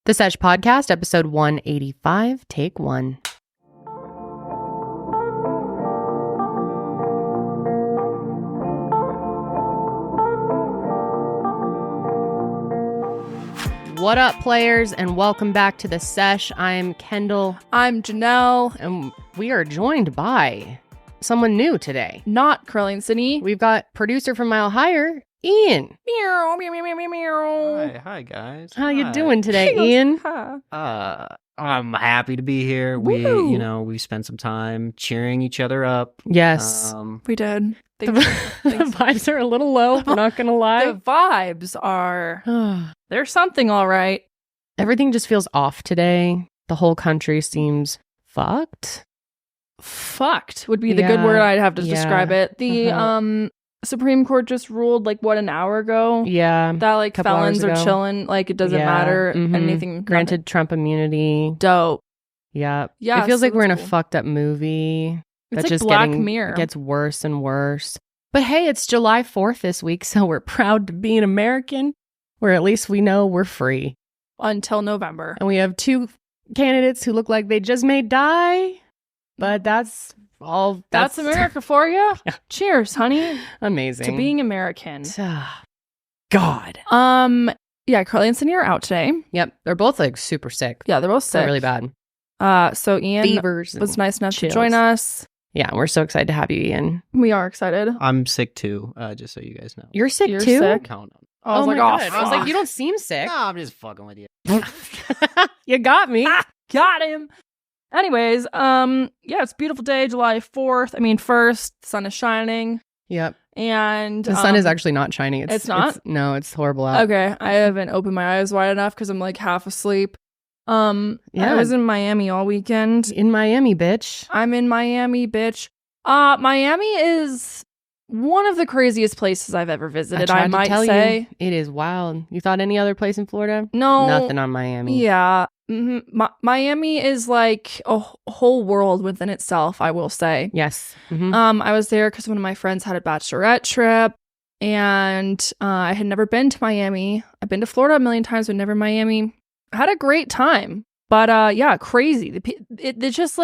The Sesh Podcast, episode 185, take one. What up, players, and welcome back to The Sesh. I'm Kendall. I'm Janelle. And we are joined by someone new today. Not Karelly and Sydney. We've got producer from Mile Higher, Ian. Meow, meow, meow, meow, meow, meow. Hi guys. How you doing today, Ian? I'm happy to be here. Woo. We spent some time cheering each other up. Yes. We did. The vibes are a little low, I'm not going to lie. The vibes are... There's something all right. Everything just feels off today. The whole country seems fucked. Fucked would be the good word I'd have to describe it. The Supreme Court just ruled an hour ago? Yeah. That felons are chilling, it doesn't matter. Anything. Granted Trump immunity. Dope. Yeah. Yeah. It feels like we're in a fucked up movie. It's that's like just Black Mirror. Gets worse and worse. But hey, it's July 4th this week, so we're proud to be an American, where at least we know we're free. Until November. And we have two candidates who look like they just may die. But that's all. That's America for you. Yeah. Cheers, honey. Amazing. To being American. God. Yeah, Karelly and Sydney are out today. Yep. They're both super sick. Yeah, they're both sick. They're really bad. So Ian Fevers was nice enough chills. to join us. Yeah, we're so excited to have you, Ian. We are excited. I'm sick too, just so you guys know. You're sick You're too? sick? Count on. I was my like, God. oh, I was like, fuck. you don't seem sick. No, I'm just fucking with you. You got me. Got him. Anyways, yeah, it's a beautiful day, July 4th. 1st, the sun is shining. Yep. And The sun is actually not shining. It's not? No, it's horrible out. Okay, I haven't opened my eyes wide enough because I'm half asleep. Yeah. I was in Miami all weekend. In Miami, bitch. I'm in Miami, bitch. Miami is one of the craziest places I've ever visited, I might say. It is wild. You thought any other place in Florida? No. Nothing on Miami. Yeah. Miami is like a whole world within itself, I will say. Yes. I was there because one of my friends had a bachelorette trip, and I had never been to Miami. I've been to Florida a million times, but never Miami. I had a great time, but yeah, crazy. It's just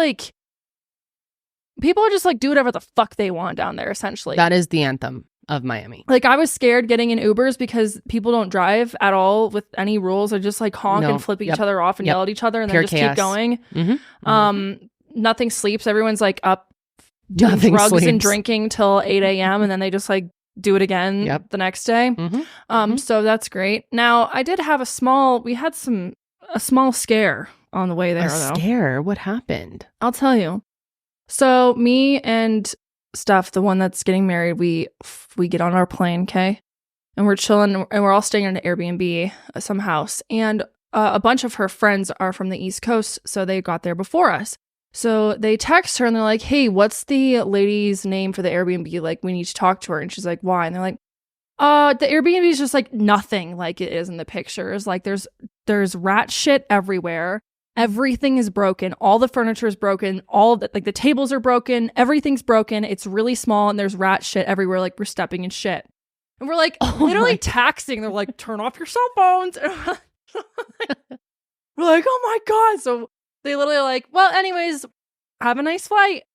people are just do whatever the fuck they want down there, essentially. That is the anthem of Miami. I was scared getting in Ubers because people don't drive at all with any rules. They just honk and flip each other off and yell at each other and Pure then just chaos. keep going. Nothing sleeps. Everyone's up doing Nothing drugs sleeps. and drinking till 8 a.m. and then they just do it again the next day. So that's great. Now I did have a small scare on the way there. Scare? What happened? I'll tell you. So me and Steph, the one that's getting married, we get on our plane, okay? And we're chilling, and we're all staying in an Airbnb, some house. And a bunch of her friends are from the East Coast, so they got there before us. So they text her, and they're like, hey, what's the lady's name for the Airbnb? We need to talk to her. And she's like, why? And they're like, the Airbnb is just nothing like it is in the pictures. There's rat shit everywhere. Everything is broken. All the furniture is broken. All the tables are broken. Everything's broken. It's really small and there's rat shit everywhere. We're stepping in shit. And we're literally taxing. They're turn off your cell phones. And we're like, oh my God. So they literally well, anyways, have a nice flight.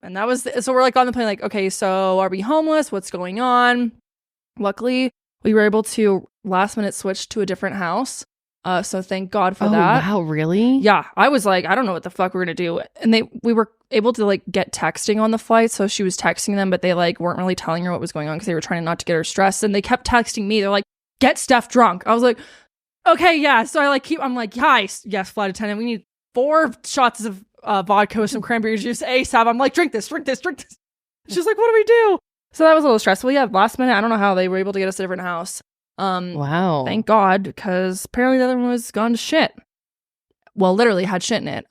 And that was, so we're on the plane okay, so are we homeless? What's going on? Luckily, we were able to last minute switch to a different house. So thank God for that. Wow, really? Yeah, I was I don't know what the fuck we're gonna do. And we were able to get texting on the flight, so she was texting them, but they weren't really telling her what was going on because they were trying not to get her stressed. And they kept texting me. They're get Steph drunk. I was like, okay, yeah. So I'm yes, flight attendant, we need 4 shots of vodka with some cranberry juice ASAP. I'm drink this. She's like, what do we do? So that was a little stressful. Yeah, last minute, I don't know how they were able to get us a different house. Wow. Thank God, because apparently the other one was gone to shit. Well, literally had shit in it.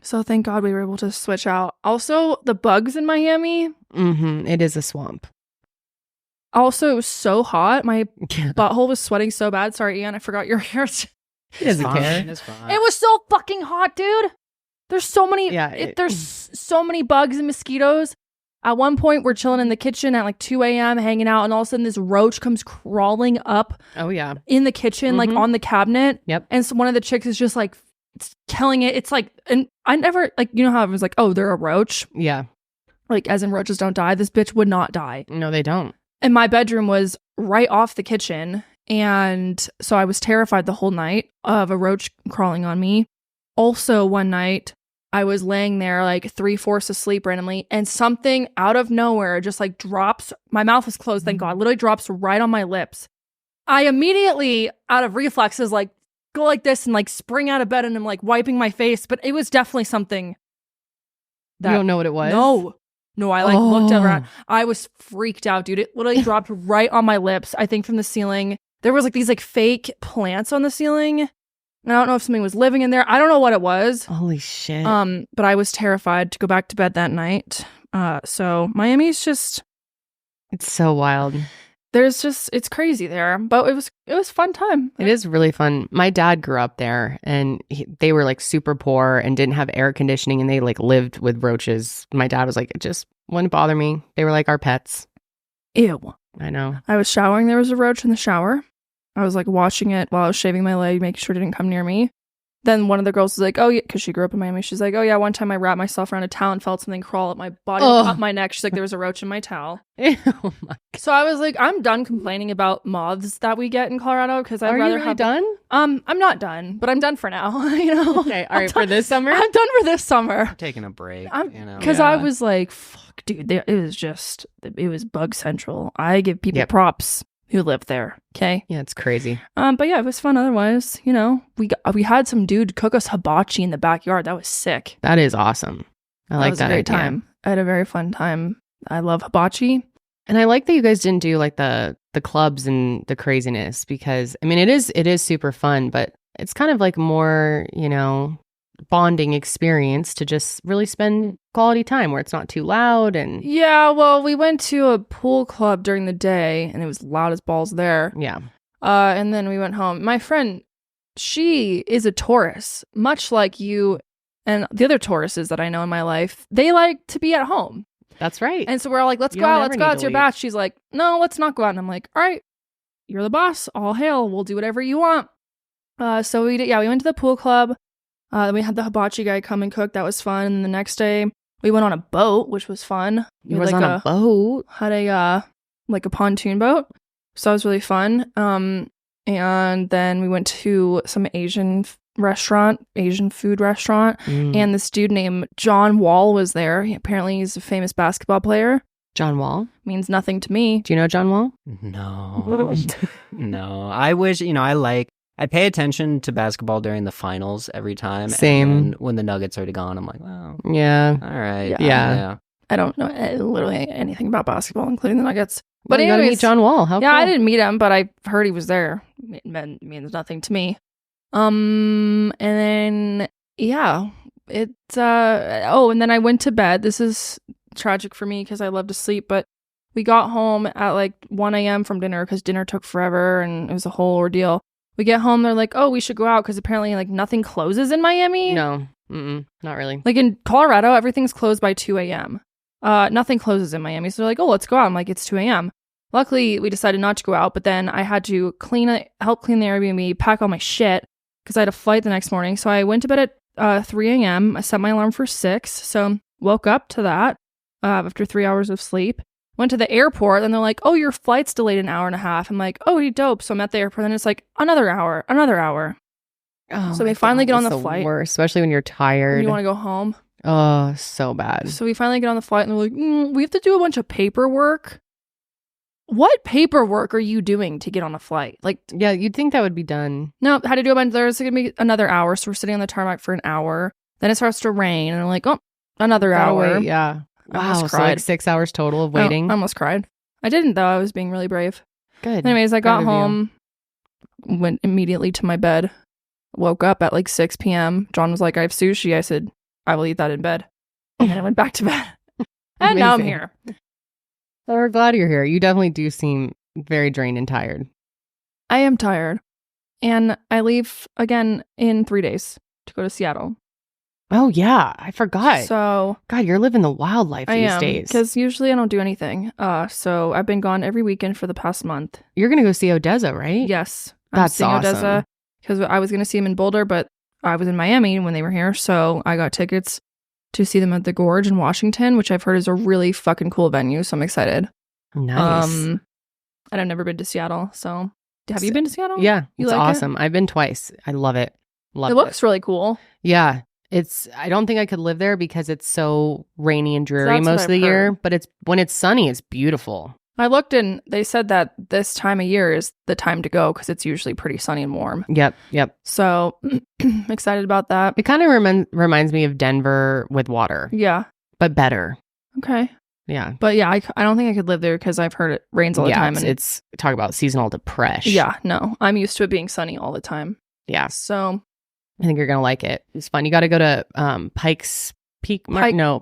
So thank God we were able to switch out. Also, the bugs in Miami. It is a swamp. Also, it was so hot. My butthole was sweating so bad. Sorry, Ian, I forgot your hair. He doesn't care. It's fine. It was so fucking hot, dude. There's so many. Yeah, there's so many bugs and mosquitoes. At one point, we're chilling in the kitchen at like 2 a.m. hanging out, and all of a sudden this roach comes crawling up Oh, yeah. in the kitchen, like on the cabinet. Yep. And so one of the chicks is just like killing it. It's like, and I never, like, you know how it was like, oh, they're a roach? Yeah. Like, as in roaches don't die. This bitch would not die. No, they don't. And my bedroom was right off the kitchen. And so I was terrified the whole night of a roach crawling on me. Also, one night, I was laying there like 3/4 asleep randomly, and something out of nowhere just like drops. My mouth was closed, thank God. Literally drops right on my lips. I immediately, out of reflexes, like go like this and like spring out of bed, and I'm like wiping my face. But it was definitely something that, You don't know what it was? No, I like looked around. I was freaked out, dude. It literally dropped right on my lips, I think from the ceiling. There was like these like fake plants on the ceiling. I don't know if something was living in there. I don't know what it was. Holy shit. But I was terrified to go back to bed that night. So Miami's just, It's so wild. it's crazy there. But it was a fun time. It is really fun. My dad grew up there, and they were like super poor and didn't have air conditioning, and they like lived with roaches. My dad was like, it just wouldn't bother me. They were like our pets. Ew. I know. I was showering. There was a roach in the shower. I was like watching it while I was shaving my leg, making sure it didn't come near me. Then one of the girls was like, oh yeah, because she grew up in Miami. She's like, oh yeah, one time I wrapped myself around a towel and felt something crawl up my body, up my neck. She's like, there was a roach in my towel. Oh my God. So I was like, I'm done complaining about moths that we get in Colorado, because I'd Are rather you really have done? I'm not done, but I'm done for now. You know. Okay. All right. For this summer? I'm done for this summer. Taking a break. Because I was like, fuck, dude, it was bug central. I give people props who live there. Okay. Yeah, it's crazy. But yeah, it was fun otherwise. You know, we had some dude cook us hibachi in the backyard. That was sick. That is awesome. I like that a great idea. time. I had a very fun time. I love hibachi. And I like that you guys didn't do like the clubs and the craziness, because I mean it is super fun, but it's kind of like more, you know, bonding experience to just really spend quality time where it's not too loud. And Yeah, well, we went to a pool club during the day, and it was loud as balls there. yeah. And then we went home. My friend, she is a Taurus, much like you and the other Tauruses that I know in my life. They like to be at home. That's right. And so we're all like, let's You go don't out, ever let's go need out. to It's your leave. batch. She's like, no, let's not go out. And I'm like, all right, you're the boss. All hail. We'll do whatever you want. So we went to the pool club. We had the hibachi guy come and cook. That was fun. And the next day we went on a boat, which was fun. You was on a boat. Had a like a pontoon boat. So that was really fun. And then we went to some Asian food restaurant. And this dude named John Wall was there. Apparently he's a famous basketball player. John Wall? Means nothing to me. Do you know John Wall? No. No. I wish, I pay attention to basketball during the finals every time. Same. And when the Nuggets are gone, I'm like, wow. Yeah. All right. Yeah. I don't know literally anything about basketball, including the Nuggets. But But you gotta anyways, meet John Wall. How yeah, cool. I didn't meet him, but I heard he was there. It means nothing to me. And then and then I went to bed. This is tragic for me because I love to sleep, but we got home at like 1 a.m. from dinner because dinner took forever and it was a whole ordeal. We get home, they're like, oh, we should go out because apparently like nothing closes in Miami. No. Not really. Like in Colorado, everything's closed by 2 a.m. Nothing closes in Miami. So they're like, oh, let's go out. I'm like, it's 2 a.m. Luckily, we decided not to go out, but then I had to help clean the Airbnb, pack all my shit because I had a flight the next morning. So I went to bed at 3 a.m. I set my alarm for 6. So woke up to that after 3 hours of sleep. Went to the airport, and they're like, oh, your flight's delayed an hour and a half. I'm like, oh, dope. So I'm at the airport, and it's like another hour. Oh, So we my finally God, get on that's the flight. Worst, especially when you're tired. And you want to go home? Oh, so bad. So we finally get on the flight, and they're like, we have to do a bunch of paperwork. What paperwork are you doing to get on a flight? Like, Yeah, you'd think that would be done. no, had to do a bunch. There's going to be another hour. So we're sitting on the tarmac for an hour. Then it starts to rain, and I'm like, oh, another Gotta hour. wait, yeah. I Wow, almost so like cried. 6 hours total of waiting. I almost cried. I didn't, though. I was being really brave. Good. Anyways, I got Proud of you. home, went immediately to my bed, woke up at like 6 p.m. John was like, I have sushi. I said, I will eat that in bed. And then I went back to bed. And now I'm Amazing. here. So we're glad you're here. You definitely do seem very drained and tired. I am tired. And I leave again in 3 days to go to Seattle. Oh, yeah. I forgot. So God, you're living the wild life I these am, days. because usually I don't do anything. So I've been gone every weekend for the past month. You're going to go see Odessa, right? Yes. That's seeing awesome. Odessa because I was going to see him in Boulder, but I was in Miami when they were here. So I got tickets to see them at the Gorge in Washington, which I've heard is a really fucking cool venue. So I'm excited. Nice. And I've never been to Seattle. So have you been to Seattle? Yeah, You it's like it? awesome. I've been twice. I love it. Love It looks really cool. Yeah. I don't think I could live there because it's so rainy and dreary That's what most of the I've year, heard. but when it's sunny, it's beautiful. I looked and they said that this time of year is the time to go because it's usually pretty sunny and warm. Yep. So excited about that. It kind of reminds me of Denver with water, Yeah. but better. Okay. Yeah. But yeah, I don't think I could live there because I've heard it rains all the time. And It's talk about seasonal depression. yeah, no, I'm used to it being sunny all the time. Yeah. So I think you're going to like it. It's fun. You got to go to Pike's Peak Market. No,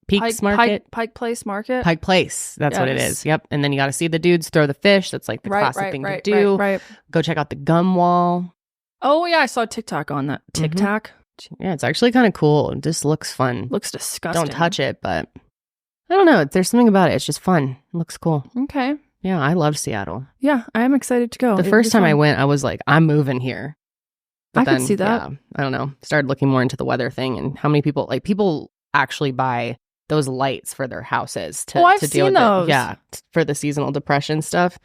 Peaks Market. Pike Place Market. Pike Place. That's what it Yes. is. Yep. And then you got to see the dudes throw the fish. That's like the classic thing to do. Right. Go check out the gum wall. Oh yeah, I saw TikTok on that. Mhm. TikTok Yeah, it's actually kind of cool. It just looks fun. looks disgusting. Don't touch it, but I don't know. There's something about it. It's just fun. It looks cool. Okay. Yeah, I love Seattle. Yeah, I am excited to go. The It'll first be time I fun. went, I was like, I'm moving here. But I could see that. Yeah, I don't know. Started looking more into the weather thing and how many people actually buy those lights for their houses to, Oh, I've to deal seen with those. for the seasonal depression stuff.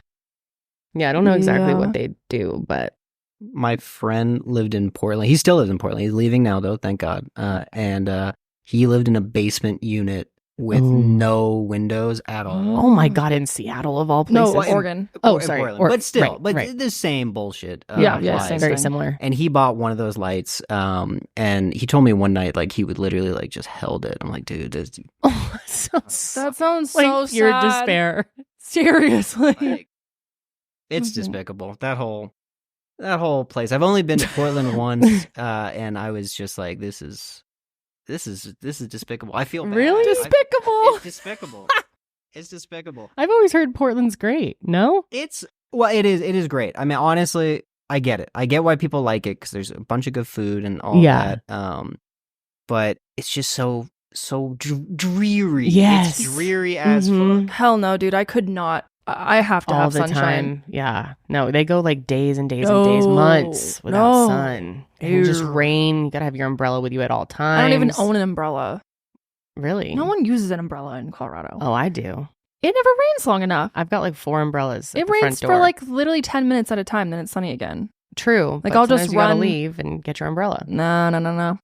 Yeah, I don't know exactly Yeah. what they do, but My friend lived in Portland. He still lives in Portland. He's leaving now, though, thank God. And he lived in a basement unit with Ooh. no windows at all. oh my God, in Seattle of all places. No, Oregon. Oh, In sorry. Portland. But still, right. the same bullshit. Yeah, applies. same very thing. similar. And he bought one of those lights, and he told me one night, like, he would literally, like, just held it. I'm like, dude, Oh, so That sounds like so pure sad. despair. Seriously. like, it's Mhm. despicable. That whole place. I've only been to Portland once, and I was just like, this is despicable. I feel bad. Really? Despicable. It's despicable. It's despicable. I've always heard Portland's great. No? It is great. I mean, honestly, I get it. I get why people like it because there's a bunch of good food and all Yeah. that. But it's just so dreary. Yes. It's dreary as Mhm. fuck. Hell no, dude. I could not. I have to All have the sunshine. time. Yeah. No, they go like days and days and days, No. months without No. sun. And just Ew. rain. You got to have your umbrella with you at all times. I don't even own an umbrella. Really? No one uses an umbrella in Colorado. Oh, I do. It never rains long enough. I've got like 4 umbrellas at It the rains front door. for like literally 10 minutes at a time, then it's sunny again. True. like, but I'll just sometimes you gotta run- leave and get your umbrella. No.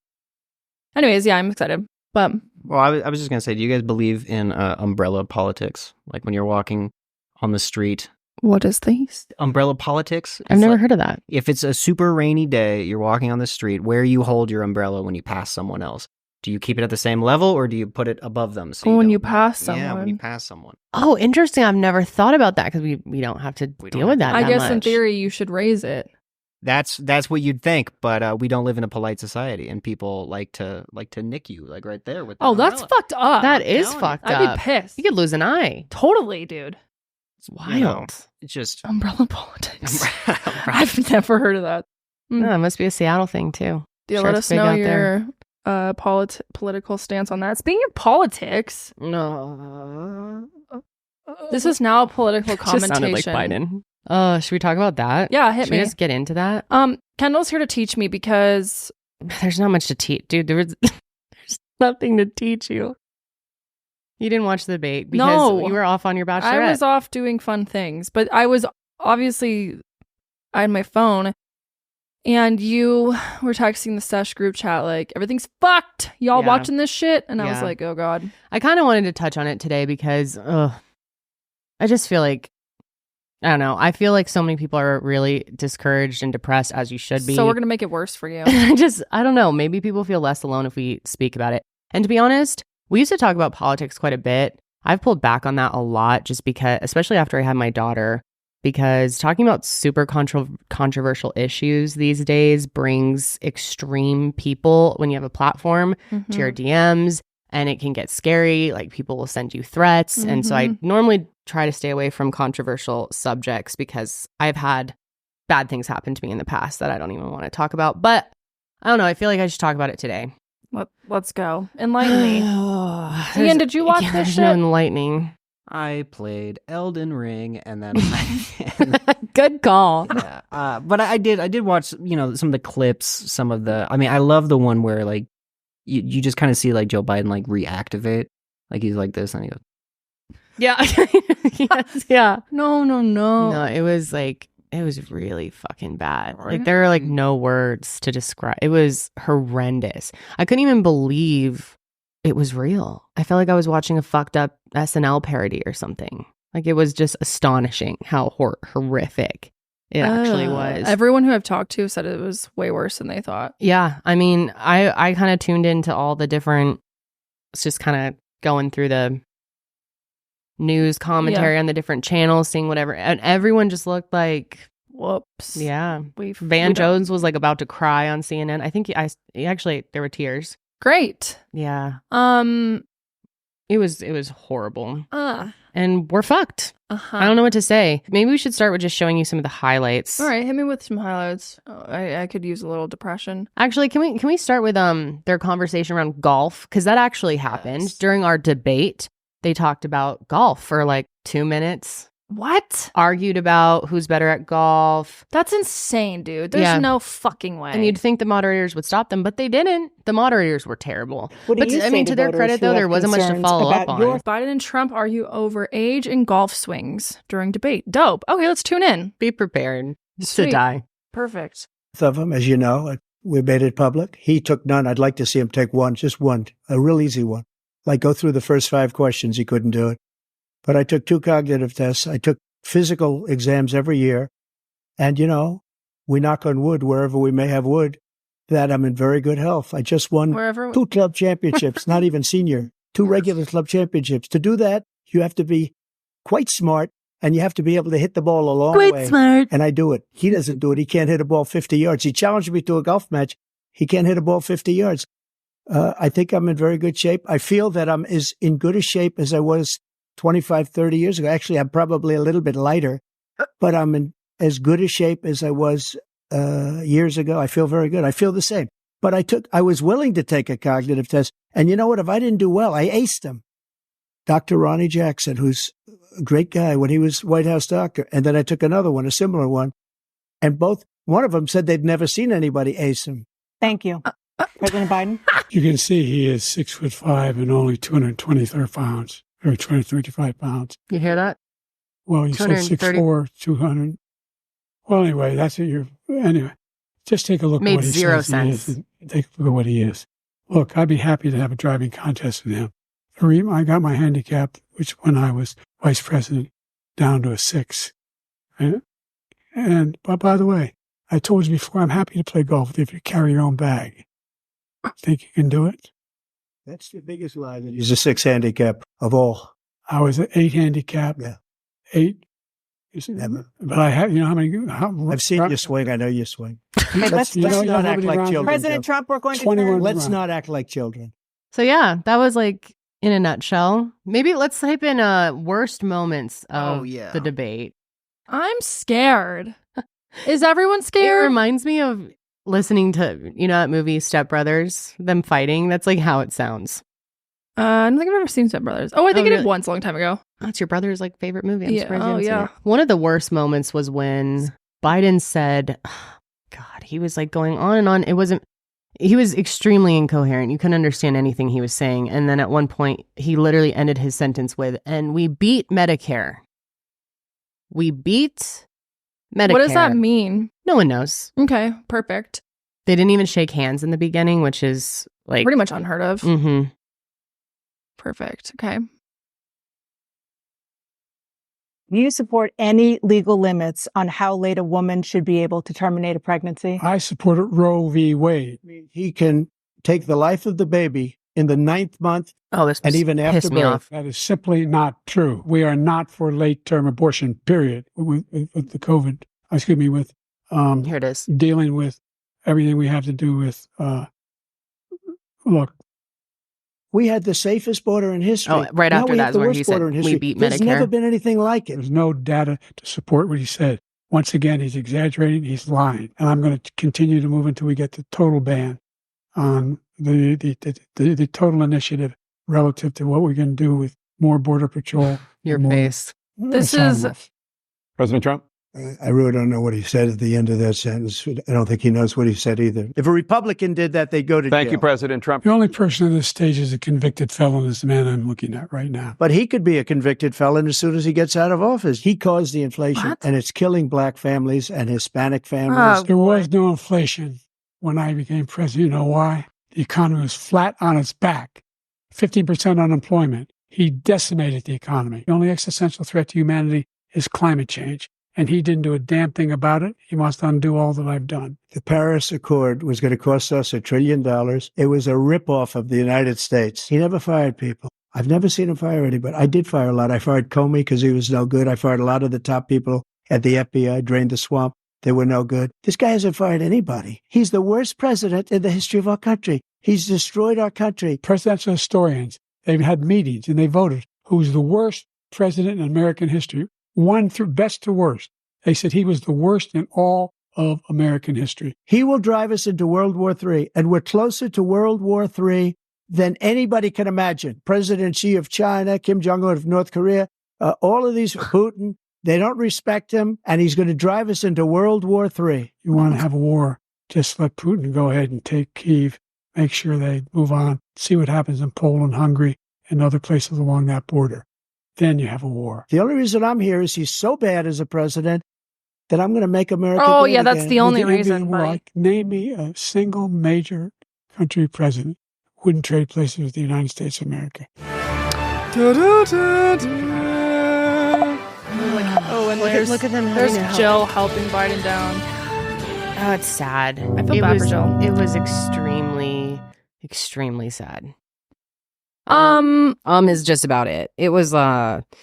Anyways, yeah, I'm excited. But Well, I was just gonna say, do you guys believe in umbrella politics? Like when you're walking on the street, what is this? umbrella politics. I've It's never like, heard of that. If it's a super rainy day, you're walking on the street, where you hold your umbrella when you pass someone else. Do you keep it at the same level or do you put it above them? So When don't- you pass Yeah, when you someone. pass someone. Oh, interesting. I've never thought about that because we don't have to We don't deal with have that. I that guess in much. theory you should raise it. That's what you'd think, but we don't live in a polite society, and people like to nick you, like right there with. Oh, that's fucked up. That is telling you. fucked I'd up. be pissed. You could lose an eye. Totally, dude. It's You know, wild. it's just Umbrella politics. I've never heard of that. No, it must be a Seattle thing too. Yeah, Sure, let it's us big know out there. your political stance on that. Speaking of politics, No. this is now a political Just sounded like commentation. Biden. Should we talk about that? Yeah, hit Should we me. just get into that? Kendall's here to teach me because There's not much to teach. Dude, there's nothing to teach you. You didn't watch the debate because No. you were off on your bachelorette. I was off doing fun things, but I was obviously I had my phone and you were texting the Sesh group chat like everything's fucked. Y'all Yeah. watching this shit? And I was Yeah. like, oh God. I kind of wanted to touch on it today because I just feel like, I don't know. I feel like so many people are really discouraged and depressed, as you should be. So we're gonna make it worse for you. I don't know. Maybe people feel less alone if we speak about it. And to be honest, we used to talk about politics quite a bit. I've pulled back on that a lot just because, especially after I had my daughter, because talking about super controversial issues these days brings extreme people when you have a platform to your DMs, and it can get scary. Like people will send you threats. And so I normally try to stay away from controversial subjects because I've had bad things happen to me in the past that I don't even want to talk about. But I don't know. I feel like I should talk about it today. Let's go. Enlighten me. Ian, did you watch this there's shit? no enlightening. I played Elden Ring, and then Good call. yeah. But I did watch, some of the clips, some of the. I mean, I love the one where like you just kind of see like Joe Biden like reactivate, like he's like this, and he goes, Yeah. Yes, yeah. No. No, it was really fucking bad. Right? Like there are like no words to describe. It was horrendous. I couldn't even believe it was real. I felt like I was watching a fucked up SNL parody or something. Like it was just astonishing how horrific it actually was. Everyone who I've talked to said it was way worse than they thought. Yeah. I mean, I kind of tuned into all the different, it's just kind of going through the news commentary on the different channels, seeing whatever. And everyone just looked like, whoops. Yeah. Van Jones was like about to cry on CNN. I think he actually, there were tears. Great. Yeah. It was horrible. And we're fucked. I don't know what to say. Maybe we should start with just showing you some of the highlights. All right, hit me with some highlights. I could use a little depression. Actually, can we start with their conversation around golf? Because that actually happened during our debate. They talked about golf for like 2 minutes. What? Argued about who's better at golf. That's insane, dude. There's no fucking way. And you'd think the moderators would stop them, but they didn't. The moderators were terrible. But I mean, to their credit, though, there wasn't much to follow up on. Biden and Trump argue over age and golf swings during debate. Dope. Okay, let's tune in. Be prepared to Sweet. die. Perfect. Of them, as you know, we made it public. He took none. I'd like to see him take one, just one, a real easy one. Like go through the first 5 questions. He couldn't do it. But I took 2 cognitive tests. I took physical exams every year. And, we knock on wood wherever we may have wood, that I'm in very good health. I just won 2 club championships, not even senior, 2 regular club championships. To do that, you have to be quite smart, and you have to be able to hit the ball a long way. Quite smart. And I do it. He doesn't do it. He can't hit a ball 50 yards. He challenged me to a golf match. He can't hit a ball 50 yards. I think I'm in very good shape. I feel that I'm as in good a shape as I was 25, 30 years ago. Actually, I'm probably a little bit lighter, but I'm in as good a shape as I was years ago. I feel very good. I feel the same. But I was willing to take a cognitive test. And you know what? If I didn't do well, I aced him. Dr. Ronnie Jackson, who's a great guy when he was White House doctor. And then I took another one, a similar one. And one of them said they'd never seen anybody ace him. Thank you. President Biden? You can see he is 6'5" and only 223 pounds, or 235 pounds. You hear that? Well, you said 6'4", 200. Well, anyway, that's what anyway, just take a look at what he says he is and take a look at what he is. Look, I'd be happy to have a driving contest with him. I got my handicap, which when I was vice president, down to a 6. But by the way, I told you before, I'm happy to play golf if you carry your own bag. Think you can do it? That's the biggest lie. That he's a 6 handicap of all. I was an 8 handicap. Yeah. 8. But I have, how many? I've seen you swing. I know you swing. Let's not act like children. President Trump, we're going to 21 Let's not act like children. So yeah, that was like in a nutshell. Maybe let's type in worst moments of the debate. I'm scared. Is everyone scared? It reminds me of listening to, that movie Step Brothers, them fighting. That's like how it sounds. I don't think I've ever seen Step Brothers. Oh, I think I did once a long time ago. That's your brother's like favorite movie. I'm surprised you haven't yeah. seen it. One of the worst moments was when Biden said, God, he was like going on and on. He was extremely incoherent. You couldn't understand anything he was saying. And then at one point, he literally ended his sentence with, and we beat Medicare. We beat Medicare. What does that mean? No one knows. Okay, perfect. They didn't even shake hands in the beginning, which is like pretty much unheard of. Mm-hmm. Perfect. Okay. Do you support any legal limits on how late a woman should be able to terminate a pregnancy? I support Roe v. Wade. He can take the life of the baby in the 9th month and even after birth. That is simply not true. We are not for late-term abortion, period, with the COVID, with here it is. Dealing with everything we have to do with, look. We had the safest border in history. Oh, right after that is where he said we beat Medicare. There's never been anything like it. There's no data to support what he said. Once again, he's exaggerating. He's lying. And I'm going to continue to move until we get the total ban on the total initiative relative to what we're going to do with more border patrol. Your face. This is President Trump. I really don't know what he said at the end of that sentence. I don't think he knows what he said either. If a Republican did that, they'd go to jail. Thank you, President Trump. The only person at this stage is a convicted felon is the man I'm looking at right now. But he could be a convicted felon as soon as he gets out of office. He caused the inflation, and it's killing black families and Hispanic families. There was no inflation when I became president. You know why? The economy was flat on its back. 15% unemployment. He decimated the economy. The only existential threat to humanity is climate change. And he didn't do a damn thing about it. He wants to undo all that I've done. The Paris Accord was going to cost us $1 trillion. It was a ripoff of the United States. He never fired people. I've never seen him fire anybody. I did fire a lot. I fired Comey because he was no good. I fired a lot of the top people at the FBI, drained the swamp. They were no good. This guy hasn't fired anybody. He's the worst president in the history of our country. He's destroyed our country. Presidential historians, they've had meetings and they voted who's the worst president in American history. One through best to worst. They said he was the worst in all of American history. He will drive us into World War III, and we're closer to World War III than anybody can imagine. President Xi of China, Kim Jong-un of North Korea, all of these, Putin, they don't respect him, and he's going to drive us into World War III. You want to have a war, just let Putin go ahead and take Kyiv, make sure they move on, see what happens in Poland, Hungary, and other places along that border. Then you have a war. The only reason I'm here is he's so bad as a president that I'm going to make America Oh, great yeah, that's again. the only reason. Like, name me a single major country president who wouldn't trade places with the United States of America. Oh, and look at them. There's Jill helping Biden down. Oh, it's sad. I feel bad for Jill. It was extremely, extremely sad. Is just about it. It was How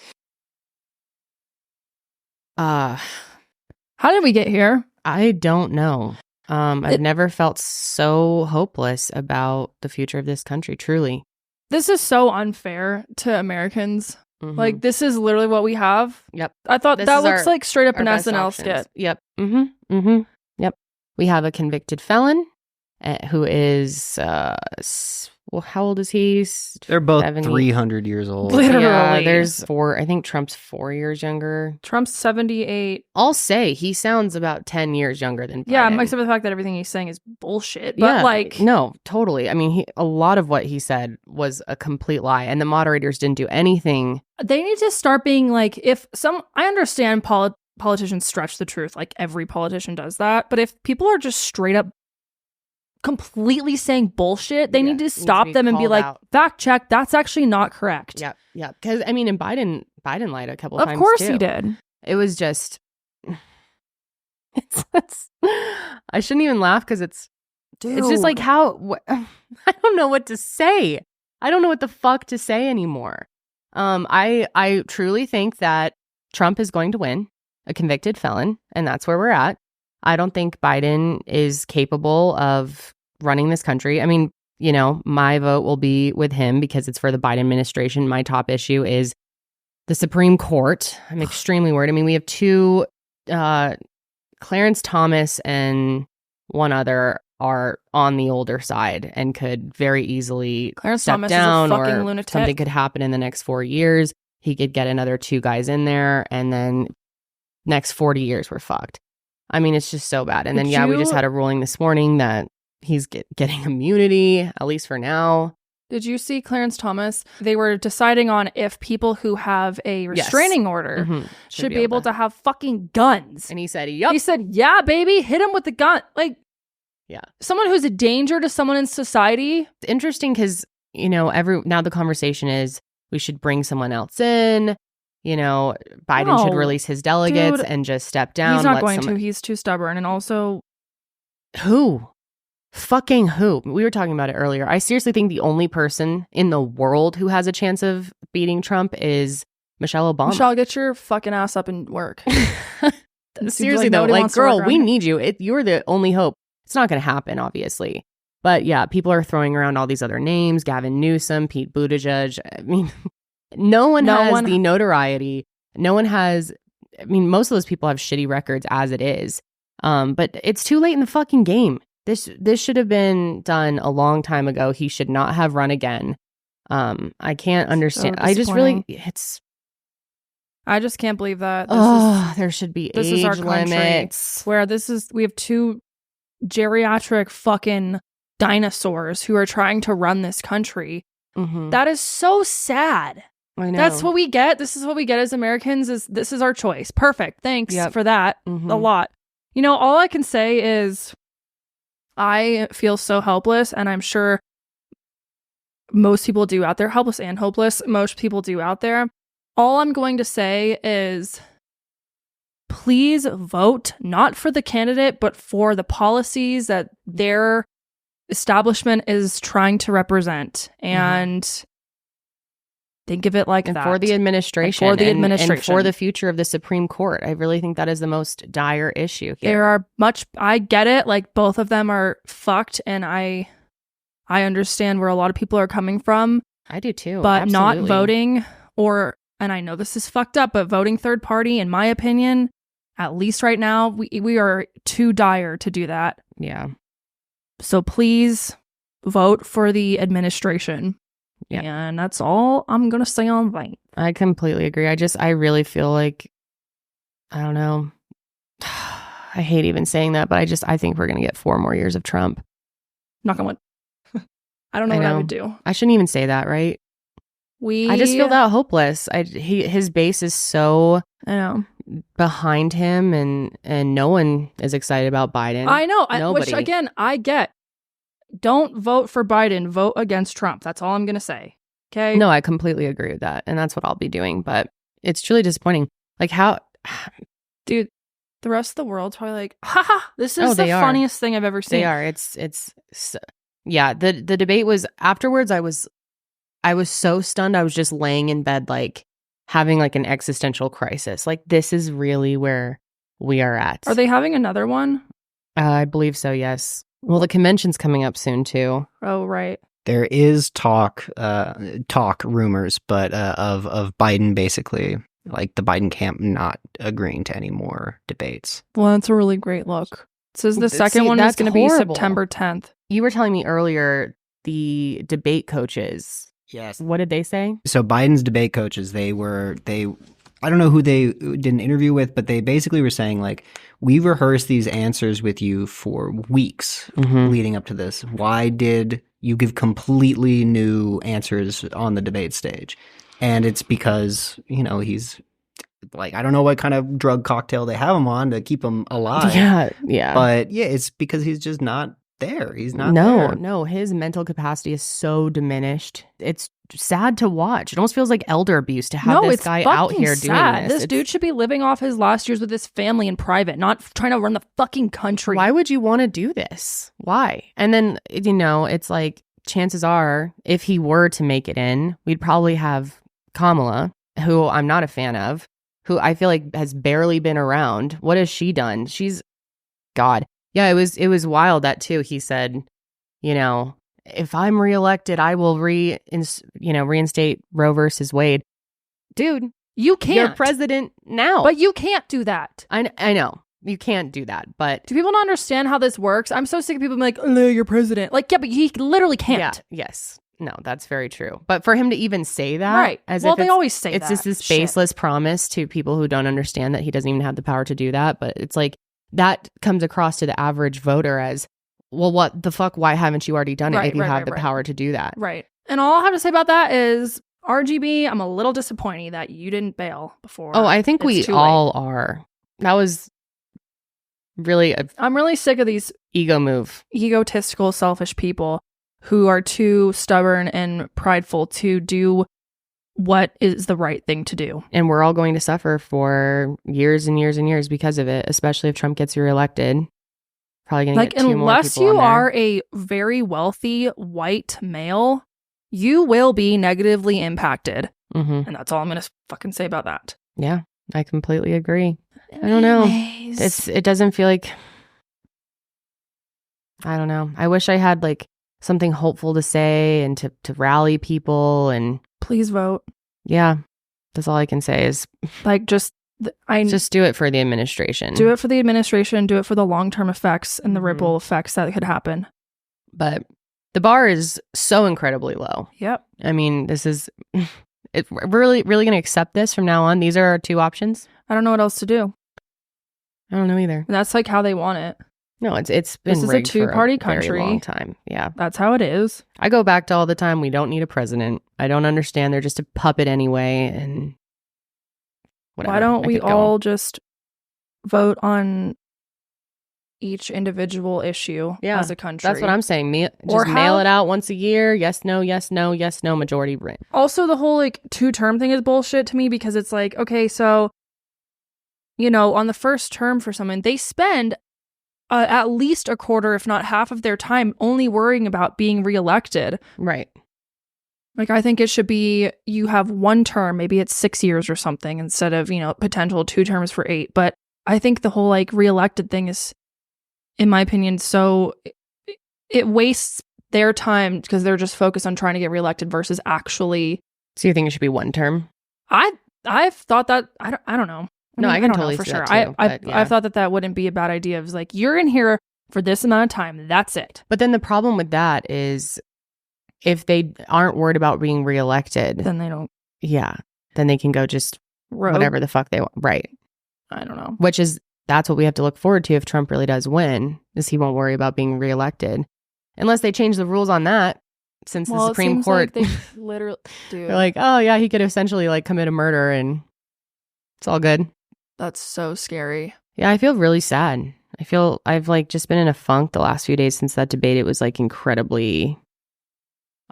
did we get here? I don't know. I've never felt so hopeless about the future of this country, truly. This is so unfair to Americans. Mm-hmm. Like, this is literally what we have. Yep. I thought This that is looks like straight up an best SNL options. skit. Yep. Yep. We have a convicted felon who is how old is he? They're both 70. 300 years old. Literally. Yeah, there's 4. I think Trump's 4 years younger. Trump's 78. I'll say he sounds about 10 years younger than Biden. Yeah, except for the fact that everything he's saying is bullshit. But no, totally. I mean, a lot of what he said was a complete lie, and the moderators didn't do anything. They need to start being like, I understand politicians stretch the truth, like every politician does that. But if people are just straight up completely saying bullshit, they need to stop them and be like, fact check, that's actually not correct. Yep. Because I mean, and Biden lied a couple of times. Of course too. he did. It was just, I shouldn't even laugh because it's just like I don't know what to say. I don't know what the fuck to say anymore. I truly think that Trump is going to win, a convicted felon, and that's where we're at. I don't think Biden is capable of running this country. I mean, my vote will be with him because it's for the Biden administration. My top issue is the Supreme Court. I'm extremely worried. I mean, we have 2, Clarence Thomas and one other are on the older side and could very easily step down, is a fucking or lunatic. Something could happen in the next 4 years. He could get another 2 guys in there, and then next 40 years we're fucked. I mean, it's just so bad. And then, we just had a ruling this morning that he's getting immunity, at least for now. Did you see Clarence Thomas? They were deciding on if people who have a restraining order should be able to have fucking guns. And he said, yup. He said, yeah, baby, hit him with the gun. Like, yeah. Someone who's a danger to someone in society. It's interesting because, now the conversation is we should bring someone else in. Biden should release his delegates and just step down. He's not going to. He's too stubborn. And also, who? Fucking who? We were talking about it earlier. I seriously think the only person in the world who has a chance of beating Trump is Michelle Obama. Michelle, get your fucking ass up and work. Seriously though, like, girl, we need you. You're the only hope. It's not going to happen, obviously. But yeah, people are throwing around all these other names: Gavin Newsom, Pete Buttigieg. I mean, no one has the notoriety. No one has. I mean, most of those people have shitty records as it is. But it's too late in the fucking game. This should have been done a long time ago. He should not have run again. I can't understand. So I just really, I just can't believe that. There should be this age is our country, limits. where we have two geriatric fucking dinosaurs who are trying to run this country. Mm-hmm. That is so sad. I know. That's what we get. This is what we get as Americans. This is our choice. Perfect. Thanks for that. Mm-hmm. A lot. You know, all I can say is I feel so helpless, and I'm sure most people do out there, helpless and hopeless, most people do out there. All I'm going to say is please vote not for the candidate, but for the policies that their establishment is trying to represent. And think of it like that. For the administration. And for the administration. And for the future of the Supreme Court. I really think that is the most dire issue here. I get it. Like, both of them are fucked, and I understand where a lot of people are coming from. I do too. But absolutely. not voting and I know this is fucked up, but voting third party, in my opinion, at least right now, we are too dire to do that. Yeah. So please vote for the administration. Yeah. And that's all I'm going to say on that. I completely agree. I really feel like, I don't know. I hate even saying that, but I think we're going to get 4 more years of Trump. Knock on wood. I don't know what I would do. I shouldn't even say that, right? I just feel that hopeless. His base is so behind him, and no one is excited about Biden. I know. Nobody. Which, again, I get. Don't vote for Biden. Vote against Trump. That's all I'm going to say. Okay? No, I completely agree with that. And that's what I'll be doing. But it's truly disappointing. Like, how... Dude, the rest of the world's probably like, haha, this is the funniest thing I've ever seen. They are. It's yeah, the debate was... Afterwards, I was so stunned. I was just laying in bed, like, having, like, an existential crisis. Like, this is really where we are at. Are they having another one? I believe so, yes. Well, the convention's coming up soon, too. Oh, right. There is talk rumors, but of Biden basically, like the Biden camp not agreeing to any more debates. Well, that's a really great look. It says the second one is going to be September 10th. You were telling me earlier the debate coaches. Yes. What did they say? So Biden's debate coaches, I don't know who they did an interview with, but they basically were saying, like, we rehearsed these answers with you for weeks leading up to this. Why did you give completely new answers on the debate stage? And it's because, he's like, I don't know what kind of drug cocktail they have him on to keep him alive. Yeah. But yeah, it's because he's just not there. He's not there. No, his mental capacity is so diminished. It's sad to watch. It almost feels like elder abuse to have this guy out here doing this. This dude should be living off his last years with his family in private, not trying to run the fucking country. Why would you want to do this? Why? And then, it's like, chances are, if he were to make it in, we'd probably have Kamala, who I'm not a fan of, who I feel like has barely been around. What has she done? God. Yeah, it was wild that too. He said, if I'm reelected, I will reinstate Roe versus Wade. Dude, you can't. You're president now. But you can't do that. I know. You can't do that, but... Do people not understand how this works? I'm so sick of people being like, oh, you're president. Like, yeah, but he literally can't. Yeah, yes. No, that's very true. But for him to even say that... Right. Well, they always say that. It's just this baseless promise to people who don't understand that he doesn't even have the power to do that. But it's like, that comes across to the average voter as, well, what the fuck? Why haven't you already done it if you have the power to do that? Right. And all I have to say about that is, RGB, I'm a little disappointed that you didn't bail before. Oh, I think we all are. That was really I'm really sick of these egotistical, selfish people who are too stubborn and prideful to do what is the right thing to do. And we're all going to suffer for years and years and years because of it, especially if Trump gets reelected. Probably going to get 2 more people unless you are a very wealthy white male, you will be negatively impacted. Mm-hmm. And that's all I'm going to fucking say about that. Yeah, I completely agree. I don't know. It doesn't feel like... I don't know. I wish I had like something hopeful to say and to rally people and... Please vote. Yeah. That's all I can say is... Like, just Just do it for the administration. Do it for the administration. Do it for the long-term effects and the ripple effects that could happen. But the bar is so incredibly low. Yep. I mean, this is... We're really going to accept this from now on? These are our two options? I don't know what else to do. I don't know either. And that's like how they want it. No, it's been this is a rigged two-party for a country. very long time. Yeah. That's how it is. I go back to all the time, we don't need a president. I don't understand. They're just a puppet anyway, and whatever. Why don't we all just vote on each individual issue as a country? That's what I'm saying. Mail it out once a year. Yes, no, yes, no, yes, no, majority win. Also, the whole like 2-term thing is bullshit to me because it's like, okay, so, you know, on the first term for someone, they spend at least a quarter, if not half of their time only worrying about being reelected. Right. Like, I think it should be you have 1 term, maybe it's 6 years or something instead of, you know, potential 2 terms for 8. But I think the whole like reelected thing is, in my opinion, so it wastes their time because they're just focused on trying to get reelected versus actually. So you think it should be 1 term? I've thought that. I don't know. No, I can totally for see sure. that too, I've thought that wouldn't be a bad idea. It was like, you're in here for this amount of time. That's it. But then the problem with that is if they aren't worried about being reelected, Then they don't. yeah, then they can go just Rogue. whatever the fuck they want. Right. I don't know. That's what we have to look forward to if Trump really does win, is he won't worry about being reelected. Unless they change the rules on that, since the Supreme Court. Like they literally do. They're like, oh yeah, he could essentially like commit a murder and it's all good. That's so scary. Yeah, I feel really sad. I've like just been in a funk the last few days since that debate. It was like incredibly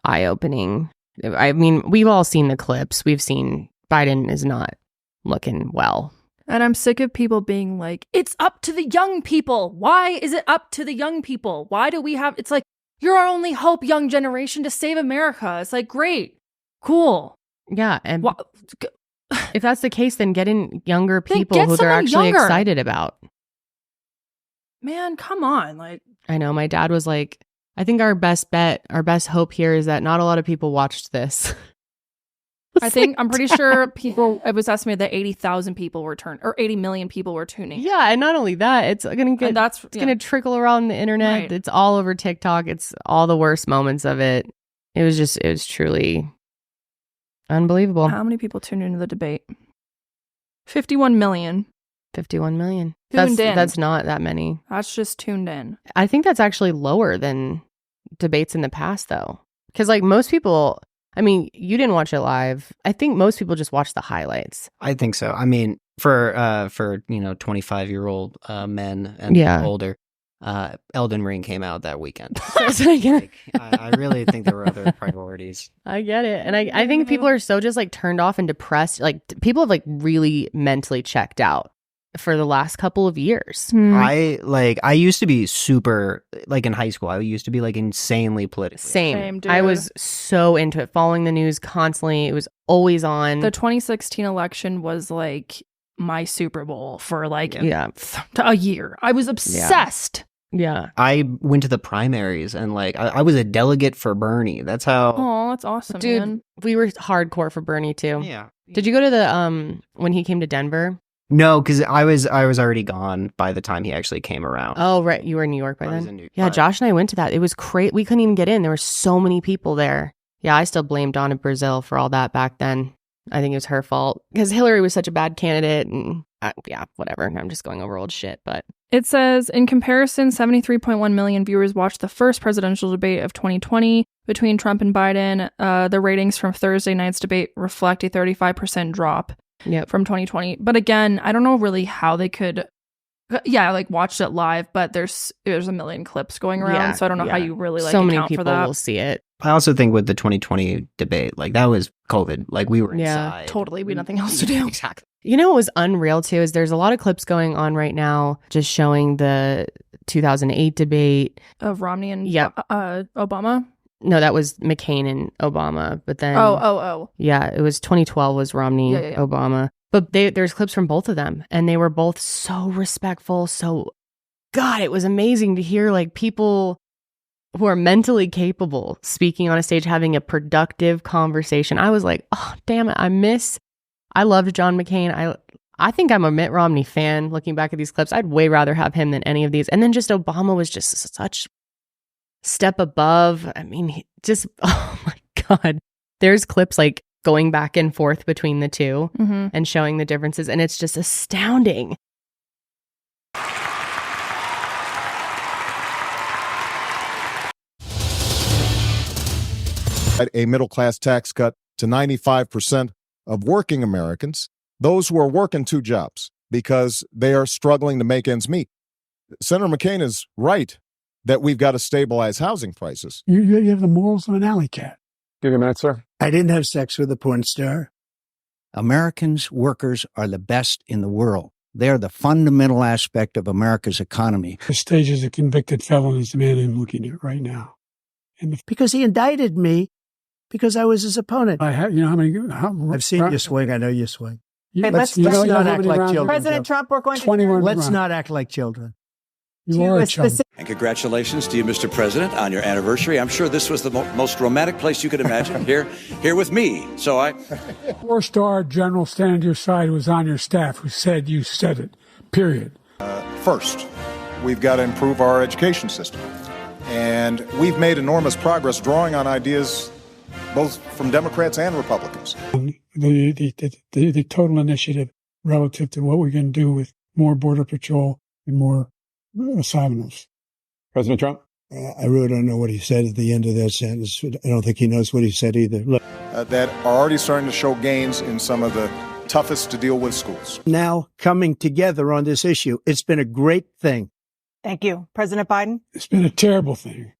eye-opening. I mean, we've all seen the clips. We've seen Biden is not looking well. And I'm sick of people being like, it's up to the young people. Why is it up to the young people? Why do we have, it's like, you're our only hope, young generation, to save America. It's like, great, cool. Yeah, and if that's the case, then get in younger people get who they're someone actually younger. excited about. Man, come on. Like, I know, my dad was like, I think our best bet, our best hope here is that not a lot of people watched this. I'm pretty sure it was estimated that 80,000 people were or 80 million people were tuning. Yeah, and not only that, it's going to trickle around the internet. Right. It's all over TikTok. It's all the worst moments of it. It was truly unbelievable. How many people tuned into the debate? 51 million. 51 million. Tuned in. That's not that many. That's just tuned in. I think that's actually lower than debates in the past, though. Because like most people, I mean, you didn't watch it live. I think most people just watch the highlights. I think so. I mean, for 25-year-old men and older, Elden Ring came out that weekend. I really think there were other priorities. I get it. And I think people are so just like turned off and depressed. Like people have like really mentally checked out for the last couple of years. I used to be super, like in high school, I used to be like insanely political. Same dude. I was so into it, following the news constantly. It was always on. The 2016 election was like my Super Bowl for like a year. I was obsessed. Yeah. I went to the primaries and like I was a delegate for Bernie. That's how. Oh, that's awesome, dude. Man. We were hardcore for Bernie too. Yeah. Did you go to the when he came to Denver? No, because I was already gone by the time he actually came around. Oh, right. You were in New York by then? Yeah, Josh and I went to that. It was crazy. We couldn't even get in. There were so many people there. Yeah, I still blame Donna Brazile for all that back then. I think it was her fault because Hillary was such a bad candidate and whatever. I'm just going over old shit, but. It says, in comparison, 73.1 million viewers watched the first presidential debate of 2020 between Trump and Biden. The ratings from Thursday night's debate reflect a 35% drop. From 2020. But again, I don't know really how they could watched it live, but there's a million clips going around, so I don't know how you really so many account people for that. will see it. I also think with the 2020 debate, like that was COVID. Like we were inside. Totally. We had nothing else to do. Exactly. You know what was unreal too is there's a lot of clips going on right now just showing the 2008 debate of Romney and Obama. No, that was McCain and Obama. But then, yeah, it was 2012 was Romney, Obama. But there's clips from both of them, and they were both so respectful. So, God, it was amazing to hear like people who are mentally capable speaking on a stage, having a productive conversation. I was like, oh, damn it, I loved John McCain. I think I'm a Mitt Romney fan looking back at these clips. I'd way rather have him than any of these. And then just Obama was just such step above. I mean, oh my God. There's clips like going back and forth between the two and showing the differences. And it's just astounding. A middle-class tax cut to 95% of working Americans, those who are working two jobs because they are struggling to make ends meet. Senator McCain is right that we've got to stabilize housing prices. You have the morals of an alley cat. Give you a minute, sir. I didn't have sex with a porn star. Americans' workers are the best in the world. They are the fundamental aspect of America's economy. The stage is a convicted felon is the man I'm looking at right now. Because he indicted me because I was his opponent. I have, I've seen you swing. I know you swing. Hey, let's not act like children. President Trump, we're going to 21 Let's not act like children. You are a child. And congratulations to you, Mr. President, on your anniversary. I'm sure this was the most romantic place you could imagine, here with me. So I... 4-star general standing to your side was on your staff who said you said it, period. First, we've got to improve our education system. And we've made enormous progress drawing on ideas both from Democrats and Republicans. The total initiative relative to what we're going to do with more Border Patrol and more asylums. President Trump? I really don't know what he said at the end of that sentence. I don't think he knows what he said either. Look. That are already starting to show gains in some of the toughest to deal with schools. Now coming together on this issue. It's been a great thing. Thank you. President Biden? It's been a terrible thing.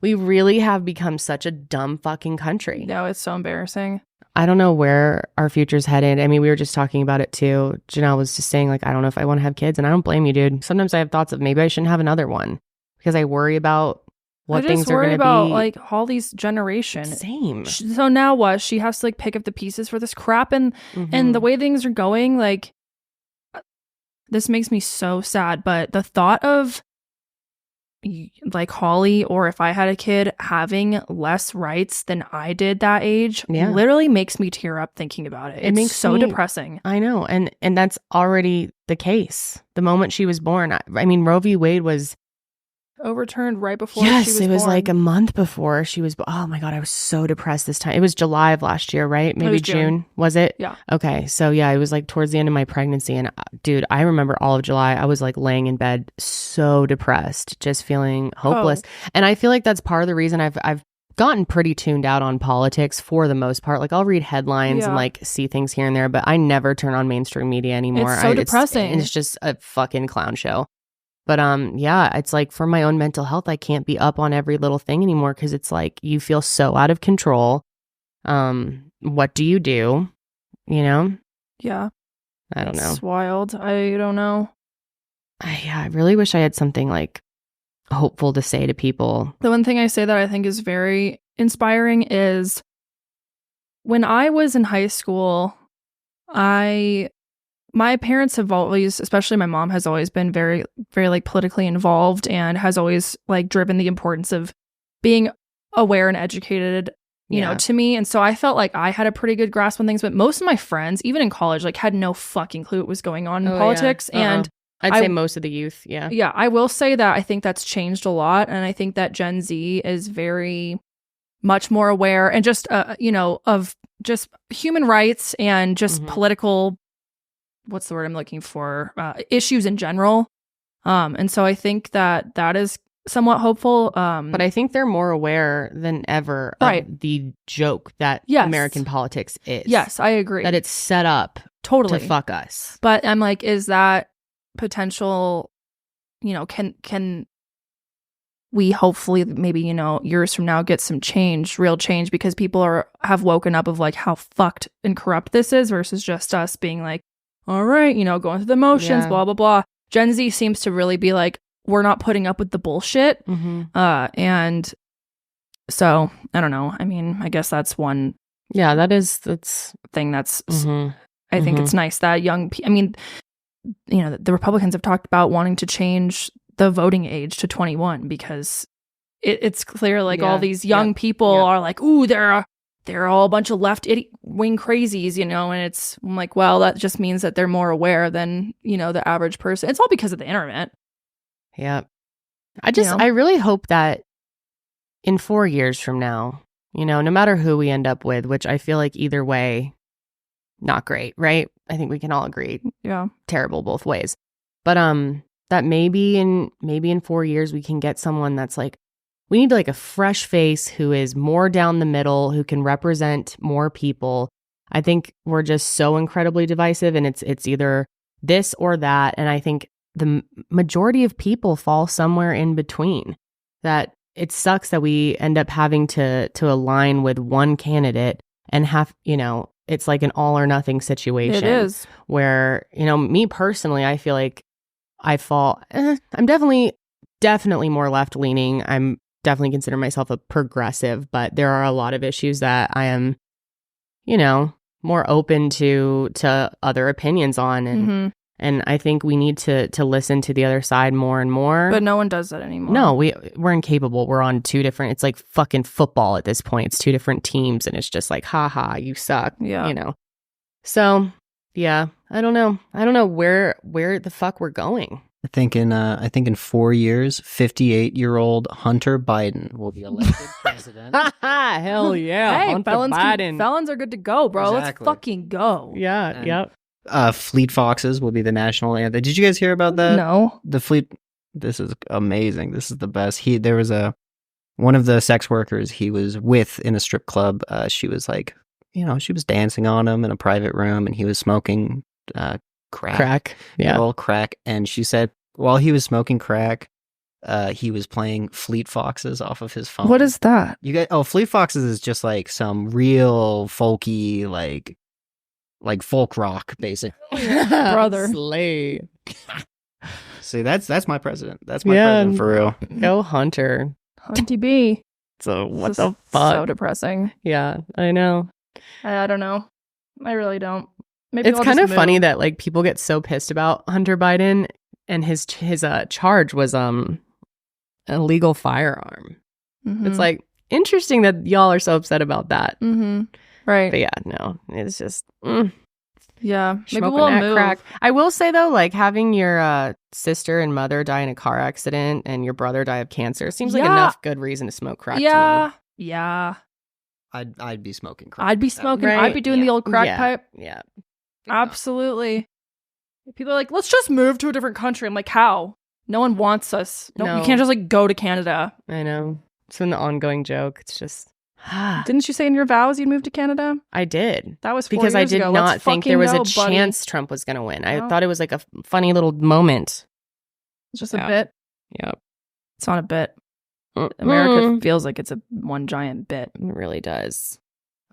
We really have become such a dumb fucking country. No, it's so embarrassing. I don't know where our future's headed. I mean, we were just talking about it too. Janelle was just saying, like, I don't know if I want to have kids, and I don't blame you, dude. Sometimes I have thoughts of maybe I shouldn't have another one because I worry about what things are going to be. I just worry about like all these generations. Same. So now what? She has to like pick up the pieces for this crap, and the way things are going, like, this makes me so sad. But the thought of like Holly, or if I had a kid, having less rights than I did that age literally makes me tear up thinking about it. It makes so depressing. I know. And that's already the case. The moment she was born, I mean, Roe v. Wade was overturned right before she was born. Yes, it was like a month before she was. Oh my God, I was so depressed this time. It was July of last year, right? Maybe June. Was it? Yeah. Okay, so yeah, it was like towards the end of my pregnancy, and dude, I remember all of July. I was like laying in bed, so depressed, just feeling hopeless. And I feel like that's part of the reason I've gotten pretty tuned out on politics for the most part. Like I'll read headlines and like see things here and there, but I never turn on mainstream media anymore. It's so depressing. It's just a fucking clown show. But yeah, it's like for my own mental health, I can't be up on every little thing anymore because it's like you feel so out of control. What do? You know? Yeah. I don't know. It's wild. I don't know. I really wish I had something like hopeful to say to people. The one thing I say that I think is very inspiring is when I was in high school, my parents have always, especially my mom, has always been very, very like politically involved and has always like driven the importance of being aware and educated, you know, to me. And so I felt like I had a pretty good grasp on things, but most of my friends, even in college, like had no fucking clue what was going on in politics. Yeah. And I'd say most of the youth. Yeah. Yeah. I will say that I think that's changed a lot. And I think that Gen Z is very much more aware and just, you know, of just human rights and just political, what's the word I'm looking for? Issues in general. And so I think that is somewhat hopeful. But I think they're more aware than ever of the joke that American politics is. Yes, I agree. That it's set up to fuck us. But I'm like, is that potential, you know, can we hopefully maybe, you know, years from now get some change, real change, because people have woken up of like how fucked and corrupt this is versus just us being like, all right, you know, going through the motions, blah, blah, blah. Gen Z seems to really be like, we're not putting up with the bullshit. And so, I don't know. I mean, I guess that's one. Yeah, that's thing that's, I think it's nice that I mean, you know, the Republicans have talked about wanting to change the voting age to 21 because it's clear like all these young people are like, ooh, they're they're all a bunch of left-wing crazies, and I'm like, well, that just means that they're more aware than, the average person. It's all because of the internet. Yeah. I really hope that in 4 years from now, no matter who we end up with, which I feel like either way, not great, right? I think we can all agree. Yeah. Terrible both ways. But that maybe in 4 years we can get someone that's like, we need like a fresh face who is more down the middle, who can represent more people. I think we're just so incredibly divisive, and it's either this or that. And I think the majority of people fall somewhere in between. That it sucks that we end up having to align with one candidate and have, it's like an all or nothing situation. It is. Where, me personally, I feel like I fall, I'm definitely more left leaning. I'm definitely consider myself a progressive, but there are a lot of issues that I am, more open to other opinions on. And and I think we need to listen to the other side more and more. But no one does that anymore. No, we're incapable. We're on two different, it's like fucking football at this point. It's two different teams, and it's just like, haha, you suck. Yeah. So yeah, I don't know where the fuck we're going. I think in 4 years, 58-year-old Hunter Biden will be elected president. Hell yeah. Hey, Hunter Biden. felons are good to go, bro. Exactly. Let's fucking go. Yeah, And, yep. Fleet Foxes will be the national anthem. Did you guys hear about that? No. The Fleet. This is amazing. This is the best. There was one of the sex workers he was with in a strip club. She was like, she was dancing on him in a private room, and he was smoking crack. Yeah. Old crack. And she said while he was smoking crack, he was playing Fleet Foxes off of his phone. What is that? Fleet Foxes is just like some real folky, like folk rock, basically. Brother. Slay. See, that's my president. That's my president for real. Go Hunter. Hunty B. So what This the is fuck? So depressing. Yeah, I know. I don't know. I really don't. Maybe It's I'll kind just of funny move. that like people get so pissed about Hunter Biden, and his charge was a legal firearm. Mhm. It's like interesting that y'all are so upset about that. Right. But yeah, no, it's just Yeah. Maybe smoking we'll that move. crack. I will say though, like having your sister and mother die in a car accident and your brother die of cancer seems like Yeah. enough good reason to smoke crack. Yeah. To Yeah. I'd be smoking crack. I'd be smoking. Right? I'd be doing the old crack yeah. pipe. Yeah. Absolutely. People are like, let's just move to a different country. I'm like, how? No one wants us. No. You can't just like go to Canada. I know. It's been the ongoing joke. It's just. Didn't you say in your vows you'd move to Canada? I did. That was 4 because I years did ago. not Let's think there was fucking a go, buddy. chance Trump was going to win. I No. thought it was like a funny little moment. It's just a Yeah. bit. Yep. It's not a bit. America feels like it's a one giant bit. It really does.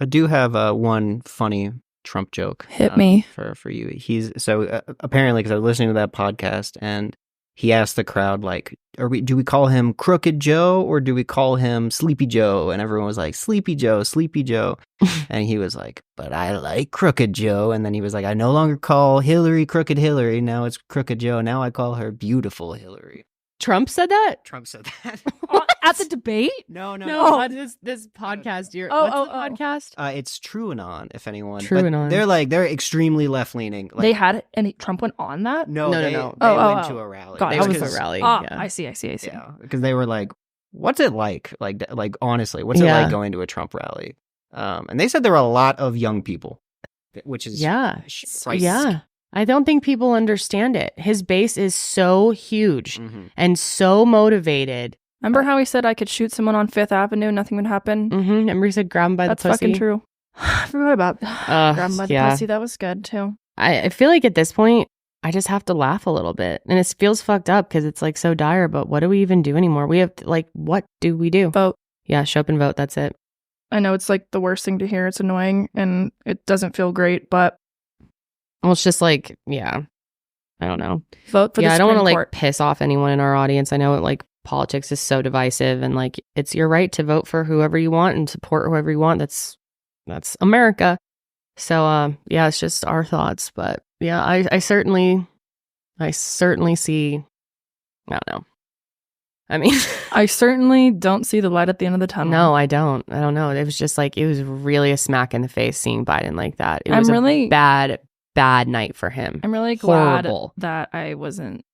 I do have one funny Trump joke. Hit me. For you. He's apparently, because I was listening to that podcast, and he asked the crowd, like, do we call him Crooked Joe or do we call him Sleepy Joe? And everyone was like, Sleepy Joe, Sleepy Joe. And he was like, but I like Crooked Joe. And then he was like, I no longer call Hillary Crooked Hillary. Now it's Crooked Joe. Now I call her Beautiful Hillary. Trump said that? Trump said that. At the debate? No. No, this podcast. What's the podcast? It's TrueAnon, if anyone. TrueAnon. But they're extremely left leaning. Like, They had it, and Trump went on that? no. No. They Oh, went to a rally. God, It I was was a rally. Ah, yeah. I see. Yeah, because they were like, "What's it like? Like honestly, what's it Yeah. like going to a Trump rally?" And they said there were a lot of young people, which is Yeah. Christ. Yeah. I don't think people understand it. His base is so huge Mhm. and so motivated. Remember how he said I could shoot someone on 5th Avenue and nothing would happen? Remember he said grab him by That's the pussy? fucking true. I forgot about grab him by the yeah. pussy. That was good, too. I feel like at this point, I just have to laugh a little bit. And it feels fucked up because it's like so dire, but what do we even do anymore? We have to, like, what do we do? Vote. Yeah, show up and vote. That's it. I know it's like the worst thing to hear. It's annoying, and it doesn't feel great, but Well, it's just like, yeah, I don't know. vote for the I don't want to Supreme like Court. piss off anyone in our audience. I know like politics is so divisive, and like it's your right to vote for whoever you want and support whoever you want. That's America. So yeah, it's just our thoughts. But yeah, I certainly see. I don't know. I mean, I certainly don't see the light at the end of the tunnel. No, I don't. I don't know. It was just like, it was really a smack in the face seeing Biden like that. It was a bad night for him. I'm really glad that I wasn't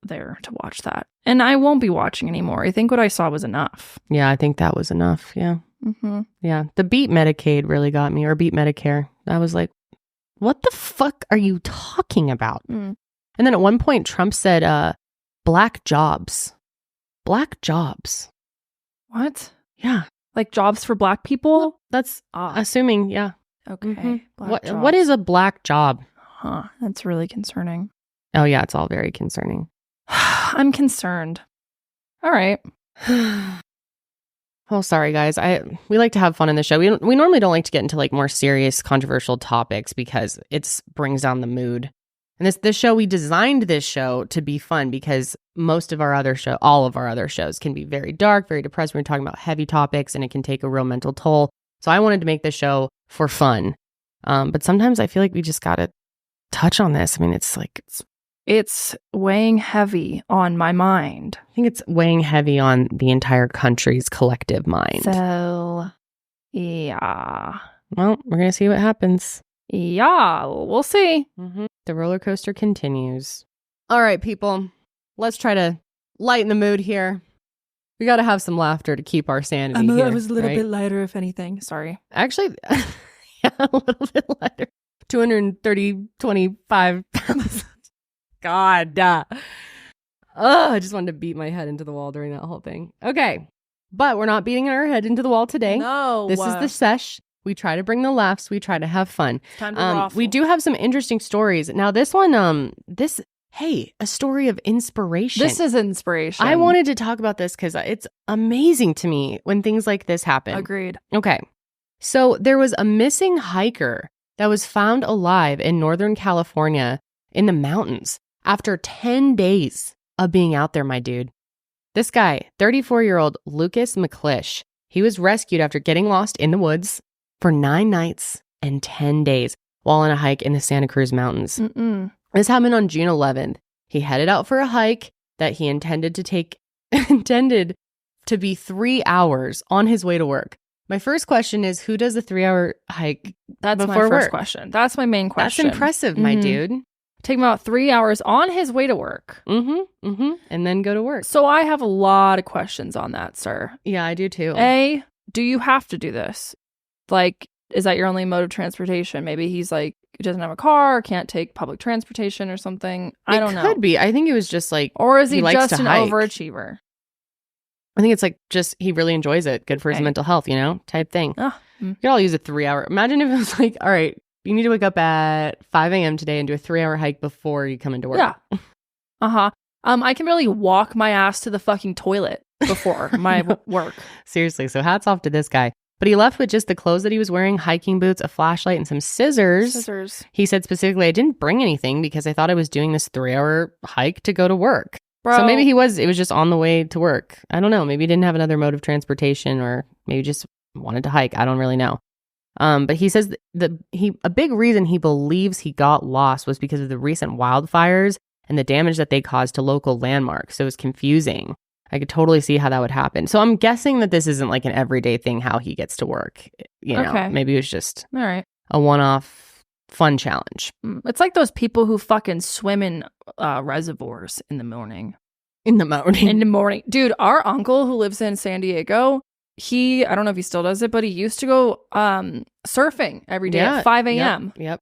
there to watch that. And I won't be watching anymore. I think what I saw was enough. Yeah, I think that was enough. Yeah. Mm-hmm. Yeah. The Beat Medicaid really got me, or Beat Medicare. I was like, what the fuck are you talking about? And then at one point, Trump said, black jobs. Black jobs. What? Yeah. Like jobs for black people? Well, that's assuming, yeah. Okay. Mm-hmm. What is a black job? Huh. That's really concerning. Oh, yeah. It's all very concerning. I'm concerned. All right. Oh, sorry, guys. We like to have fun in the show. We normally don't like to get into like more serious, controversial topics because it brings down the mood. And this show, we designed this show to be fun because all of our other shows can be very dark, very depressing. We're talking about heavy topics and it can take a real mental toll. So I wanted to make this show for fun. But sometimes I feel like we just got to touch on this. I mean, it's weighing heavy on my mind. I think it's weighing heavy on the entire country's collective mind. So, yeah. Well, we're going to see what happens. Yeah, we'll see. Mm-hmm. The roller coaster continues. All right, people. Let's try to lighten the mood here. We got to have some laughter to keep our sanity here. I was a little bit lighter, if anything. Sorry. Actually, yeah, a little bit lighter. 25 pounds. God. I just wanted to beat my head into the wall during that whole thing. Okay. But we're not beating our head into the wall today. No. This is the sesh. We try to bring the laughs. We try to have fun. It's time to raffle. We do have some interesting stories. Now, this one, a story of inspiration. This is inspiration. I wanted to talk about this because it's amazing to me when things like this happen. Agreed. Okay. So there was a missing hiker that was found alive in Northern California in the mountains after 10 days of being out there, my dude. This guy, 34-year-old Lucas McClish, he was rescued after getting lost in the woods for 9 nights and 10 days while on a hike in the Santa Cruz Mountains. This happened on June 11th. He headed out for a hike that he intended to be 3 hours on his way to work. My first question is, who does a 3-hour hike That's before my first work? question. That's my main question. That's impressive, my dude. Take him about 3 hours on his way to work. And then go to work. So I have a lot of questions on that, sir. Yeah, I do too. A, do you have to do this? Like, is that your only mode of transportation? Maybe he's like, he doesn't have a car, can't take public transportation or something. I don't know. It could be. I think it was just like, or is he likes just to an hike. overachiever? I think it's like just he really enjoys it. Good for his mental health, type thing. You could all use a 3-hour. Imagine if it was like, all right, you need to wake up at 5 a.m. today and do a 3-hour hike before you come into work. Yeah. I can really walk my ass to the fucking toilet before my work. Seriously. So hats off to this guy. But he left with just the clothes that he was wearing, hiking boots, a flashlight, and some scissors. He said specifically, I didn't bring anything because I thought I was doing this 3-hour hike to go to work. Bro. So maybe it was just on the way to work. I don't know. Maybe he didn't have another mode of transportation or maybe just wanted to hike. I don't really know. But he says a big reason he believes he got lost was because of the recent wildfires and the damage that they caused to local landmarks. So it was confusing. I could totally see how that would happen. So I'm guessing that this isn't like an everyday thing how he gets to work. Okay. Maybe it was just all right, a one-off fun challenge. It's like those people who fucking swim in reservoirs in the morning. In the morning. Dude, our uncle who lives in San Diego, I don't know if he still does it, but he used to go surfing every day at 5 a.m. Yep.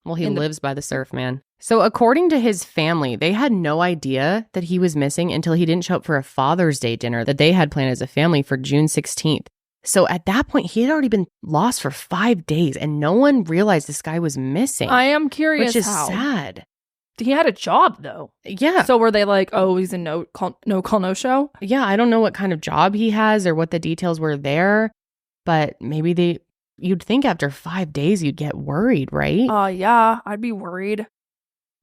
Well, he lives by the surf, man. So according to his family, they had no idea that he was missing until he didn't show up for a Father's Day dinner that they had planned as a family for June 16th. So at that point, he had already been lost for 5 days and no one realized this guy was missing. I am curious which is how. sad. He had a job, though. Yeah. So were they like, oh, he's a no call, no show? Yeah, I don't know what kind of job he has or what the details were there, but maybe you'd think after 5 days you'd get worried, right? Yeah, I'd be worried.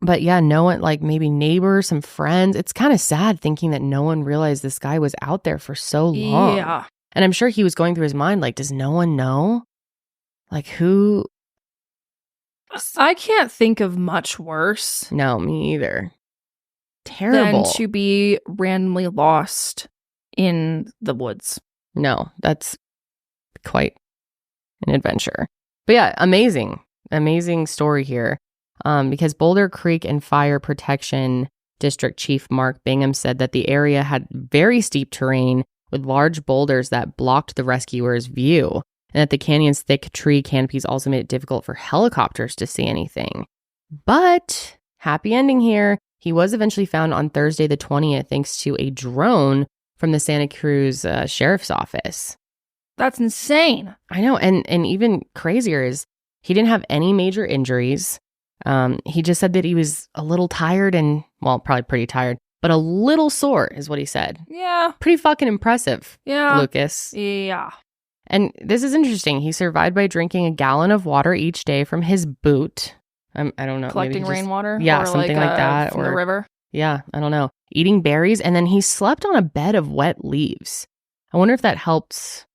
But yeah, no one, like maybe neighbors, some friends. It's kind of sad thinking that no one realized this guy was out there for so long. Yeah. And I'm sure he was going through his mind, like, does no one know? Like, who? I can't think of much worse. No, me either. terrible than to be randomly lost in the woods. No, that's quite an adventure. But yeah, amazing story here. Because Boulder Creek and Fire Protection District Chief Mark Bingham said that the area had very steep terrain with large boulders that blocked the rescuers' view, and that the canyon's thick tree canopies also made it difficult for helicopters to see anything. But happy ending here. He was eventually found on Thursday the 20th thanks to a drone from the Santa Cruz Sheriff's Office. That's insane. I know. And even crazier is he didn't have any major injuries. He just said that he was a little tired and, well, probably pretty tired, but a little sore is what he said. Yeah. Pretty fucking impressive, Yeah. Lucas. Yeah. And this is interesting. He survived by drinking a gallon of water each day from his boot. I don't know. Collecting rainwater? Yeah, or something like that. From the river? Yeah, I don't know. Eating berries, and then he slept on a bed of wet leaves. I wonder if that helps.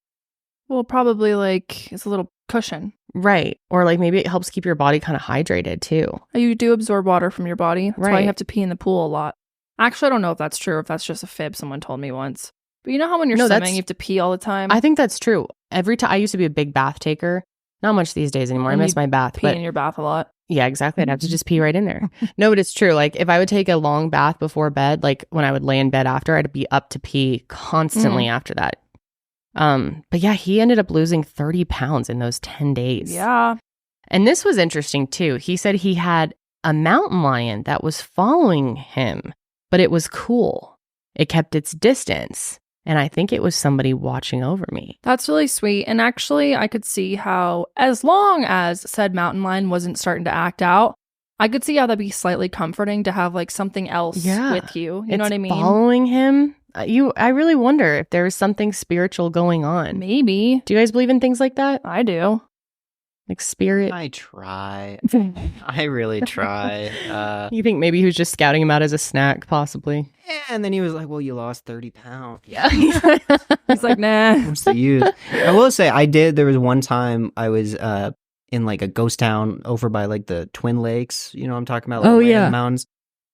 Well, probably like it's a little cushion. Right. Or like maybe it helps keep your body kind of hydrated too. You do absorb water from your body. That's why Right. you have to pee in the pool a lot. Actually, I don't know if that's true or if that's just a fib someone told me once. But you know how when you're swimming, you have to pee all the time? I think that's true. Every time I used to be a big bath taker. Not much these days anymore. And I miss you my bath. pee But in your bath a lot. yeah, exactly. I'd have to just pee right in there. No, but it's true. Like if I would take a long bath before bed, like when I would lay in bed after, I'd be up to pee constantly after that. But yeah, he ended up losing 30 pounds in those 10 days. Yeah. And this was interesting too. He said he had a mountain lion that was following him, but it was cool. It kept its distance. And I think it was somebody watching over me. That's really sweet. And actually, I could see how, as long as said mountain lion wasn't starting to act out, I could see how that'd be slightly comforting to have like something else with you. You know what I mean? Following him. I really wonder if there is something spiritual going on. Maybe. Do you guys believe in things like that? I do. Like spirit? I try. I really try. You think maybe he was just scouting him out as a snack, possibly? Yeah, and then he was like, well, you lost 30 pounds. Yeah. He's like, nah. What's the use? I will say, there was one time I was in like a ghost town over by like the Twin Lakes. You know what I'm talking about? Like, way in the mountains.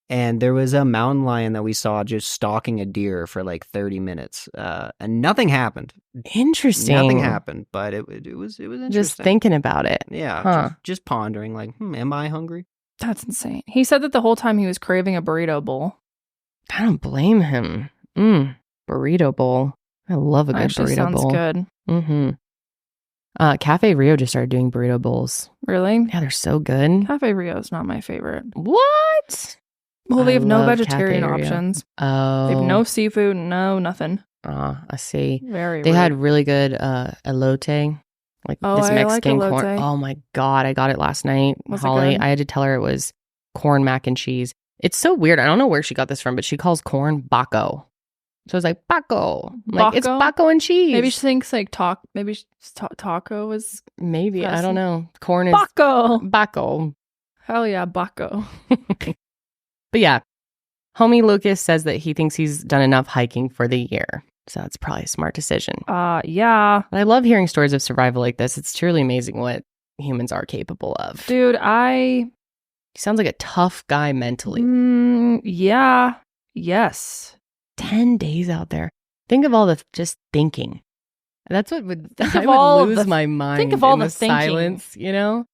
And there was a mountain lion that we saw just stalking a deer for like 30 minutes. And nothing happened. Interesting. Nothing happened, but it was interesting. Just thinking about it. Yeah. Just pondering like, am I hungry? That's insane. He said that the whole time he was craving a burrito bowl. I don't blame him. Burrito bowl. I love a good burrito bowl. Sounds good. Mm-hmm. Cafe Rio just started doing burrito bowls. Really? Yeah, they're so good. Cafe Rio's not my favorite. What? Well, they have no love vegetarian Cafe Rio. options. Oh. They have no seafood, no nothing. I see. Very They rude. had really good elote, like this I Mexican like corn. elote. Oh my God, I got it last night. Was it Holly, good? I had to tell her it was corn mac and cheese. It's so weird. I don't know where she got this from, but she calls corn baco. So I was like, baco. I'm like, it's Baco? baco and cheese. Maybe she thinks like taco was Maybe. I Fast. don't know. Corn is baco. baco. Hell yeah, baco. But yeah, homie Lucas says that he thinks he's done enough hiking for the year. So that's probably a smart decision. Yeah. But I love hearing stories of survival like this. It's truly amazing what humans are capable of. Dude, He sounds like a tough guy mentally. Yeah. Yes. 10 days out there. Think of all the just thinking. That's what would Think I of would all lose the- my mind. think of all in the thinking. silence, you know?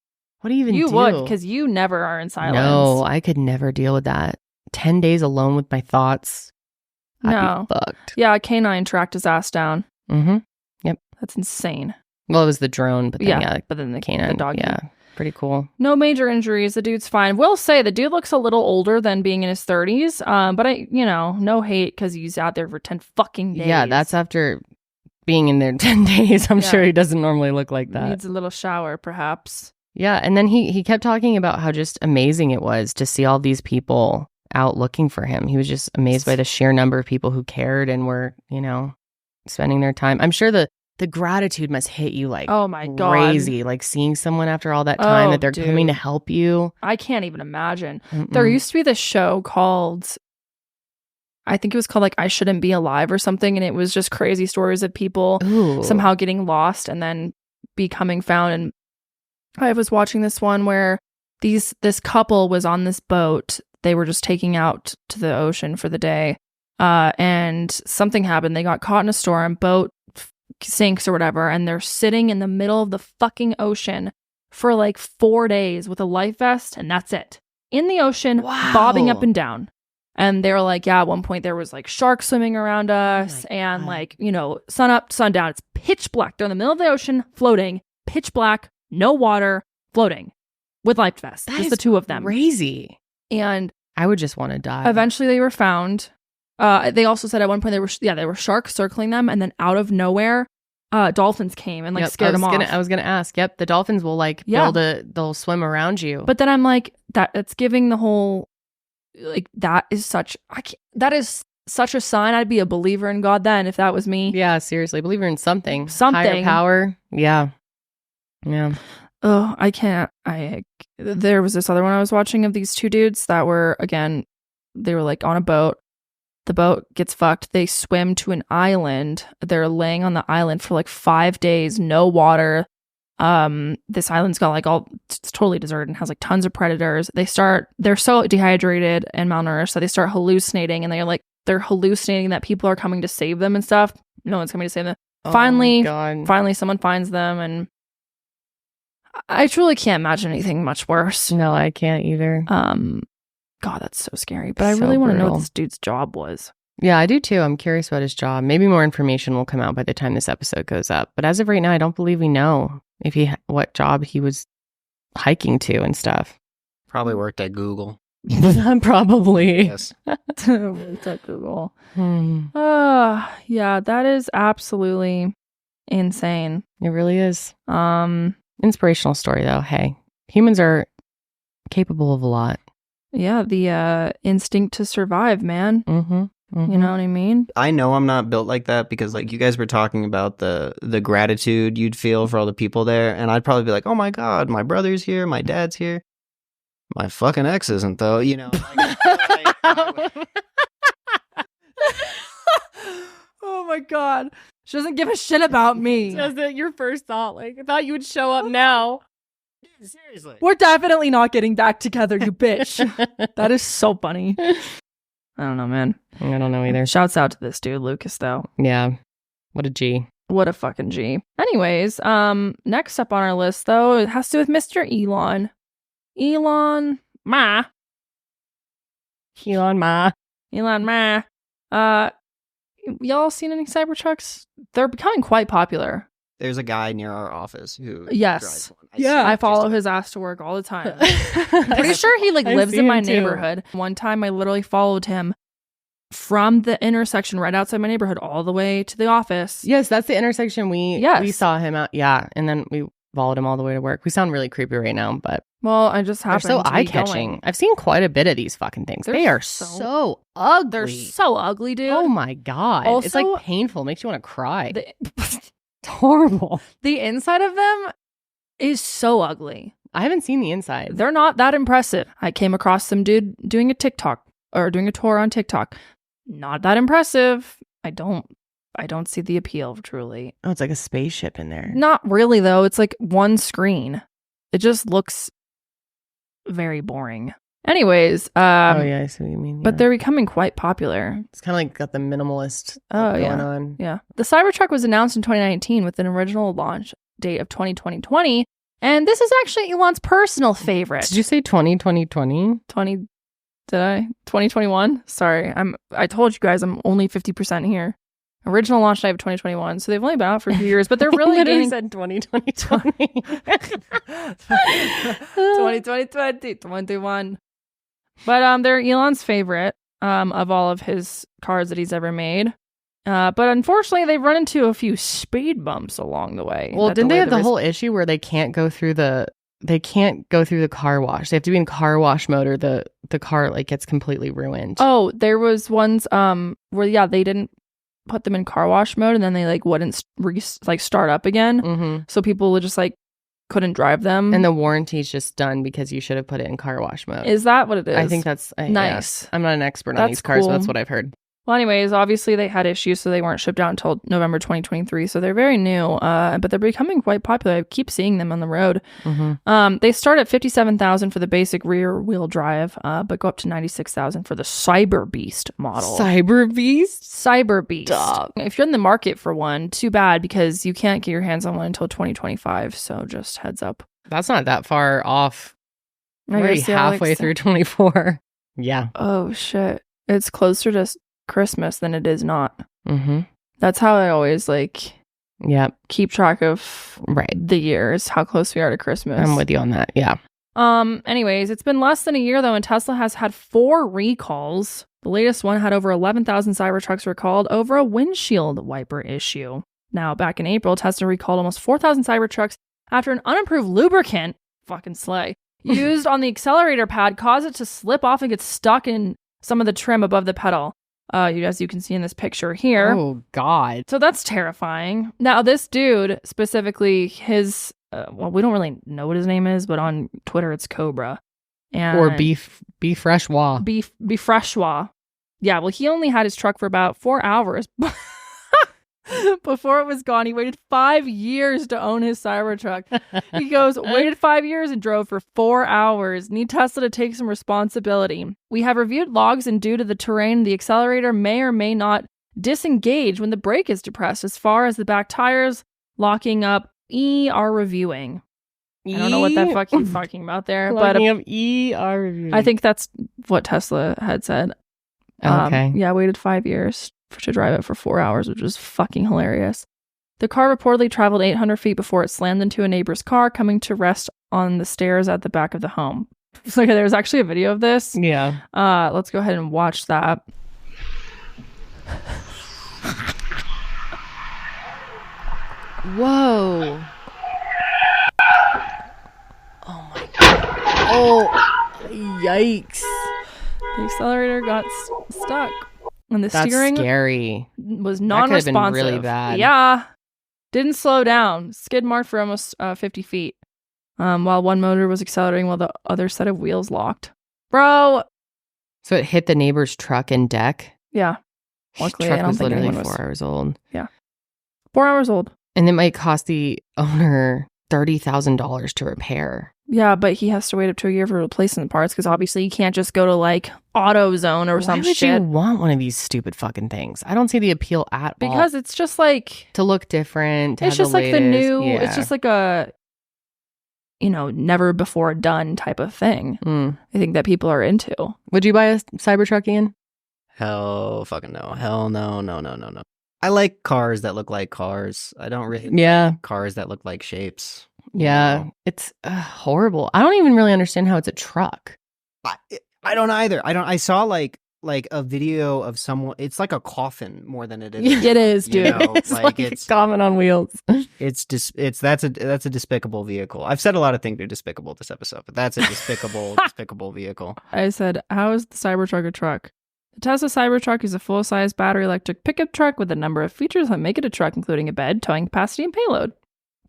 What do you even You do? would, because you never are in silence. No, I could never deal with that. 10 days alone with my thoughts. I'd be fucked. Yeah, a canine tracked his ass down. Mm-hmm. Yep. That's insane. Well, it was the drone, but then, but then the canine. the doggy. Yeah, pretty cool. No major injuries. The dude's fine. Will say the dude looks a little older than being in his 30s. But no hate because he's out there for 10 fucking days. Yeah, that's after being in there 10 days. I'm sure he doesn't normally look like that. Needs a little shower, perhaps. Yeah, and then he kept talking about how just amazing it was to see all these people out looking for him. He was just amazed by the sheer number of people who cared and were, spending their time. I'm sure the gratitude must hit you like oh my God. crazy, like seeing someone after all that time that they're coming to help you. I can't even imagine. There used to be this show called, I think it was called like I Shouldn't Be Alive or something, and it was just crazy stories of people somehow getting lost and then becoming found. And I was watching this one where this couple was on this boat they were just taking out to the ocean for the day. And something happened. They got caught in a storm, boat sinks or whatever, and they're sitting in the middle of the fucking ocean for like 4 days with a life vest, and that's it. In the ocean, bobbing up and down. And they were like, yeah, at one point there was like sharks swimming around us and like, you know, sun up, sun down. It's pitch black. They're in the middle of the ocean, floating, pitch black, no water, floating with life vests. Just the two of them. Crazy. And I would just want to die. Eventually they were found. They also said at one point there were sharks circling them, and then out of nowhere, dolphins came and like scared them off. I was gonna ask. Yep, the dolphins will like they'll swim around you. But then I'm like, it's giving the whole like that is such a sign. I'd be a believer in God then if that was me. Yeah, seriously, believer in something higher power. Yeah. Oh, I can't. There was this other one I was watching of these two dudes that were, again, they were like on a boat. The boat gets fucked. They swim to an island. They're laying on the island for like 5 days, no water. This island's got like it's totally deserted and has like tons of predators. They're so dehydrated and malnourished that they start hallucinating, and they're hallucinating that people are coming to save them and stuff. No one's coming to save them. Finally someone finds them, and I truly can't imagine anything much worse. No, I can't either. God, that's so scary. But I really want to know what this dude's job was. Yeah, I do too. I'm curious about his job. Maybe more information will come out by the time this episode goes up. But as of right now, I don't believe we know if what job he was hiking to and stuff. Probably worked at Google. Probably. Yes. Worked at Google. Yeah, that is absolutely insane. It really is. Inspirational story though. Hey, humans are capable of a lot. Yeah, the instinct to survive, man. Mm-hmm. You know what I mean? I know I'm not built like that because like you guys were talking about the gratitude you'd feel for all the people there, and I'd probably be like, oh my God, my brother's here, my dad's here. My fucking ex isn't though, you know. Oh my God. She doesn't give a shit about me. Just your first thought. Like, I thought you would show up now. Dude, seriously. We're definitely not getting back together, you bitch. That is so funny. I don't know, man. I don't know either. Shouts out to this dude, Lucas, though. Yeah. What a G. What a fucking G. Anyways, next up on our list, though, it has to do with Mr. Elon. Elon Ma. Y'all seen any Cybertrucks? They're becoming quite popular. There's a guy near our office who drives one. I follow his ass to work all the time. I'm pretty sure he lives in my neighborhood. One time I literally followed him from the intersection right outside my neighborhood all the way to the office. Yes, that's the intersection we saw him at. Yeah, and then we followed him all the way to work. We sound really creepy right now, but I just happened they're so to eye-catching. I've seen quite a bit of these fucking things. They are so ugly. They're so ugly, dude. Oh my God. Also, it's like painful. It makes you want to cry. It's horrible. The inside of them is so ugly. I haven't seen the inside. They're not that impressive. I came across some dude doing a TikTok or doing a tour on TikTok. Not that impressive. I don't see the appeal, truly. Oh, it's like a spaceship in there. Not really, though. It's like one screen. It just looks very boring. Anyways. I see what you mean. Yeah. But they're becoming quite popular. It's kind of like got the minimalist going on. Yeah. The Cybertruck was announced in 2019 with an original launch date of 2020. And this is actually Elon's personal favorite. Did you say 2020? 2021? Sorry. I told you guys I'm only 50% here. Original launch date of 2021. So they've only been out for a few years, but they're really literally said 2020. 2021. But they're Elon's favorite of all of his cars that he's ever made. But unfortunately, they've run into a few speed bumps along the way. Well, didn't they have the whole issue where they can't go through the car wash? They have to be in car wash mode, or the car like gets completely ruined. Oh, there was ones where they didn't put them in car wash mode, and then they like wouldn't start up again. Mm-hmm. So people just like couldn't drive them, and the warranty's just done because you should have put it in car wash mode. Is that what it is? I think that's nice. Yeah. I'm not an expert on these cars, but that's what I've heard. Well, anyways, obviously they had issues, so they weren't shipped out until November 2023. So they're very new, but they're becoming quite popular. I keep seeing them on the road. They start at $57,000 for the basic rear-wheel drive, but go up to $96,000 for the Cyber Beast model. Cyber Beast? Cyber Beast. If you're in the market for one, too bad, because you can't get your hands on one until 2025. So just heads up. That's not that far off. We're already halfway through 24. Yeah. Oh, shit. It's closer to Christmas than it is not. That's how I always keep track of the years, how close we are to Christmas. I'm with you on that. Yeah. Anyways, it's been less than a year though, and Tesla has had 4 recalls. The latest one had over 11,000 Cybertrucks recalled over a windshield wiper issue. Now, back in April, Tesla recalled almost 4,000 Cybertrucks after an unapproved lubricant, fucking slay, used on the accelerator pad caused it to slip off and get stuck in some of the trim above the pedal. As you can see in this picture here. Oh, God. So that's terrifying. Now, this dude, specifically his, we don't really know what his name is, but on Twitter, it's Cobra. Or Beef Freshwa. Beef Freshwa. Yeah, well, he only had his truck for about 4 hours. Before it was gone, he waited 5 years to own his Cybertruck. He goes, waited 5 years and drove for 4 hours. Need Tesla to take some responsibility. We have reviewed logs, and due to the terrain, the accelerator may or may not disengage when the brake is depressed. As far as the back tires locking up, are reviewing. I don't know what that fuck he's talking about there. Locking up are reviewing. I think that's what Tesla had said. Okay. Yeah, waited 5 years to drive it for 4 hours, which was fucking hilarious. The car reportedly traveled 800 feet before it slammed into a neighbor's car, coming to rest on the stairs at the back of the home. So okay, there's actually a video of this. Yeah. Let's go ahead and watch that. Whoa. Oh my God. Oh, yikes. The accelerator got stuck. And the That's steering scary. was non-responsive. That could have been really bad. Yeah. Didn't slow down. Skid marked for almost 50 feet. While one motor was accelerating while the other set of wheels locked. Bro. So it hit the neighbor's truck and deck? Yeah. Luckily, truck was literally 4 hours old. Yeah. 4 hours old. And it might cost the owner $30,000 to repair. Yeah, but he has to wait up to a year for replacement parts because obviously you can't just go to AutoZone or some shit. Why would you want one of these stupid fucking things? I don't see the appeal at all. Because it's just to look different. It's just the new. Yeah. It's just a never before done type of thing. I think that people are into. Would you buy a Cybertruck, Ian? Hell fucking no. Hell no. I like cars that look like cars. I don't really like cars that look like shapes. Yeah, it's horrible. I don't even really understand how it's a truck. I don't either. I saw like a video of someone. It's like a coffin more than it is. It is, dude. It's a coffin on wheels. That's a despicable vehicle. I've said a lot of things that are despicable this episode, but that's a despicable vehicle. I said, how is the Cybertruck a truck? The Tesla Cybertruck is a full-size battery electric pickup truck with a number of features that make it a truck, including a bed, towing capacity, and payload.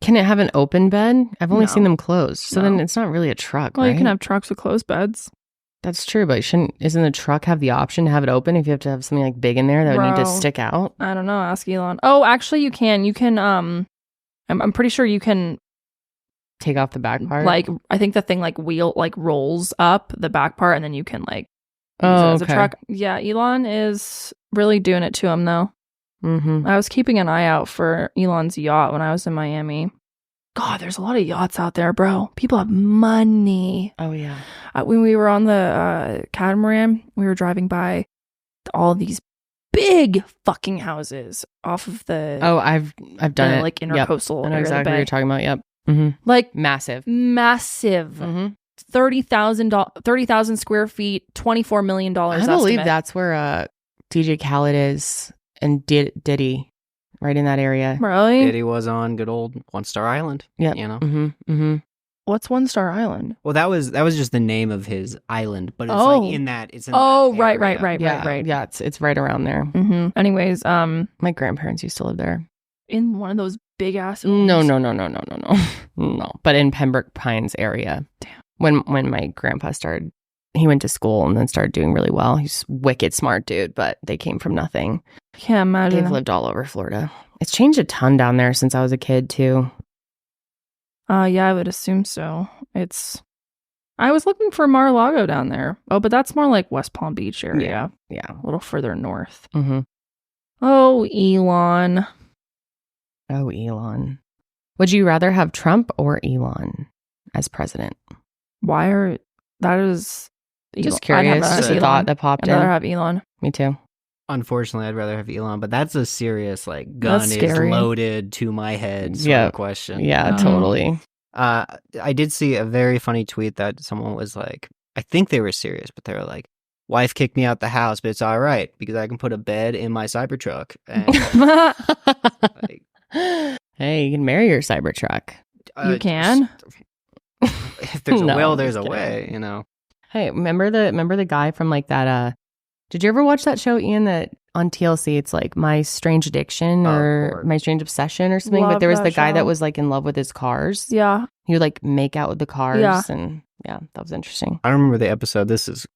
Can it have an open bed? I've only seen them closed. So then it's not really a truck, well, right? You can have trucks with closed beds. That's true, but isn't the truck have the option to have it open if you have to have something big in there that would need to stick out? I don't know. Ask Elon. Oh, actually you can. You can, I'm pretty sure you can take off the back part. I think the thing rolls up the back part and then you can use it as a truck. Yeah, Elon is really doing it to him though. Mm-hmm. I was keeping an eye out for Elon's yacht when I was in Miami. God, there's a lot of yachts out there, bro. People have money. Oh, yeah. When we were on the catamaran, we were driving by all these big fucking houses off of the... Oh, I've done it. Intercoastal. I know exactly what you're talking about. Yep. Mm-hmm. Massive. Mm-hmm. 30,000 square feet, $24 million I believe that's where DJ Khaled is and Diddy. Right in that area. Really? Diddy was on good old One Star Island. Yeah. Mm-hmm. What's One Star Island? Well, that was just the name of his island, but it's in that. It's in right. Yeah, it's right around there. Mm-hmm. Anyways, my grandparents used to live there. In one of those big ass. No. But in Pembroke Pines area. Damn. When my grandpa started he went to school and then started doing really well. He's wicked smart dude, but they came from nothing. Can't imagine. They've lived all over Florida. It's changed a ton down there since I was a kid too. Yeah, I would assume so. I was looking for Mar-a-Lago down there. Oh, but that's more like West Palm Beach area. Yeah. A little further north. Mm-hmm. Oh, Elon. Oh, Elon. Would you rather have Trump or Elon as president? That is... Just curious. Just a thought that popped in. I'd rather have Elon. Me too. Unfortunately, I'd rather have Elon, but that's a serious, like, gun That's is scary. loaded to my head sort of question. Yeah, totally. I did see a very funny tweet that someone was like, I think they were serious, but they were like, wife kicked me out the house, but it's all right because I can put a bed in my Cybertruck. And, like, hey, you can marry your Cybertruck. You can? If there's a will, there's a way, you know. Hey, remember the guy from like that did you ever watch that show, Ian, that on TLC it's like My Strange Addiction or My Strange Obsession or something? Love but there was that the guy show. that was like in love with his cars. Yeah. He would like make out with the cars Yeah. and that was interesting. I remember the episode, this is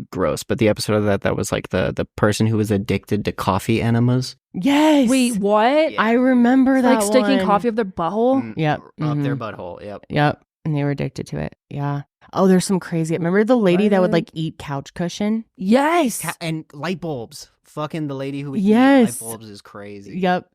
gross, but the episode of that was like the person who was addicted to coffee enemas. Yes. Wait, what? Yeah. I remember that Like sticking one. coffee up their butthole? Yep. Up their Mhm. butthole, yep. Yep. And they were addicted to it. Yeah. Oh, there's some crazy. Remember the lady that would What? like eat couch cushion? Yes. And light bulbs. Fucking the lady who would Yes. eat light bulbs is crazy. Yep.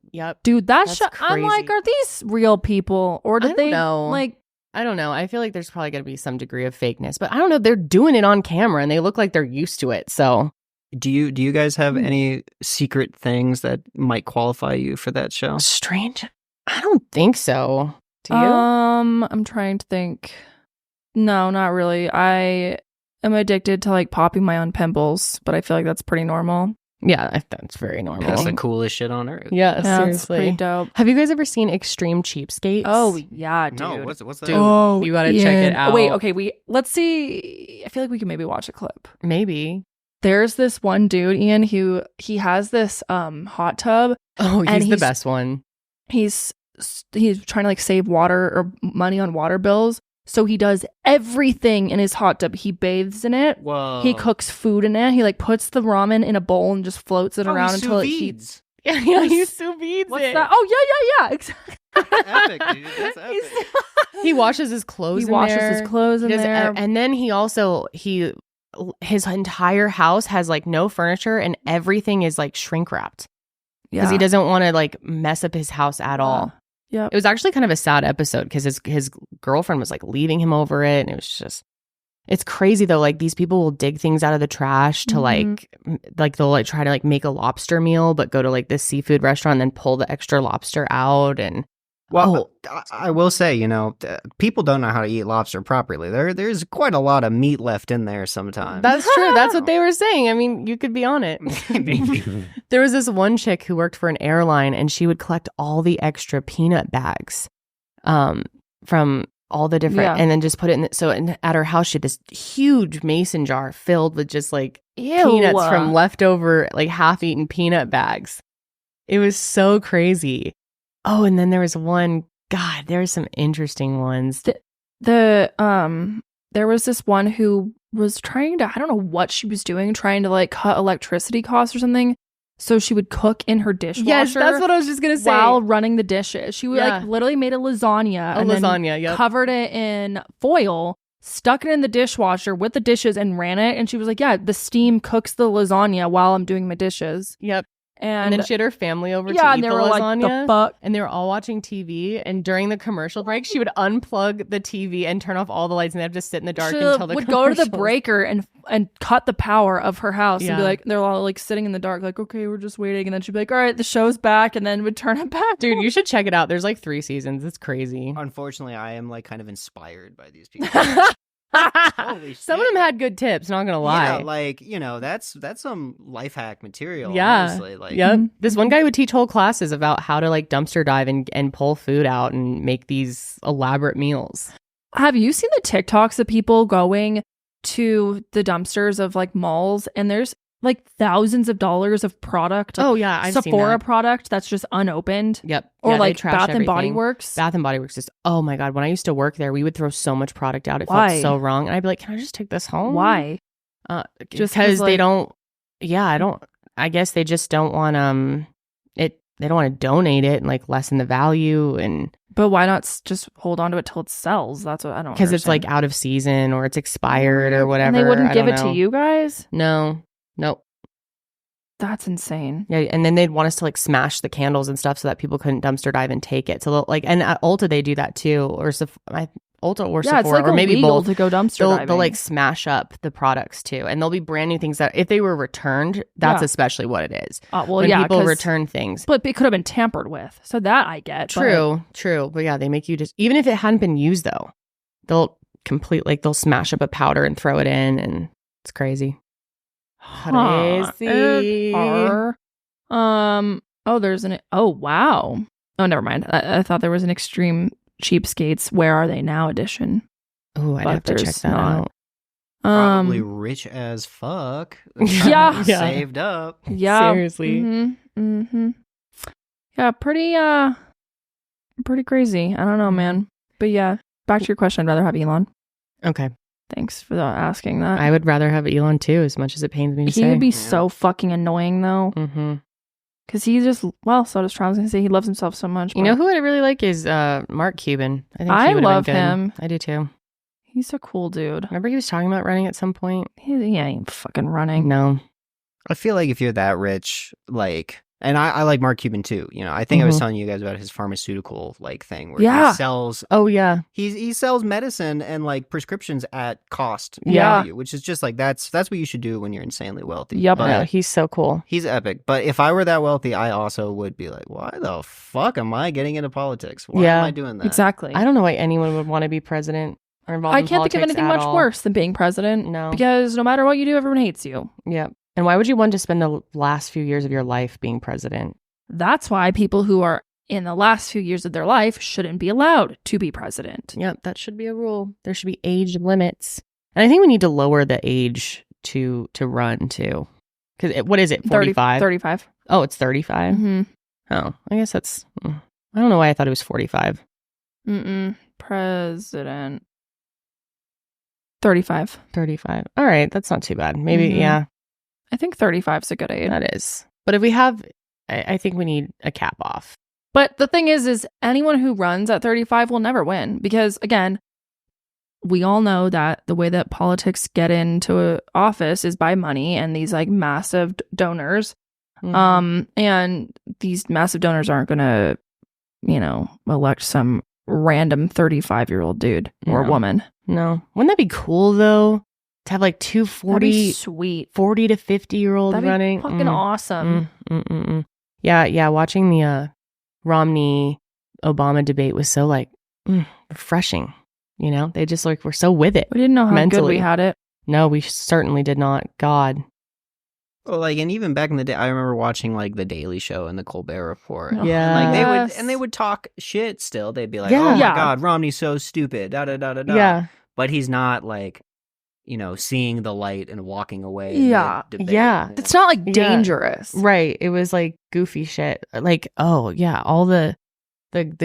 Dude, That's I'm like, crazy. are these real people? Or I did don't they know. like I don't know. I feel like there's probably going to be some degree of fakeness, but I don't know. They're doing it on camera and they look like they're used to it. So Do you guys have any secret things that might qualify you for that show? strange. I don't think so. Do you? I'm trying to think. No, not really. I am addicted to like popping my own pimples, but I feel like that's pretty normal. Yeah, that's very normal. That's the coolest shit on earth. Yeah, Yeah, it's seriously. pretty dope. Have you guys ever seen Extreme Cheapskates? Oh yeah, dude. No, what's that? Dude, Oh, you gotta check it Ian. out. Wait, okay, let's see. I feel like we can maybe watch a clip. Maybe. There's this one dude, Ian, who he has this hot tub. Oh, And he's the best one. He's trying to like save water or money on water bills. So he does everything in his hot tub. He bathes in it. Whoa. He cooks food in it. He like puts the ramen in a bowl and just floats it around until it heats. Yeah, he sous vides What's it. that? Oh yeah, exactly. Epic, dude. That's epic. He washes his clothes. He in washes there. his clothes in He does- there. and then his entire house has like no furniture and everything is like shrink wrapped because he doesn't want to like mess up his house at all. Yep. It was actually kind of a sad episode because his girlfriend was like leaving him over it, and it was just, it's crazy though. Like these people will dig things out of the trash to like they'll like try to like make a lobster meal, but go to like this seafood restaurant and then pull the extra lobster out. And Well, I will say, you know, people don't know how to eat lobster properly. There's quite a lot of meat left in there sometimes. that's true. That's what they were saying. I mean, you could be on it. There was this one chick who worked for an airline, and she would collect all the extra peanut bags from all the different, and then just put it in. At her house, she had this huge mason jar filled with just like peanuts from leftover, like half-eaten peanut bags. It was so crazy. Oh, and then there was one. God, there were some interesting ones. There was this one who was trying to, I don't know what she was doing, trying to like cut electricity costs or something. So she would cook in her dishwasher. Yes, that's what I was just gonna say. While running the dishes, she would like literally made a lasagna, Yep. covered it in foil, stuck it in the dishwasher with the dishes, and ran it. And she was like, "Yeah, the steam cooks the lasagna while I'm doing my dishes." Yep. And then she had her family over to eat and the they were lasagna. like, "The fuck." And they were all watching TV. And during the commercial break, she would unplug the TV and turn off all the lights, and they have to sit in the dark She until the would go to the commercials. breaker and cut the power of her house and be Yeah. like, they're all like sitting in the dark, like, okay, we're just waiting. And then she'd be like, all right, the show's back, and then would turn it back. Dude, you should check it out. There's like 3 seasons. It's crazy. Unfortunately, I am like kind of inspired by these people. Holy Some of shit. them had good tips, not gonna lie. Yeah, like, you know, that's some life hack material. Yeah. Honestly. Like, Yep. This one guy would teach whole classes about how to like dumpster dive and pull food out and make these elaborate meals. Have you seen the TikToks of people going to the dumpsters of like malls, and there's like thousands of dollars of product? Oh yeah, I've seen Sephora that. product that's just unopened. Yep. Or Yeah, they like trash Bath and Body everything. Works. Bath and Body Works is, oh my God, when I used to work there, we would throw so much product out. It Why? felt so wrong. And I'd be like, can I just take this home? Why? Just because they don't. Yeah, I guess they just don't want it. They don't want to donate it and like lessen the value and. But why not just hold on to it till it sells? That's what I don't. Because it's like out of season or it's expired or whatever. And they wouldn't give it to you guys? No. Nope. That's insane. Yeah, and then they'd want us to like smash the candles and stuff so that people couldn't dumpster dive and take it. So they'll, like, and at Ulta they do that too, or Ulta or Sephora, it's like or maybe both. To go dumpster diving. They'll like smash up the products too, and there'll be brand new things that if they were returned, that's especially what it is. When people return things, but it could have been tampered with. So that I get. True. But yeah, they make you just even if it hadn't been used though, they'll smash up a powder and throw it in, and it's crazy. Crazy. Oh wow. Oh, never mind. I thought there was an Extreme Cheapskates Where Are They Now edition. Oh, I'd have to check that out. Probably rich as fuck. Yeah. Saved up. Yeah. Seriously. Mm-hmm. Yeah, pretty crazy. I don't know, man. But yeah, back to your question. I'd rather have Elon. Okay. Thanks for asking that. I would rather have Elon too, as much as it pains me to say. He would be so fucking annoying though. Mm-hmm. Because he just, so does Trump. I was going to say he loves himself so much. You know who I really like is Mark Cuban. I love him. I do too. He's a cool dude. Remember he was talking about running at some point? He ain't fucking running. No. I feel like if you're that rich, like... And I like Mark Cuban too. You know, I think I was telling you guys about his pharmaceutical like thing where he sells. Oh yeah, he sells medicine and like prescriptions at cost. Yeah, value, which is just like that's what you should do when you're insanely wealthy. Yep, no, he's so cool. He's epic. But if I were that wealthy, I also would be like, why the fuck am I getting into politics? Why am I doing that? Exactly. I don't know why anyone would want to be president or involved. I can't think of anything much worse than being president. No, because no matter what you do, everyone hates you. Yep. And why would you want to spend the last few years of your life being president? That's why people who are in the last few years of their life shouldn't be allowed to be president. Yep, that should be a rule. There should be age limits. And I think we need to lower the age to run too. Because what is it, 45? 35. Oh, it's 35? Mm-hmm. Oh, I guess that's... I don't know why I thought it was 45. President. 35. 35. All right, that's not too bad. Maybe, yeah. I think 35 is a good age. That is. But if we have... I think we need a cap off. But the thing is anyone who runs at 35 will never win. Because, again, we all know that the way that politics get into office is by money and these, like, massive donors. Mm-hmm. And these massive donors aren't going to, elect some random 35-year-old dude or woman. No. Wouldn't that be cool, though? To have, like, two 40 sweet 40 to 50-year-old running. Fucking awesome. Yeah, watching the Romney-Obama debate was so, like, refreshing, They just, like, were so with it. We didn't know how mentally. Good we had it. No, we certainly did not. God. Well, like, and even back in the day, I remember watching, like, The Daily Show and The Colbert Report. Yeah. And, like, they would talk shit still. They'd be like, oh, my God, Romney's so stupid, da-da-da-da-da. Yeah. But he's not, like... seeing the light and walking away. Yeah. Yeah. It's not like dangerous. Right. It was like goofy shit. Like, oh yeah, all the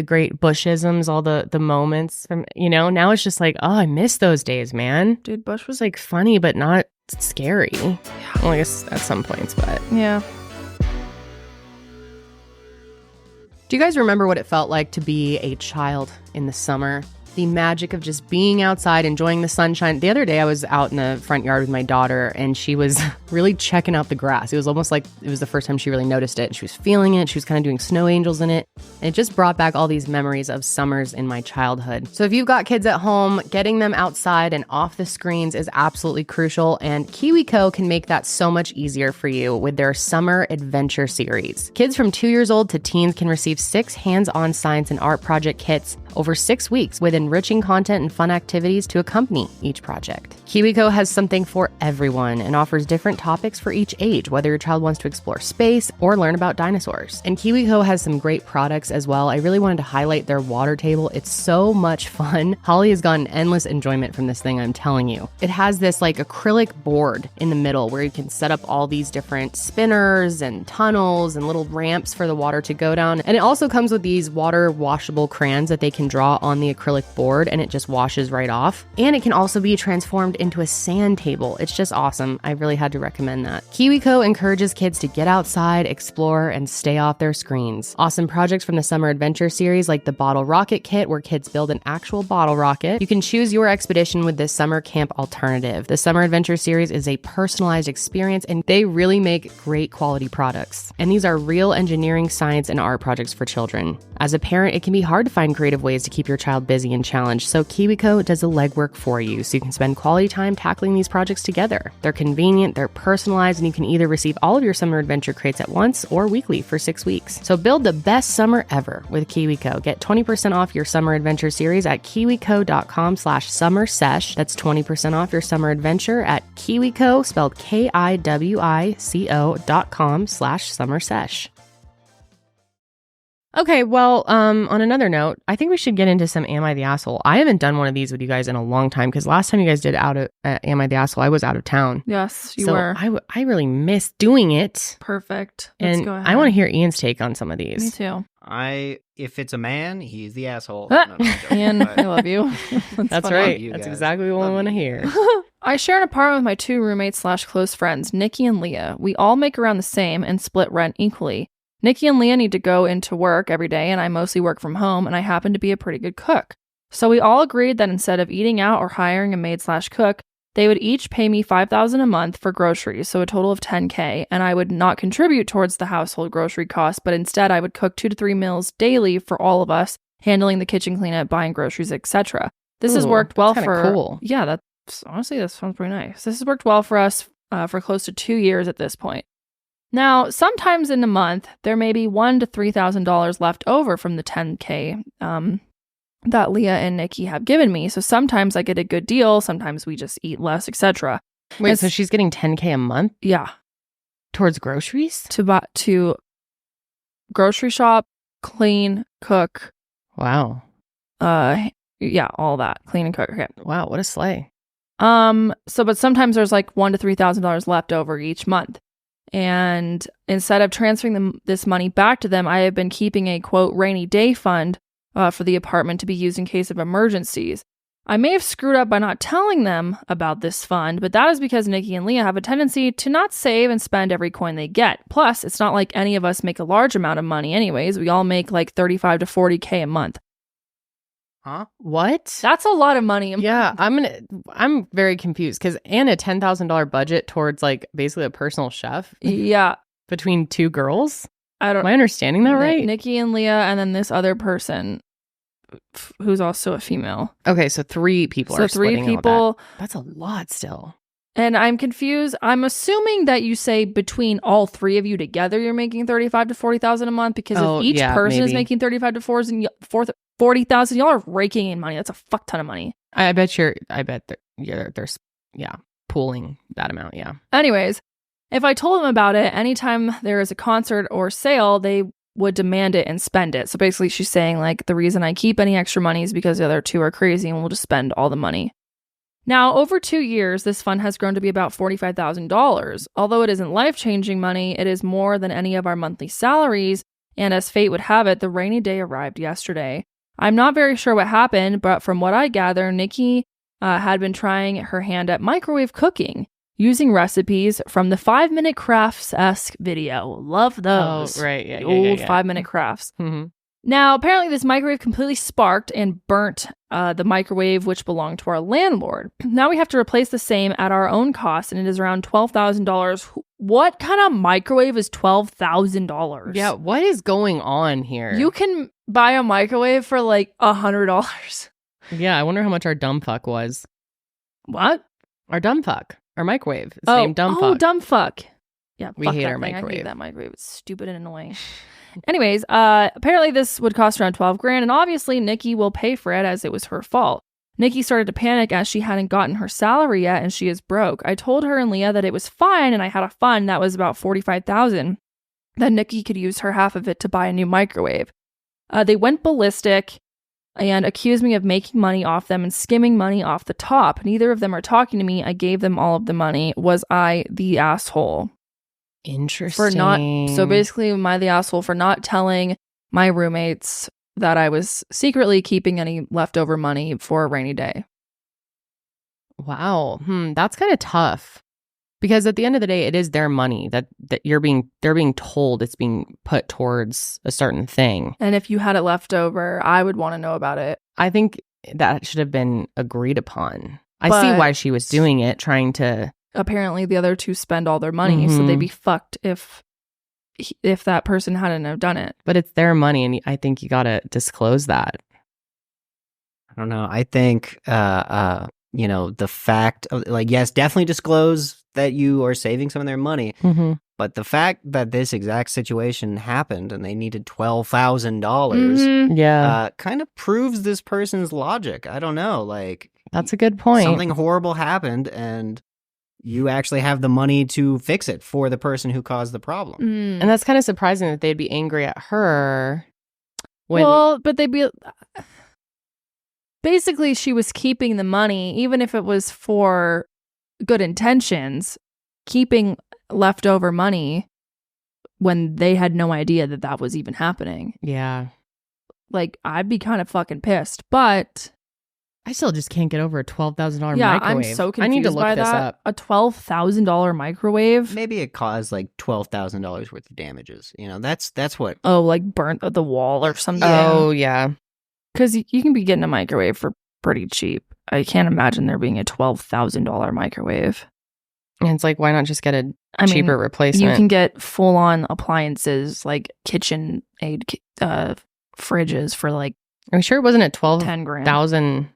great Bushisms, all the moments from, now it's just like, oh, I miss those days, man. Dude, Bush was like funny, but not scary. Yeah. Well, I guess at some points, but. Yeah. Do you guys remember what it felt like to be a child in the summer? The magic of just being outside, enjoying the sunshine. The other day, I was out in the front yard with my daughter, and she was really checking out the grass. It was almost like it was the first time she really noticed it. She was feeling it. She was kind of doing snow angels in it. And it just brought back all these memories of summers in my childhood. So if you've got kids at home, getting them outside and off the screens is absolutely crucial. And KiwiCo can make that so much easier for you with their Summer Adventure Series. Kids from 2 years old to teens can receive 6 hands-on science and art project kits over 6 weeks with enriching content and fun activities to accompany each project. KiwiCo has something for everyone and offers different topics for each age, whether your child wants to explore space or learn about dinosaurs. And KiwiCo has some great products as well. I really wanted to highlight their water table. It's so much fun. Holly has gotten endless enjoyment from this thing, I'm telling you. It has this like acrylic board in the middle where you can set up all these different spinners and tunnels and little ramps for the water to go down. And it also comes with these water washable crayons that they can can draw on the acrylic board and it just washes right off. And it can also be transformed into a sand table. It's just awesome. I really had to recommend that. KiwiCo encourages kids to get outside, explore, and stay off their screens. Awesome projects from the Summer Adventure series like the Bottle Rocket Kit, where kids build an actual bottle rocket. You can choose your expedition with this summer camp alternative. The Summer Adventure series is a personalized experience, and they really make great quality products. And these are real engineering, science, and art projects for children. As a parent, it can be hard to find creative ways to keep your child busy and challenged, so KiwiCo does the legwork for you, so you can spend quality time tackling these projects together. They're convenient, they're personalized, and you can either receive all of your Summer Adventure crates at once or weekly for 6 weeks. So build the best summer ever with KiwiCo. Get 20% off your Summer Adventure series at kiwico.com/summersesh. That's 20% off your summer adventure at KiwiCo, spelled KIWICO.com/summersesh. Okay, well, on another note, I think we should get into some Am I the Asshole? I haven't done one of these with you guys in a long time, because last time you guys did Am I the Asshole, I was out of town. Yes, you were. I really missed doing it. Perfect. Let's go ahead. I want to hear Ian's take on some of these. Me too. If it's a man, he's the asshole. Ian, I love you. That's right. That's exactly what I want to hear. I share an apartment with my 2 roommates/close friends, Nikki and Leah. We all make around the same and split rent equally. Nikki and Leah need to go into work every day, and I mostly work from home, and I happen to be a pretty good cook. So we all agreed that instead of eating out or hiring a maid/cook, they would each pay me $5,000 a month for groceries, so a total of $10K, and I would not contribute towards the household grocery costs, but instead I would cook 2 to 3 meals daily for all of us, handling the kitchen cleanup, buying groceries, etc. This has worked well for... cool. Yeah, that's honestly, that sounds pretty nice. This has worked well for us for close to 2 years at this point. Now, sometimes in a month, there may be $1,000 to $3,000 left over from the $10K that Leah and Nikki have given me. So sometimes I get a good deal, sometimes we just eat less, etc. Wait, so she's getting $10K a month? Yeah. Towards groceries? To grocery shop, clean, cook. Wow. Yeah, all that. Clean and cook. Okay. Wow, what a sleigh. But sometimes there's like $1,000 to $3,000 left over each month. And instead of transferring this money back to them, I have been keeping a, quote, rainy day fund for the apartment to be used in case of emergencies. I may have screwed up by not telling them about this fund, but that is because Nikki and Leah have a tendency to not save and spend every coin they get. Plus, it's not like any of us make a large amount of money anyways. We all make like $35 to $40K a month. Huh? What? That's a lot of money. Yeah, I'm very confused because a $10,000 budget towards like basically a personal chef. Yeah. Between 2 girls? Am I understanding that right? Nikki and Leah, and then this other person who's also a female. Okay, so 3 people are splitting 3 people. That's a lot still. And I'm confused. I'm assuming that you say between all 3 of you together, you're making $35,000 to $40,000 a month, because if each person is making $35,000 to $40,000, y'all are raking in money. That's a fuck ton of money. I bet there's pooling that amount. Yeah. Anyways, if I told them about it, anytime there is a concert or sale, they would demand it and spend it. So basically she's saying like the reason I keep any extra money is because the other 2 are crazy and we'll just spend all the money. Now, over 2 years, this fund has grown to be about $45,000. Although it isn't life-changing money, it is more than any of our monthly salaries, and as fate would have it, the rainy day arrived yesterday. I'm not very sure what happened, but from what I gather, Nikki had been trying her hand at microwave cooking, using recipes from the 5-Minute Crafts-esque video. Love those. Oh, right. Yeah, the old 5-Minute Crafts. Mm-hmm. Now, apparently this microwave completely sparked and burnt the microwave, which belonged to our landlord. Now we have to replace the same at our own cost, and it is around $12,000. What kind of microwave is $12,000? Yeah, what is going on here? You can buy a microwave for like $100. Yeah, I wonder how much our dumb fuck was. What? Our dumb fuck. Our microwave. It's named dumb fuck. Oh, dumb fuck. Yeah, we hate our microwave. I hate that microwave. It's stupid and annoying. Anyways, apparently this would cost around $12,000, and obviously Nikki will pay for it as it was her fault. Nikki started to panic as she hadn't gotten her salary yet and she is broke. I told her and Leah that it was fine and I had a fund that was about $45,000, that Nikki could use her half of it to buy a new microwave. They went ballistic and accused me of making money off them and skimming money off the top. Neither of them are talking to me. I gave them all of the money. Was I the asshole? Interesting. So basically, am I the asshole for not telling my roommates that I was secretly keeping any leftover money for a rainy day. Wow. That's kind of tough. Because at the end of the day, it is their money that they're being told it's being put towards a certain thing. And if you had it left over, I would want to know about it. I think that should have been agreed upon. I see why she was doing it, trying to. Apparently, the other two spend all their money, so they'd be fucked if that person hadn't have done it. But it's their money, and I think you gotta disclose that. I don't know. I think the fact of, like, yes, definitely disclose that you are saving some of their money. But the fact that this exact situation happened and they needed $12,000 kind of proves this person's logic. I don't know. Like, that's a good point. Something horrible happened and you actually have the money to fix it for the person who caused the problem. And that's kind of surprising that they'd be angry at her. But they'd be... Basically, she was keeping the money, even if it was for good intentions, keeping leftover money when they had no idea that was even happening. Yeah. Like, I'd be kind of fucking pissed, but... I still just can't get over a $12,000 microwave. I'm so confused I need to look by this that. up. A $12,000 microwave? Maybe it caused like $12,000 worth of damages. That's what... Oh, like burnt the wall or something? Oh, yeah. Because you can be getting a microwave for pretty cheap. I can't imagine there being a $12,000 microwave. And it's like, why not just get a cheaper replacement? You can get full-on appliances, like KitchenAid fridges for like... Are you sure it wasn't a 10,000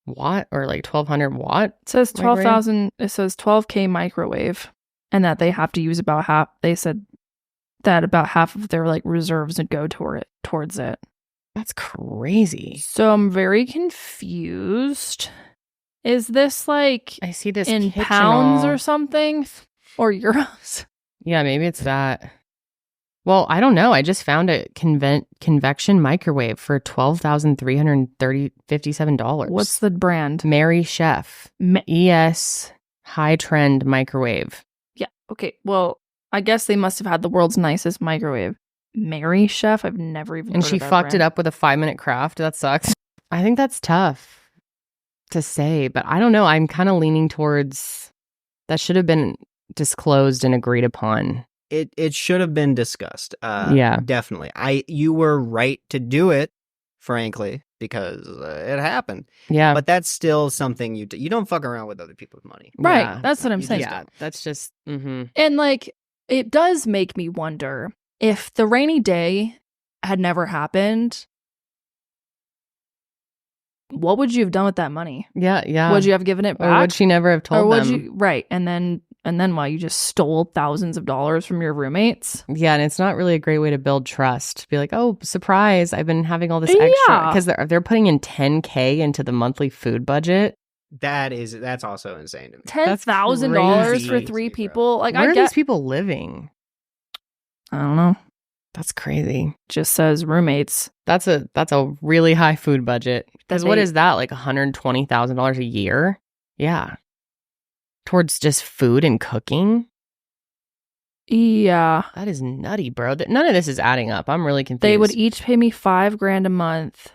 watt or like 1,200 watt? It says 12,000. It says 12K microwave, and that they have to use about half. They said that about half of their like reserves would go towards it. That's crazy. So I'm very confused. Is this like... I see this in pounds or something? Or euros? Yeah, maybe it's that. Well, I don't know. I just found a convection microwave for $12,357. What's the brand? Mary Chef. ES High Trend Microwave. Yeah. Okay. Well, I guess they must have had the world's nicest microwave. Mary Chef? I've never even heard of that. And she fucked it up with a 5-minute craft. That sucks. I think that's tough to say, but I don't know. I'm kind of leaning towards that should have been disclosed and agreed upon. It should have been discussed. Yeah, definitely. You were right to do it, frankly, because it happened. Yeah, but that's still something you don't fuck around with other people's money. Right. Yeah. That's what I'm saying. Yeah, that's just. And like, it does make me wonder if the rainy day had never happened. What would you have done with that money? Yeah. Would you have given it back? Or would she never have told them? Right. And then why you just stole thousands of dollars from your roommates? Yeah, and it's not really a great way to build trust. Be like, oh, surprise, I've been having all this extra. Because they're putting in $10K into the monthly food budget. That's also insane to me. $10,000 for 3 people? Like, where are these people living? I don't know. That's crazy. Just says roommates. That's a really high food budget. Because what is that, like $120,000 a year? Yeah. Towards just food and cooking? Yeah. That is nutty, bro. None of this is adding up. I'm really confused. They would each pay me $5,000 a month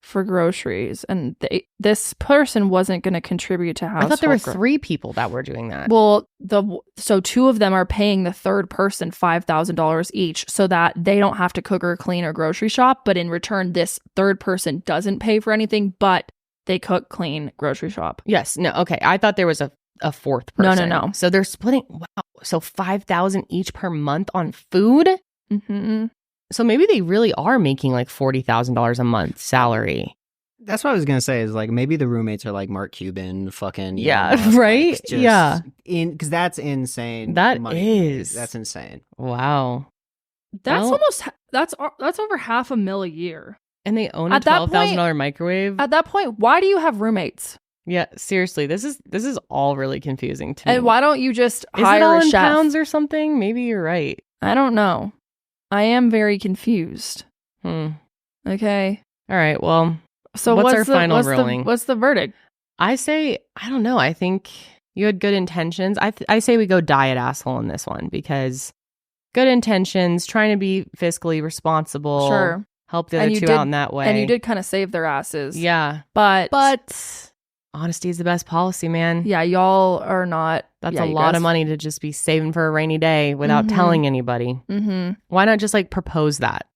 for groceries. And this person wasn't going to contribute to household. I thought there were 3 people that were doing that. Well, so 2 of them are paying the third person $5,000 each so that they don't have to cook or clean or grocery shop. But in return, this third person doesn't pay for anything, but they cook, clean, grocery shop. Yes. No. Okay. I thought there was a 4th person. No. So they're splitting. Wow. So $5,000 each per month on food. Mm-hmm. So maybe they really are making like $40,000 a month salary. That's what I was gonna say. Is like maybe the roommates are like Mark Cuban, fucking right? Yeah, because that's insane. That's insane. Wow. That's over $500,000 a year. And they own a $12,000 microwave. At that point, why do you have roommates? Yeah, seriously, this is all really confusing to me. And why don't you just hire a chef? Is it all in pounds or something? Maybe you're right. I don't know. I am very confused. Okay. All right. Well, so what's our final ruling? What's the verdict? I say, I don't know. I think you had good intentions. I say we go diet asshole in this one because good intentions, trying to be fiscally responsible. Sure. help the other two out in that way. And you did kind of save their asses. Yeah. But honesty is the best policy, man. Yeah, y'all are not. That's a lot of money to just be saving for a rainy day without telling anybody. Mm-hmm. Why not just like propose that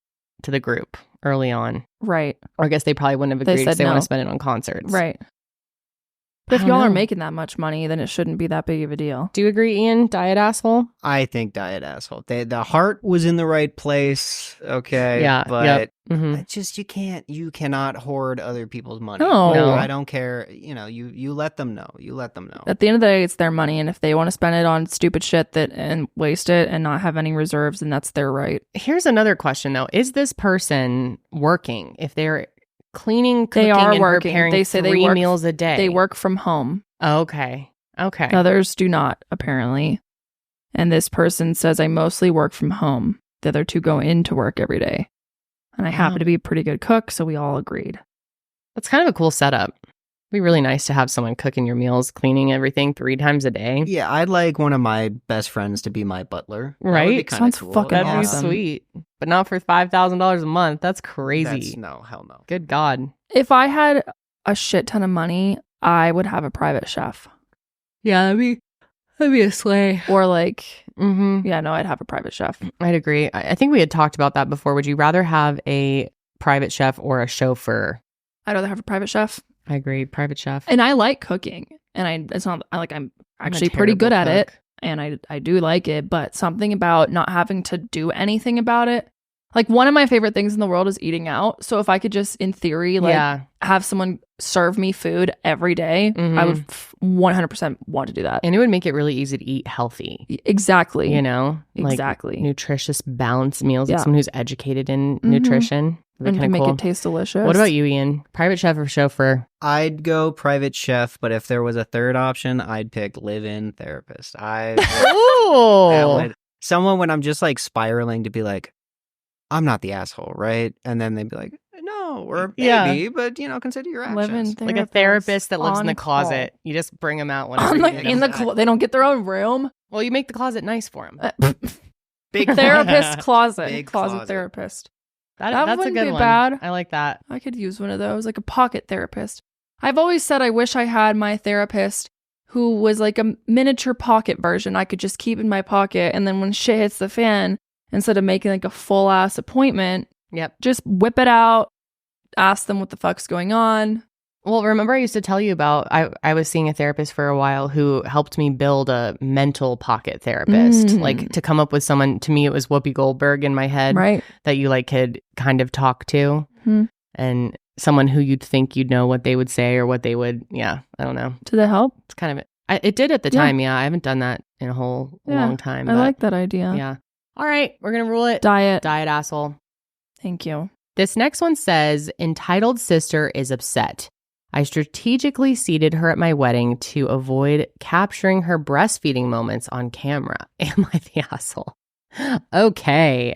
to the group early on? Right. Or I guess they probably wouldn't have agreed because they want to spend it on concerts. Right. But if y'all are making that much money, then it shouldn't be that big of a deal. Do you agree, Ian? Diet asshole? I think diet asshole. The heart was in the right place, okay? Yeah, but yep. just you cannot hoard other people's money. No. I don't care. You know, you let them know. You let them know. At the end of the day, it's their money, and if they want to spend it on stupid shit and waste it and not have any reserves, then that's their right. Here's another question though: is this person working? If they're cleaning, cooking, they are and working. preparing They say 3 meals a day. They work from home. Okay. Others do not, apparently. And this person says, I mostly work from home. The other two go into work every day. And I happen to be a pretty good cook, so we all agreed. That's kind of a cool setup. It'd be really nice to have someone cooking your meals, cleaning everything 3 times a day. Yeah, I'd like one of my best friends to be my butler. Right? That would be Sounds cool. fucking That'd awesome. be sweet. But not for $5,000 a month. That's crazy. No, hell no. Good God. If I had a shit ton of money, I would have a private chef. Yeah, that'd be a sleigh. Or like, Mm-hmm. yeah, no, I'd have a private chef. I'd agree. I think we had talked about that before. Would you rather have a private chef or a chauffeur? I'd rather have a private chef. I agree. Private chef. And I like cooking. And I'm actually pretty good at it. And I do like it. But something about not having to do anything about it. Like, one of my favorite things in the world is eating out. So if I could just, in theory, have someone serve me food every day, I would 100% want to do that. And it would make it really easy to eat healthy. Exactly. You know? Exactly. Like nutritious, balanced meals. Yeah. Like someone who's educated in nutrition. And can make it taste delicious. What about you, Ian? Private chef or chauffeur? I'd go private chef, but if there was a third option, I'd pick live-in therapist. Someone when I'm just like spiraling to be like, I'm not the asshole, right? And then they'd be like, no, or maybe, but consider your actions. Like a therapist that lives in the closet. You just bring them out whenever they don't get their own room. Well, you make the closet nice for them. Big therapist closet. Big closet therapist. That's a wouldn't good be one. bad. I like that. I could use one of those, like a pocket therapist. I've always said I wish I had my therapist who was like a miniature pocket version I could just keep in my pocket, and then when shit hits the fan, instead of making like a full ass appointment, just whip it out, ask them what the fuck's going on. Well, remember I used to tell you about, I was seeing a therapist for a while who helped me build a mental pocket therapist, like to come up with someone. To me, it was Whoopi Goldberg in my head, right? That you like could kind of talk to, and someone who you'd think you'd know what they would say or what they would, I don't know. Did that help? It's kind of, it did at the time, I haven't done that in a whole long time. I like that idea. Yeah. All right, we're going to rule it. Diet asshole. Thank you. This next one says, entitled sister is upset. I strategically seated her at my wedding to avoid capturing her breastfeeding moments on camera. Am I the asshole? Okay.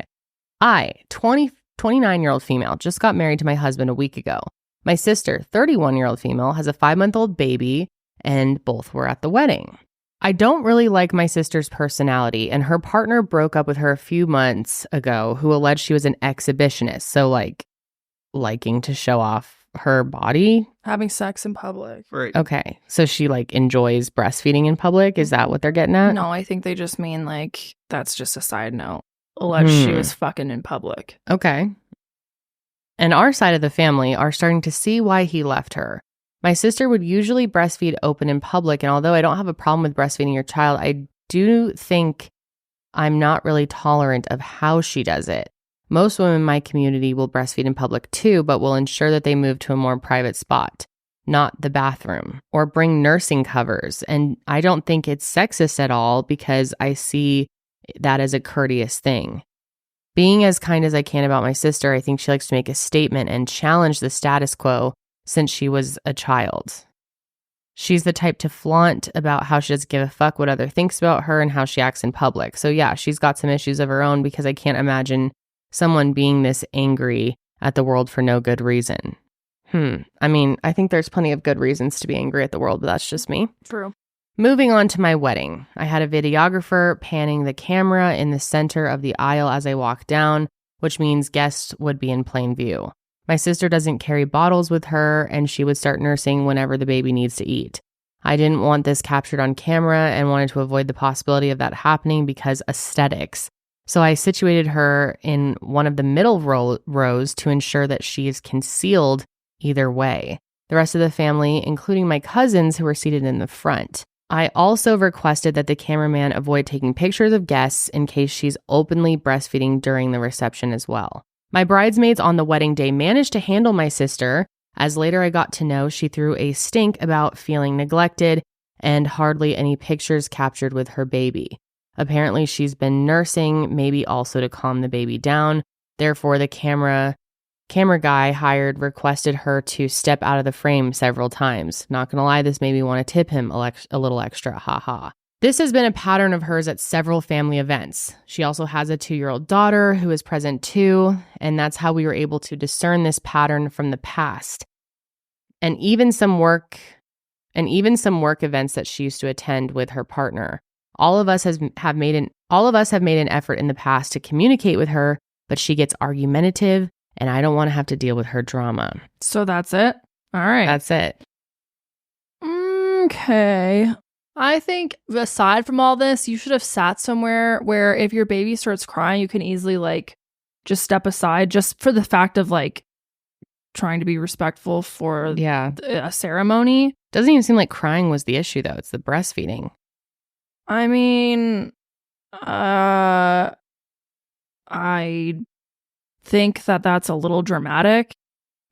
I, 29-year-old female, just got married to my husband a week ago. My sister, 31-year-old female, has a 5-month-old baby, and both were at the wedding. I don't really like my sister's personality, and her partner broke up with her a few months ago, who alleged she was an exhibitionist. So, like, liking to show off her body. Having sex in public. Right. Okay. So she, like, enjoys breastfeeding in public? Is that what they're getting at? No, I think they just mean, like, that's just a side note. Alleged she was fucking in public. Okay. And our side of the family are starting to see why he left her. My sister would usually breastfeed open in public, and although I don't have a problem with breastfeeding your child, I do think I'm not really tolerant of how she does it. Most women in my community will breastfeed in public too, but will ensure that they move to a more private spot, not the bathroom, or bring nursing covers. And I don't think it's sexist at all because I see that as a courteous thing. Being as kind as I can about my sister, I think she likes to make a statement and challenge the status quo since she was a child. She's the type to flaunt about how she doesn't give a fuck what other thinks about her and how she acts in public. So yeah, she's got some issues of her own because I can't imagine someone being this angry at the world for no good reason. I mean, I think there's plenty of good reasons to be angry at the world, but that's just me. True. Moving on to my wedding. I had a videographer panning the camera in the center of the aisle as I walked down. which means guests would be in plain view. My sister doesn't carry bottles with her, and she would start nursing whenever the baby needs to eat. I didn't want this captured on camera and wanted to avoid the possibility of that happening because aesthetics. So I situated her in one of the middle rows to ensure that she is concealed either way. The rest of the family, including my cousins who were seated in the front. I also requested that the cameraman avoid taking pictures of guests in case she's openly breastfeeding during the reception as well. My bridesmaids on the wedding day managed to handle my sister, as later I got to know she threw a stink about feeling neglected and hardly any pictures captured with her baby. Apparently she's been nursing, maybe also to calm the baby down. Therefore, the camera guy hired requested her to step out of the frame several times. Not gonna lie, this made me want to tip him a little extra, haha. This has been a pattern of hers at several family events. She also has a 2-year-old daughter who is present too, and that's how we were able to discern this pattern from the past. And even some work events that she used to attend with her partner. All of us have made an effort in the past to communicate with her, but she gets argumentative, and I don't want to have to deal with her drama. So that's it? All right. That's it. Okay. I think aside from all this, you should have sat somewhere where if your baby starts crying, you can easily just step aside just for the fact of trying to be respectful for a ceremony. Doesn't even seem like crying was the issue though. It's the breastfeeding. I mean, I think that that's a little dramatic,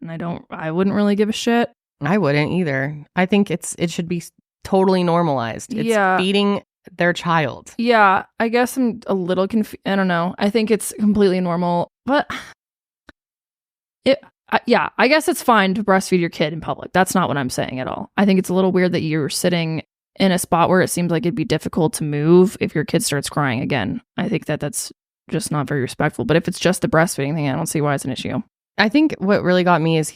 and I wouldn't really give a shit. I wouldn't either. I think it should be totally normalized. It's feeding their child. Yeah, I guess I'm a little confused. I don't know. I think it's completely normal, but I guess it's fine to breastfeed your kid in public. That's not what I'm saying at all. I think it's a little weird that you're sitting in a spot where it seems like it'd be difficult to move if your kid starts crying again. I think that's just not very respectful. But if it's just the breastfeeding thing, I don't see why it's an issue. I think what really got me is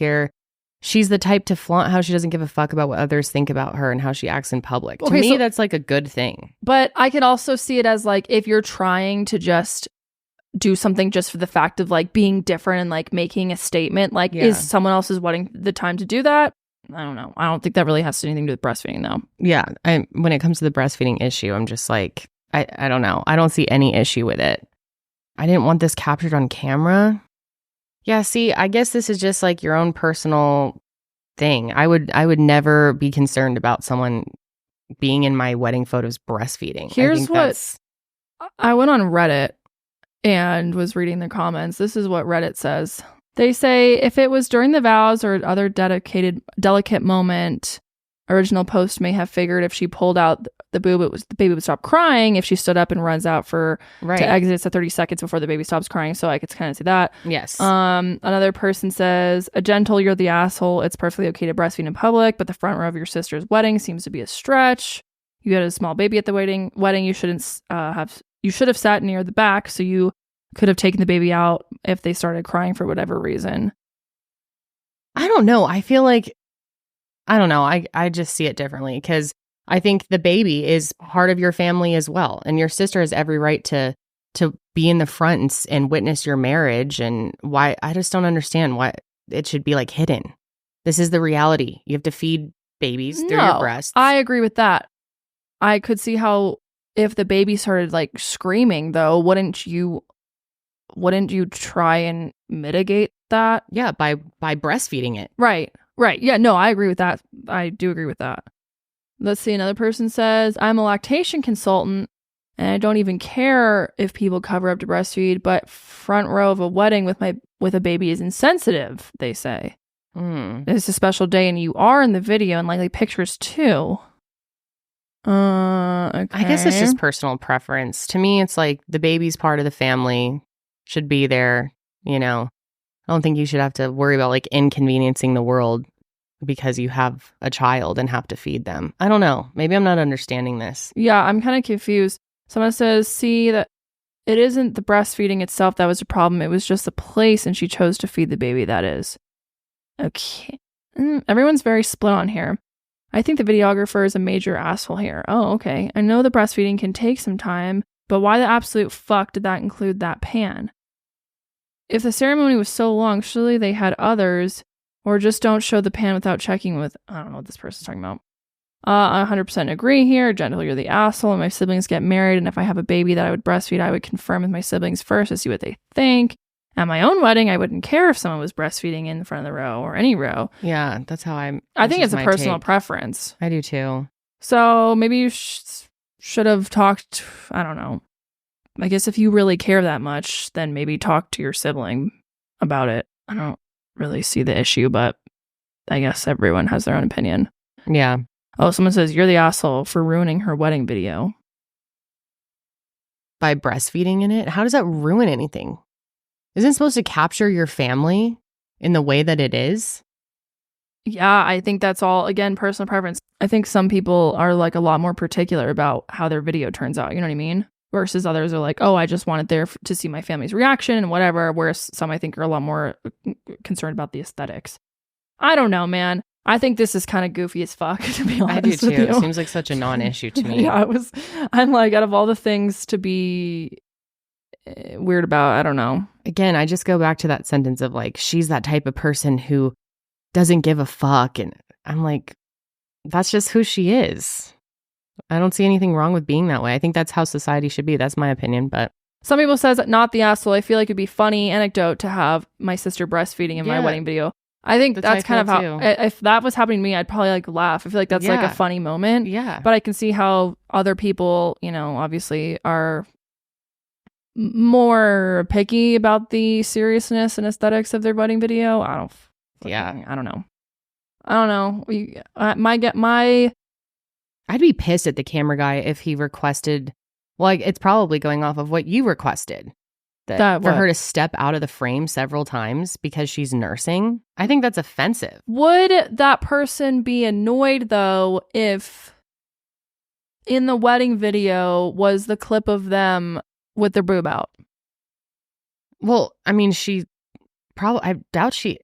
she's the type to flaunt how she doesn't give a fuck about what others think about her and how she acts in public. Okay, to me, that's a good thing. But I could also see it as if you're trying to just do something just for the fact of being different and making a statement, is someone else's wedding the time to do that? I don't know. I don't think that really has anything to do with breastfeeding though. Yeah. When it comes to the breastfeeding issue, I'm just I don't know. I don't see any issue with it. I didn't want this captured on camera. Yeah, see, I guess this is just your own personal thing. I would never be concerned about someone being in my wedding photos breastfeeding. Here's I went on Reddit and was reading the comments. This is what Reddit says. They say if it was during the vows or other delicate moment, original post may have figured if she pulled out the boob, the baby would stop crying. If she stood up and runs out to exit, it's 30 seconds before the baby stops crying. So I could kind of see that. Yes. Another person says, a gentle, you're the asshole. It's perfectly okay to breastfeed in public, but the front row of your sister's wedding seems to be a stretch. You had a small baby at the wedding. You should have sat near the back so you could have taken the baby out if they started crying for whatever reason. I don't know. I feel I don't know. I just see it differently because I think the baby is part of your family as well. And your sister has every right to be in the front and witness your marriage. And why I just don't understand why it should be hidden. This is the reality. You have to feed babies through your breasts. I agree with that. I could see how if the baby started screaming though, wouldn't you try and mitigate that? Yeah, by breastfeeding it. Right. Yeah, no, I agree with that. I do agree with that. Let's see. Another person says, I'm a lactation consultant and I don't even care if people cover up to breastfeed, but front row of a wedding with a baby is insensitive, they say. It's a special day and you are in the video and likely pictures too. Okay. I guess it's just personal preference. To me, it's the baby's part of the family, should be there, I don't think you should have to worry about inconveniencing the world because you have a child and have to feed them. I don't know. Maybe I'm not understanding this. Yeah, I'm kind of confused. Someone says, see, that it isn't the breastfeeding itself that was a problem. It was just the place and she chose to feed the baby, that is. Okay. Everyone's very split on here. I think the videographer is a major asshole here. Oh, okay. I know the breastfeeding can take some time, but why the absolute fuck did that include that pan? if the ceremony was so long, surely they had others, or just don't show the pan without checking with, I don't know what this person's talking about. I 100% agree here. Gentle, you're the asshole. And my siblings get married, and if I have a baby that I would breastfeed, I would confirm with my siblings first to see what they think. At my own wedding, I wouldn't care if someone was breastfeeding in the front of the row or any row. Yeah, that's how I think it's a personal preference. I do too. So maybe you should have talked, I don't know. I guess if you really care that much, then maybe talk to your sibling about it. I don't really see the issue, but I guess everyone has their own opinion. Yeah. Oh, someone says, you're the asshole for ruining her wedding video. By breastfeeding in it? How does that ruin anything? Isn't it supposed to capture your family in the way that it is? Yeah, I think that's all, again, personal preference. I think some people are like a lot more particular about how their video turns out. You know what I mean? Versus others are like, oh, I just wanted there to see my family's reaction and whatever. Whereas some I think are a lot more concerned about the aesthetics. I don't know, man. I think this is kind of goofy as fuck, to be honest. I do too. With you. It seems like such a non-issue to me. Yeah, I'm like, out of all the things to be weird about, I don't know. Again, I just go back to that sentence of like, she's that type of person who doesn't give a fuck. And I'm like, that's just who she is. I don't see anything wrong with being that way. I think that's how society should be. That's my opinion. But some people says not the asshole. I feel like it'd be funny anecdote to have my sister breastfeeding in my wedding video. I think that's kind of how, if that was happening to me, I'd probably like laugh. I feel like that's like a funny moment. Yeah. But I can see how other people, you know, obviously are more picky about the seriousness and aesthetics of their wedding video. I don't know. I'd be pissed at the camera guy if he requested, well, it's probably going off of what you requested. That for her to step out of the frame several times because she's nursing. I think that's offensive. Would that person be annoyed, though, if in the wedding video was the clip of them with their boob out? Well, I mean, I doubt she...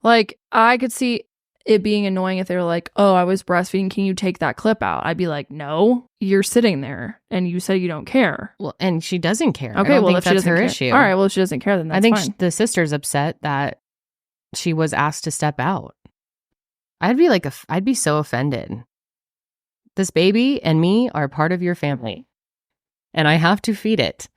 Like, I could see it being annoying if they were like, oh, I was breastfeeding, can you take that clip out? I'd be like, no, you're sitting there and you said you don't care. Well, and she doesn't care. Okay, well, if that's her issue. All right, well, if she doesn't care, then that's fine. I think the sister's upset that she was asked to step out. I'd be so offended. This baby and me are part of your family and I have to feed it.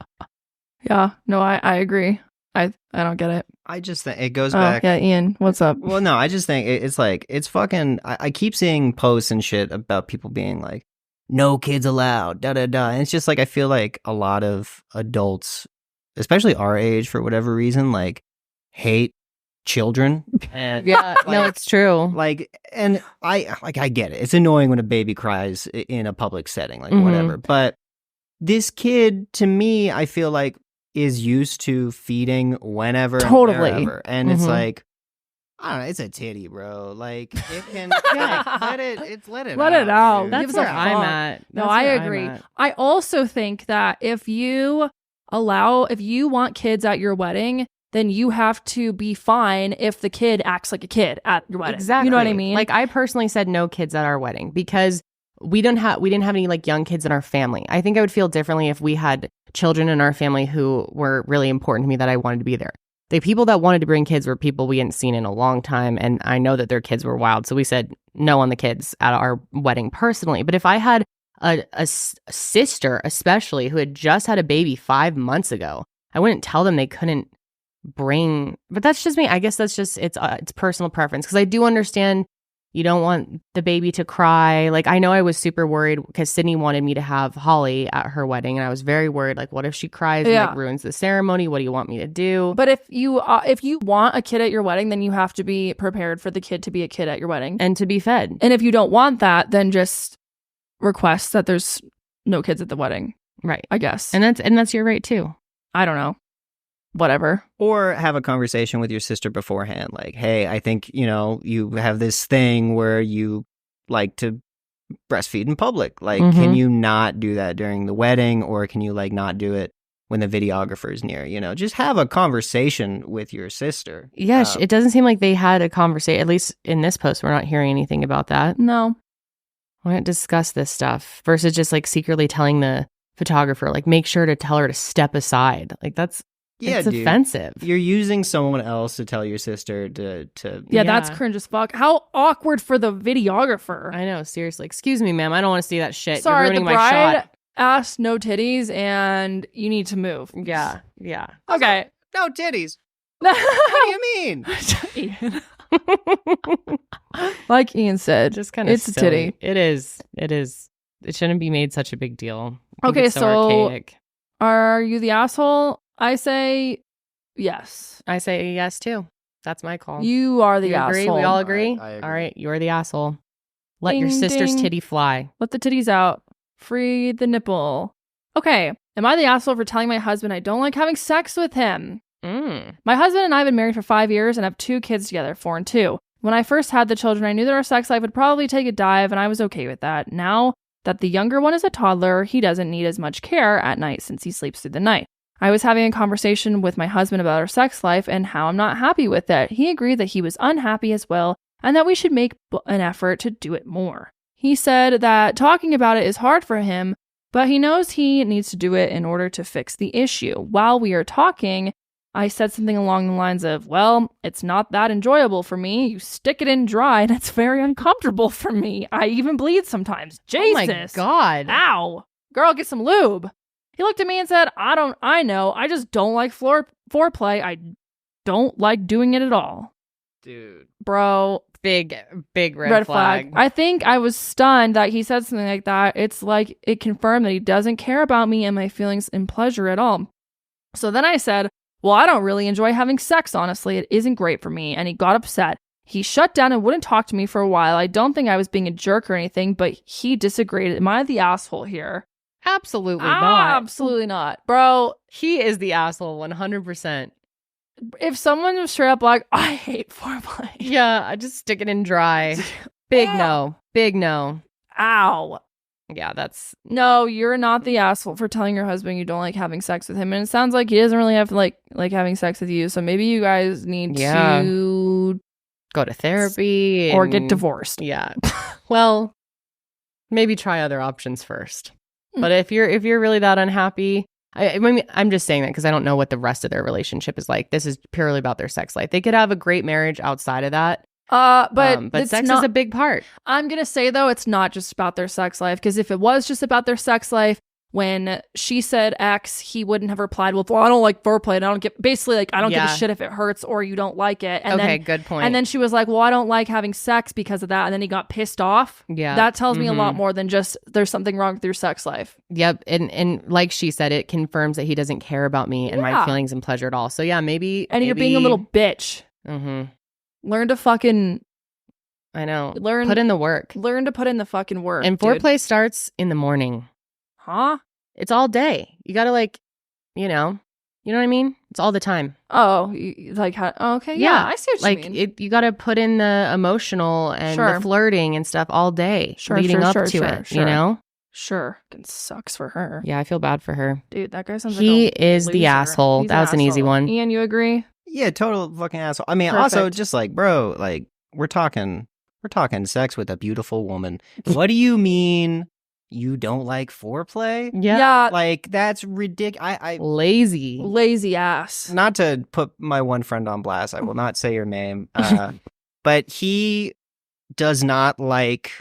Yeah, no, I agree. I don't get it. I just think it goes back. Yeah, Ian, what's up? Well, no, I just think it's like, it's fucking, I keep seeing posts and shit about people being like, no kids allowed, da da da. And it's just like, I feel like a lot of adults, especially our age, for whatever reason, like hate children. And yeah, no, it's true. Like, and I get it. It's annoying when a baby cries in a public setting, like whatever. But this kid, to me, I feel like is used to feeding whenever, totally, and wherever. And it's like, I don't know, it's a titty, bro. Like, it can let it out. Dude. That's where I'm at. No, I agree. I also think that if you want kids at your wedding, then you have to be fine if the kid acts like a kid at your wedding. Exactly. You know what I mean? Like, I personally said no kids at our wedding because we didn't have any like young kids in our family. I think I would feel differently if we had children in our family who were really important to me that I wanted to be there. The people that wanted to bring kids were people we hadn't seen in a long time, and I know that their kids were wild, so we said no on the kids at our wedding personally. But if I had a sister, especially, who had just had a baby 5 months ago, I wouldn't tell them they couldn't bring. But that's just me. I guess that's just it's personal preference, because I do understand you don't want the baby to cry. Like, I know I was super worried because Sydney wanted me to have Holly at her wedding, and I was very worried, like, what if she cries and like ruins the ceremony? What do you want me to do? But if you want a kid at your wedding, then you have to be prepared for the kid to be a kid at your wedding and to be fed. And if you don't want that, then just request that there's no kids at the wedding. Right. I guess. And that's your right too. I don't know. Whatever. Or have a conversation with your sister beforehand. Like, hey, I think, you have this thing where you like to breastfeed in public. Like, can you not do that during the wedding? Or can you like not do it when the videographer is near? Just have a conversation with your sister. Yes. It doesn't seem like they had a conversation. At least in this post, we're not hearing anything about that. No. We don't discuss this stuff versus just like secretly telling the photographer, like, make sure to tell her to step aside. Like, that's Yeah, it's dude. offensive. You're using someone else to tell your sister to Yeah, that's cringe as fuck. How awkward for the videographer. I know, seriously. Excuse me, ma'am. I don't want to see that shit. Sorry, You're ruining the my bride shot. asked no titties and you need to move. Yeah. Okay. No titties. What do you mean? Ian. Like Ian said, Just kind of it's a titty. It is. It shouldn't be made such a big deal. I think Okay, it's so archaic. Are you the asshole? I say yes. I say yes too. That's my call. You are the You agree? asshole. We all agree? I agree. All right, you're the asshole. Let Ding, your sister's ding. titty fly. Let the titties out. Free the nipple. Okay. Am I the asshole for telling my husband I don't like having sex with him? My husband and I have been married for 5 years and have 2 kids together, 4 and 2. When I first had the children, I knew that our sex life would probably take a dive, and I was okay with that. Now that the younger one is a toddler, he doesn't need as much care at night since he sleeps through the night. I was having a conversation with my husband about our sex life and how I'm not happy with it. He agreed that he was unhappy as well and that we should make an effort to do it more. He said that talking about it is hard for him, but he knows he needs to do it in order to fix the issue. While we are talking, I said something along the lines of, well, it's not that enjoyable for me. You stick it in dry and it's very uncomfortable for me. I even bleed sometimes. Jesus. Oh my God. Ow. Girl, get some lube. He looked at me and said, I know. I just don't like foreplay. I don't like doing it at all. Dude. Bro. Big red flag. I think I was stunned that he said something like that. It's like it confirmed that he doesn't care about me and my feelings and pleasure at all. So then I said, well, I don't really enjoy having sex, honestly. It isn't great for me. And he got upset. He shut down and wouldn't talk to me for a while. I don't think I was being a jerk or anything, but he disagreed. Am I the asshole here? Absolutely not. Absolutely not. Bro, He is the asshole 100%. if someone was straight up like, I hate foreplay. Yeah, I just stick it in dry. Big no. Big no. Ow. Yeah, that's... No, you're not the asshole for telling your husband you don't like having sex with him. And it sounds like he doesn't really have to like having sex with you. So maybe you guys need to go to therapy. Or get divorced. Yeah. Well, maybe try other options first. But if you're really that unhappy... I mean, I'm just saying that because I don't know what the rest of their relationship is like. This is purely about their sex life. They could have a great marriage outside of that. But sex is a big part. I'm going to say, though, it's not just about their sex life. Because if it was just about their sex life, when she said X, he wouldn't have replied, well, I don't like foreplay. And I don't give a shit if it hurts or you don't like it. And okay, good point. And then she was like, well, I don't like having sex because of that. And then he got pissed off. Yeah. That tells me a lot more than just there's something wrong with your sex life. Yep. And like she said, it confirms that he doesn't care about me and my feelings and pleasure at all. So yeah, maybe. And you're being a little bitch. Mm-hmm. Learn to fucking... I know. Put in the work. Learn to put in the fucking work. And foreplay starts in the morning. Huh? It's all day. You gotta you know what I mean? It's all the time. Oh, like how? Oh, okay, yeah, I see what you mean. You gotta put in the emotional and the flirting and stuff all day, leading up to it. You know? Sure. It sucks for her. Yeah, I feel bad for her. Dude, that guy sounds he like is the asshole. He's that was an easy one. Ian, you agree? Yeah, total fucking asshole. I mean, also just like, bro, like we're talking sex with a beautiful woman. What do you mean? You don't like foreplay? Yeah. Like, that's ridiculous. Lazy ass. Not to put my one friend on blast, I will not say your name, but he does not like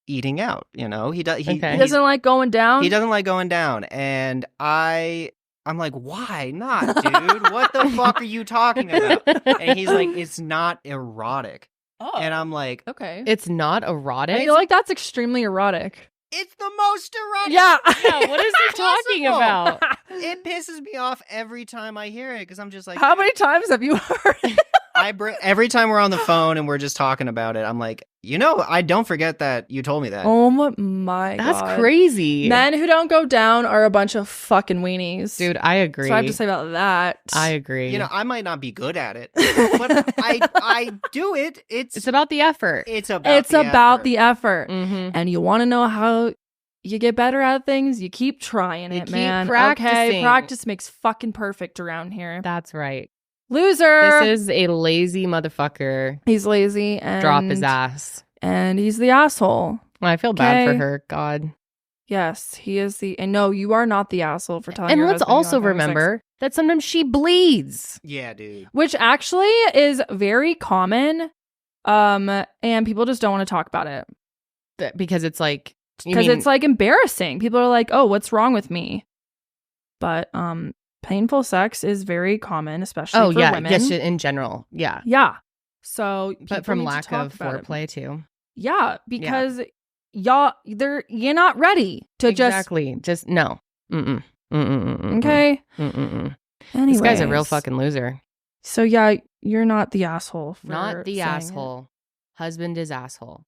eating out, you know? He doesn't like going down? He doesn't like going down. And I'm like, why not, dude? What the fuck are you talking about? And he's like, it's not erotic. Oh. And I'm like, okay. It's not erotic? I feel like that's extremely erotic. It's the most erotic. Yeah. What is he talking about? It pisses me off every time I hear it because I'm just like, how many times have you heard it? Every time we're on the phone and we're just talking about it, I'm like, I don't forget that you told me that. Oh my God. That's crazy. Men who don't go down are a bunch of fucking weenies. Dude, I agree. So I have to say about that. I agree. I might not be good at it, but I do it. It's about the effort. It's about the effort. Mm-hmm. And you want to know how you get better at things? You keep trying it, man. Practicing. Okay, practice makes fucking perfect around here. That's right. Loser. This is a lazy motherfucker. He's lazy and drop his ass. And he's the asshole. Well, I feel bad for her. God. Yes, he is and no, you are not the asshole for telling And your let's husband you also want to have sex. remember that sometimes she bleeds. Yeah, dude. Which actually is very common. And people just don't want to talk about it. Because it's like... Because it's like embarrassing. People are like, oh, what's wrong with me? But painful sex is very common, especially for women. Yes, in general. Yeah. Yeah. So, but from lack of foreplay too. Yeah, because you're not ready to just no. Okay. Anyways. This guy's a real fucking loser. So yeah, you're not the asshole. Not the asshole. Husband is asshole.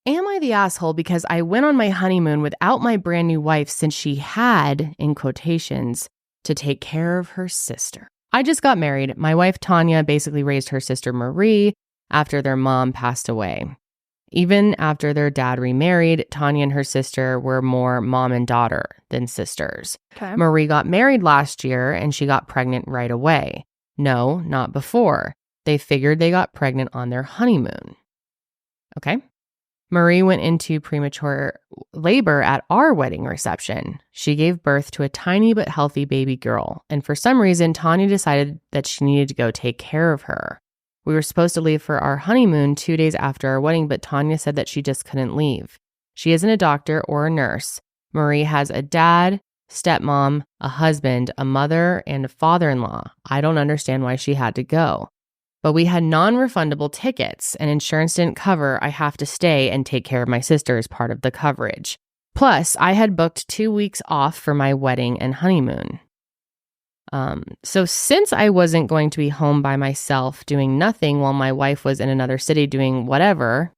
Am I the asshole because I went on my honeymoon without my brand new wife since she had, in quotations, to take care of her sister? I just got married. My wife, Tanya, basically raised her sister, Marie, after their mom passed away. Even after their dad remarried, Tanya and her sister were more mom and daughter than sisters. Okay. Marie got married last year and she got pregnant right away. No, not before. They figured they got pregnant on their honeymoon. Okay. Marie went into premature labor at our wedding reception. She gave birth to a tiny but healthy baby girl, and for some reason, Tanya decided that she needed to go take care of her. We were supposed to leave for our honeymoon 2 days after our wedding, but Tanya said that she just couldn't leave. She isn't a doctor or a nurse. Marie has a dad, stepmom, a husband, a mother, and a father-in-law. I don't understand why she had to go. But we had non-refundable tickets and insurance didn't cover. I have to stay and take care of my sister as part of the coverage. Plus, I had booked 2 weeks off for my wedding and honeymoon. So since I wasn't going to be home by myself doing nothing while my wife was in another city doing whatever,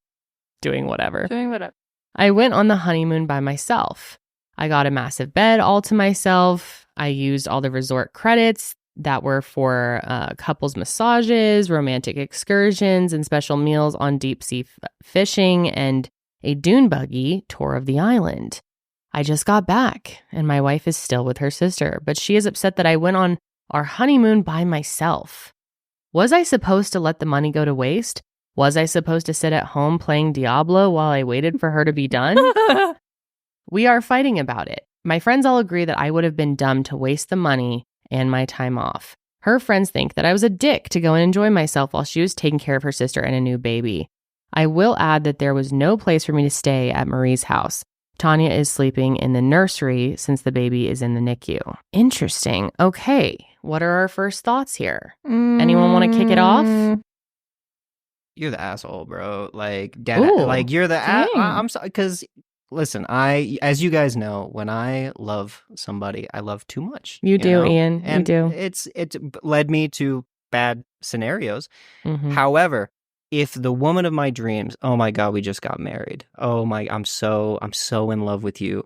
I went on the honeymoon by myself. I got a massive bed all to myself. I used all the resort credits that were for couples massages, romantic excursions, and special meals on deep sea fishing and a dune buggy tour of the island. I just got back and my wife is still with her sister, but she is upset that I went on our honeymoon by myself. Was I supposed to let the money go to waste? Was I supposed to sit at home playing Diablo while I waited for her to be done? We are fighting about it. My friends all agree that I would have been dumb to waste the money and my time off. Her friends think that I was a dick to go and enjoy myself while she was taking care of her sister and a new baby. I will add that there was no place for me to stay at Marie's house. Tanya is sleeping in the nursery since the baby is in the NICU. Interesting. Okay. What are our first thoughts here? Anyone want to kick it off? You're the asshole, bro. Like, like you're the I'm sorry, because listen, as you guys know, when I love somebody, I love too much. You do, Ian. And you do. It's led me to bad scenarios. Mm-hmm. However, if the woman of my dreams, oh my God, we just got married. Oh my, I'm so in love with you.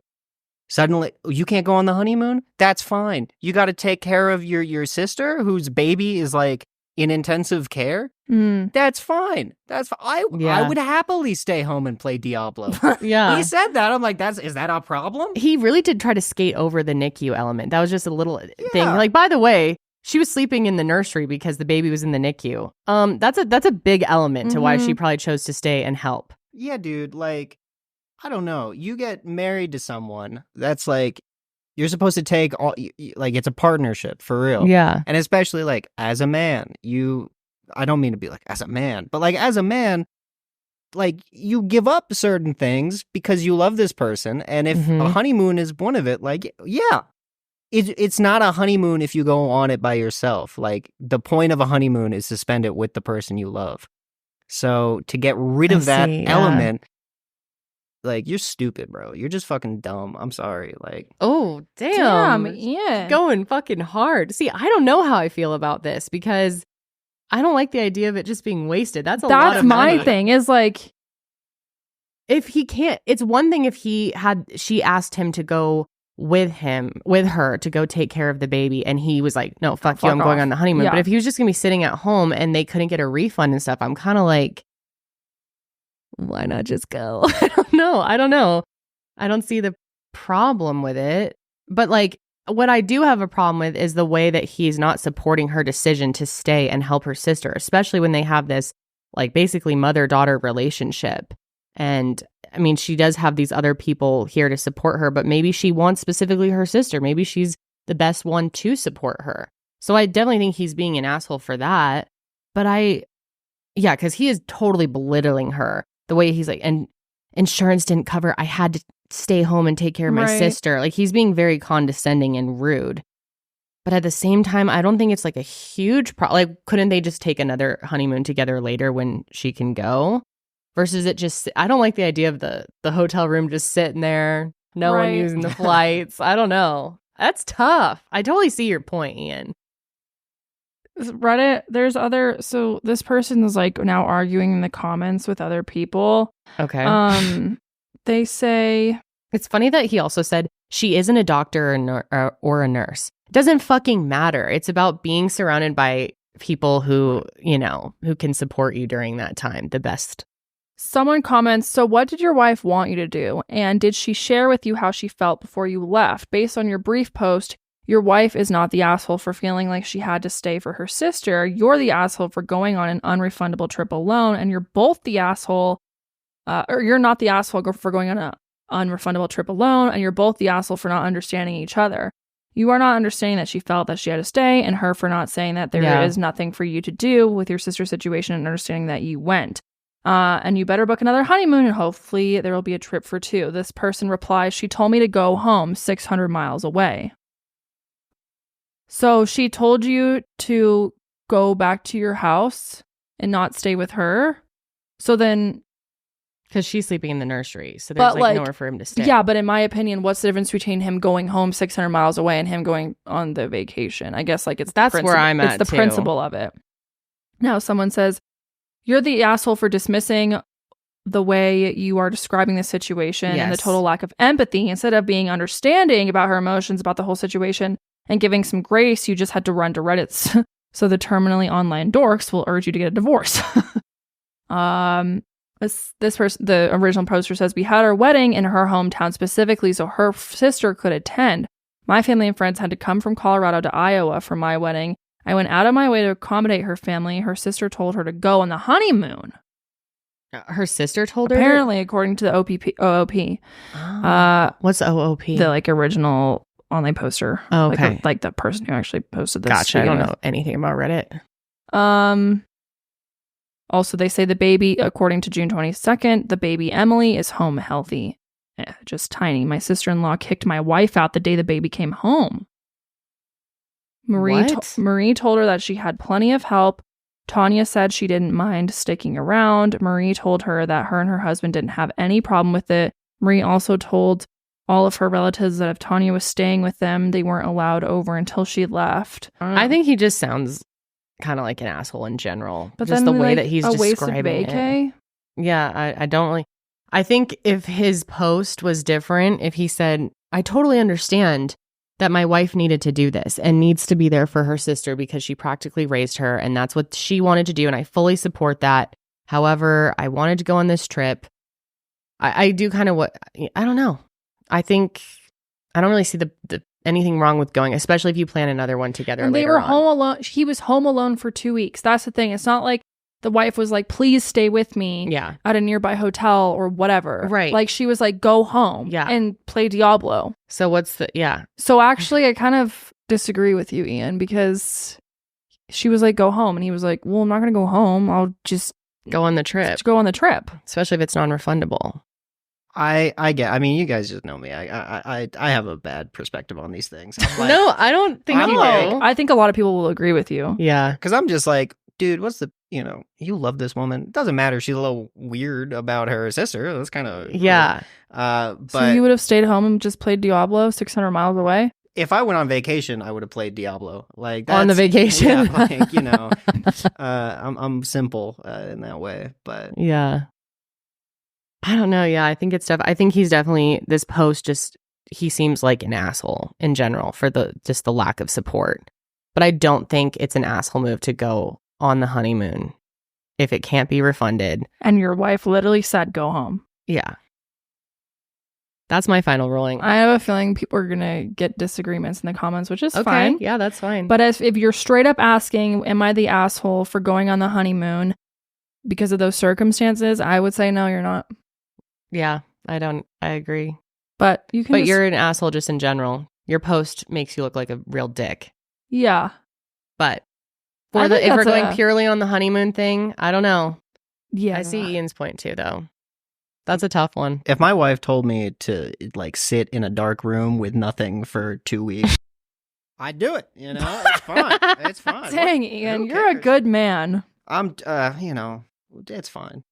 Suddenly, you can't go on the honeymoon? That's fine. You got to take care of your sister whose baby is like in intensive care? That's fine. That's fine. I would happily stay home and play Diablo. Yeah. He said that. I'm like, is that a problem? He really did try to skate over the NICU element. That was just a little thing. Like, by the way, she was sleeping in the nursery because the baby was in the NICU. That's a big element to why she probably chose to stay and help. Yeah, dude. Like, I don't know. You get married to someone that's like, you're supposed to take all, like, it's a partnership for real. Yeah. And especially like as a man, I don't mean to be like as a man, but like as a man, like you give up certain things because you love this person. And if a honeymoon is one of it, like, yeah. It's not a honeymoon if you go on it by yourself. Like, the point of a honeymoon is to spend it with the person you love. So to get rid of that element, like, you're stupid, bro. You're just fucking dumb. I'm sorry. Like, oh, damn. Yeah. Going fucking hard. See, I don't know how I feel about this because I don't like the idea of it just being wasted. That's lot of money. That's my thing is like, if he can't, it's one thing if she asked him to go with her to go take care of the baby and he was like, no, fuck you, I'm going on the honeymoon. But if he was just gonna be sitting at home and they couldn't get a refund and stuff, I'm kind of like, why not just go? I don't know. I don't see the problem with it. But like, what I do have a problem with is the way that he's not supporting her decision to stay and help her sister, especially when they have this like basically mother-daughter relationship. And I mean, she does have these other people here to support her, but maybe she wants specifically her sister. Maybe she's the best one to support her. So I definitely think he's being an asshole for that. But because he is totally belittling her. The way he's like, and insurance didn't cover, I had to stay home and take care of my sister. Like, he's being very condescending and rude. But at the same time, I don't think it's like a huge problem. Like, couldn't they just take another honeymoon together later when she can go? Versus it just, I don't like the idea of the hotel room just sitting there, no one using the flights. I don't know. That's tough. I totally see your point, Ian. Reddit, there's other, so this person is like now arguing in the comments with other people. Okay. They say, it's funny that he also said she isn't a doctor or a nurse. It doesn't fucking matter. It's about being surrounded by people who can support you during that time the best. Someone comments, so what did your wife want you to do? And did she share with you how she felt before you left? Based on your brief post, your wife is not the asshole for feeling like she had to stay for her sister. You're the asshole for going on an unrefundable trip alone, and you're both the asshole, or you're not the asshole for going on an unrefundable trip alone, and you're both the asshole for not understanding each other. You are not understanding that she felt that she had to stay, and her for not saying that there is nothing for you to do with your sister's situation and understanding that you went. And you better book another honeymoon, and hopefully there will be a trip for two. This person replies, she told me to go home 600 miles away. So she told you to go back to your house and not stay with her. So then, because she's sleeping in the nursery, so there's like nowhere for him to stay. Yeah, but in my opinion, what's the difference between him going home 600 miles away and him going on the vacation? I guess like that's where I'm at. It's the principle of it. Now someone says, you're the asshole for dismissing the way you are describing the situation and the total lack of empathy. Instead of being understanding about her emotions, about the whole situation, and giving some grace, you just had to run to Reddit. So the terminally online dorks will urge you to get a divorce. This person, the original poster says, we had our wedding in her hometown specifically so her sister could attend. My family and friends had to come from Colorado to Iowa for my wedding. I went out of my way to accommodate her family. Her sister told her to go on the honeymoon. Her sister told her? Apparently, according to the OOP. What's OOP? The like original online poster. Oh, okay. Like the person who actually posted this. Gotcha. I don't know anything about Reddit. Also, they say the baby, according to June 22nd, the baby Emily is home healthy. Just tiny. My sister-in-law kicked my wife out the day the baby came home. Marie told her that she had plenty of help. Tanya said she didn't mind sticking around. Marie told her that her and her husband didn't have any problem with it. Marie also told all of her relatives that if Tanya was staying with them, they weren't allowed over until she left. I think he just sounds kind of like an asshole in general. But just then, the way that he's describing it. Yeah, I don't really. I think if his post was different, if he said, I totally understand that my wife needed to do this and needs to be there for her sister because she practically raised her and that's what she wanted to do, and I fully support that. However, I wanted to go on this trip. I do kind of I don't know. I think I don't really see the anything wrong with going, especially if you plan another one together. And they were home alone. He was home alone for 2 weeks. That's the thing. It's not like the wife was like, please stay with me at a nearby hotel or whatever. Right. Like she was like, go home and play Diablo. So what's So actually, I kind of disagree with you, Ian, because she was like, go home. And he was like, well, I'm not going to go home. I'll just go on the trip. Just go on the trip. Especially if it's non-refundable. I mean, you guys just know me. I have a bad perspective on these things. Like, no, I don't think so. I think a lot of people will agree with you. Yeah. Because I'm just like, dude, what's the, you love this woman. It doesn't matter. She's a little weird about her sister. That's kind of. Yeah. But so you would have stayed home and just played Diablo 600 miles away? If I went on vacation, I would have played Diablo. Like on the vacation. Yeah, like, I'm simple in that way. But yeah. I don't know. Yeah, I think it's I think he's definitely, this post he seems like an asshole in general for the lack of support. But I don't think it's an asshole move to go on the honeymoon if it can't be refunded. And your wife literally said, go home. Yeah. That's my final ruling. I have a feeling people are going to get disagreements in the comments, which is fine. Yeah, that's fine. But if you're straight up asking, am I the asshole for going on the honeymoon because of those circumstances? I would say, no, you're not. Yeah, I agree. But you can. But you're an asshole just in general. Your post makes you look like a real dick. Yeah. But if we're going purely on the honeymoon thing, I don't know. Yeah. I see Ian's point too, though. That's a tough one. If my wife told me to like sit in a dark room with nothing for 2 weeks, I'd do it. You know, it's fine. It's fine. Dang, Ian, you're a good man. I'm, it's fine.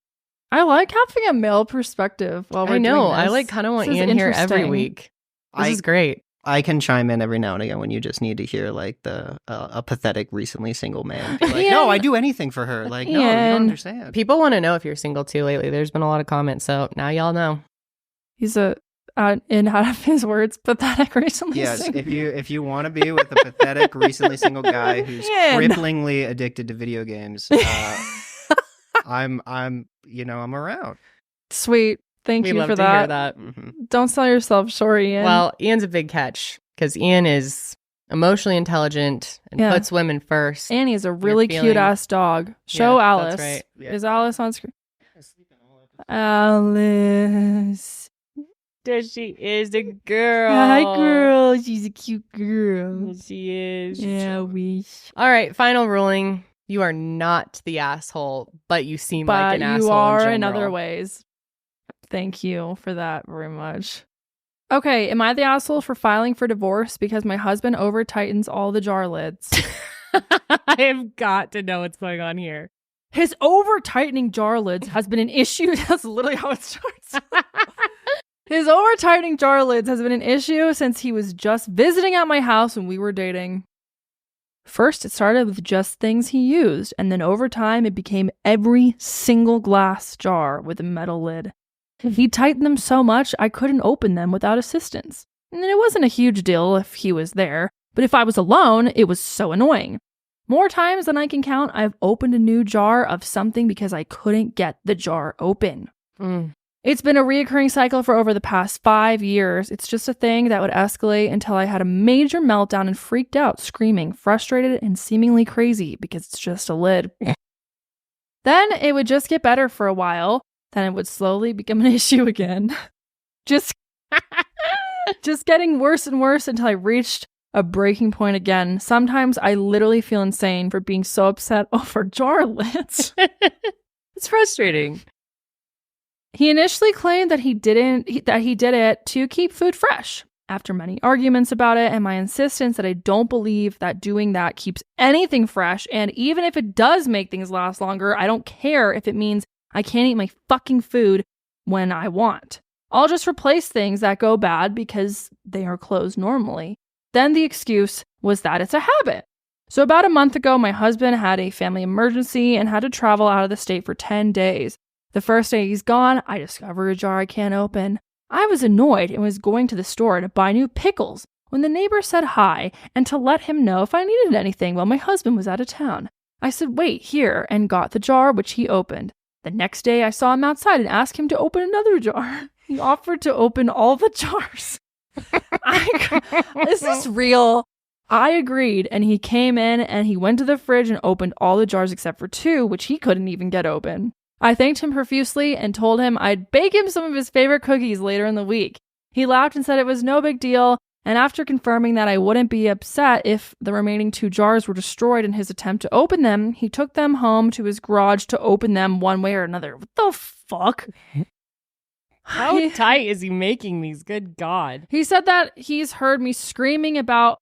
I like having a male perspective while we're doing this. I like kind of want Ian here every week. This is great. I can chime in every now and again when you just need to hear like a pathetic recently single man be like, no, I do anything for her. Like, no, you don't understand. People want to know if you're single too lately. There's been a lot of comments, so now y'all know. He's in out of his words, pathetic recently single. Yes, if you want to be with a pathetic recently single guy who's cripplingly addicted to video games, I'm around. Sweet. Thank you for that. Hear that. Mm-hmm. Don't sell yourself short, Ian. Well, Ian's a big catch because Ian is emotionally intelligent and puts women first. And he's a really cute ass dog. Show Alice. That's right. Yeah. Is Alice on screen? Alice. She is a girl. Hi, girl. She's a cute girl. She is. Yeah, wish. All right, final ruling. You are not the asshole, but you seem like an asshole. You are in other ways. Thank you for that very much. Okay, am I the asshole for filing for divorce because my husband over tightens all the jar lids? I have got to know what's going on here. His over tightening jar lids has been an issue. That's literally how it starts. His over tightening jar lids has been an issue since he was just visiting at my house when we were dating. First, it started with just things he used, and then over time, it became every single glass jar with a metal lid. He tightened them so much, I couldn't open them without assistance. And it wasn't a huge deal if he was there, but if I was alone, it was so annoying. More times than I can count, I've opened a new jar of something because I couldn't get the jar open. It's been a reoccurring cycle for over the past 5 years. It's just a thing that would escalate until I had a major meltdown and freaked out, screaming, frustrated, and seemingly crazy because it's just a lid. Then it would just get better for a while. Then it would slowly become an issue again. Just getting worse and worse until I reached a breaking point again. Sometimes I literally feel insane for being so upset over jar lids. It's frustrating. He initially claimed that he did it to keep food fresh. After many arguments about it and my insistence that I don't believe that doing that keeps anything fresh, and even if it does make things last longer, I don't care if it means I can't eat my fucking food when I want. I'll just replace things that go bad because they are closed normally. Then the excuse was that it's a habit. So about a month ago, my husband had a family emergency and had to travel out of the state for 10 days. The first day he's gone, I discover a jar I can't open. I was annoyed and was going to the store to buy new pickles when the neighbor said hi and to let him know if I needed anything while my husband was out of town. I said, wait here, and got the jar, which he opened. The next day, I saw him outside and asked him to open another jar. He offered to open all the jars. Is this real? I agreed, and he came in and he went to the fridge and opened all the jars except for 2, which he couldn't even get open. I thanked him profusely and told him I'd bake him some of his favorite cookies later in the week. He laughed and said it was no big deal, and after confirming that I wouldn't be upset if the remaining 2 jars were destroyed in his attempt to open them, he took them home to his garage to open them one way or another. What the fuck? How tight is he making these? Good God. He said that he's heard me screaming about...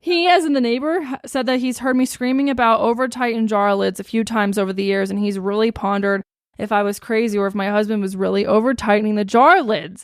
He, as in the neighbor, said that he's heard me screaming about over-tightened jar lids a few times over the years, and he's really pondered if I was crazy or if my husband was really over-tightening the jar lids.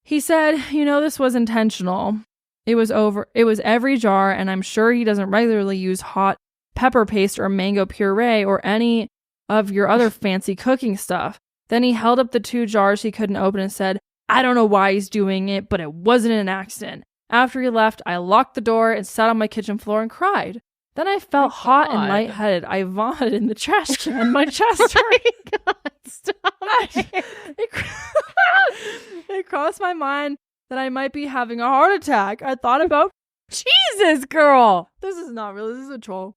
He said, this was intentional. It was every jar, and I'm sure he doesn't regularly use hot pepper paste or mango puree or any of your other fancy cooking stuff. Then he held up the 2 jars he couldn't open and said, I don't know why he's doing it, but it wasn't an accident. After he left, I locked the door and sat on my kitchen floor and cried. Then I felt hot and lightheaded. I vomited in the trash can. My chest hurt. God, stop. It crossed my mind that I might be having a heart attack. I thought about... Jesus, girl! This is not real. This is a troll.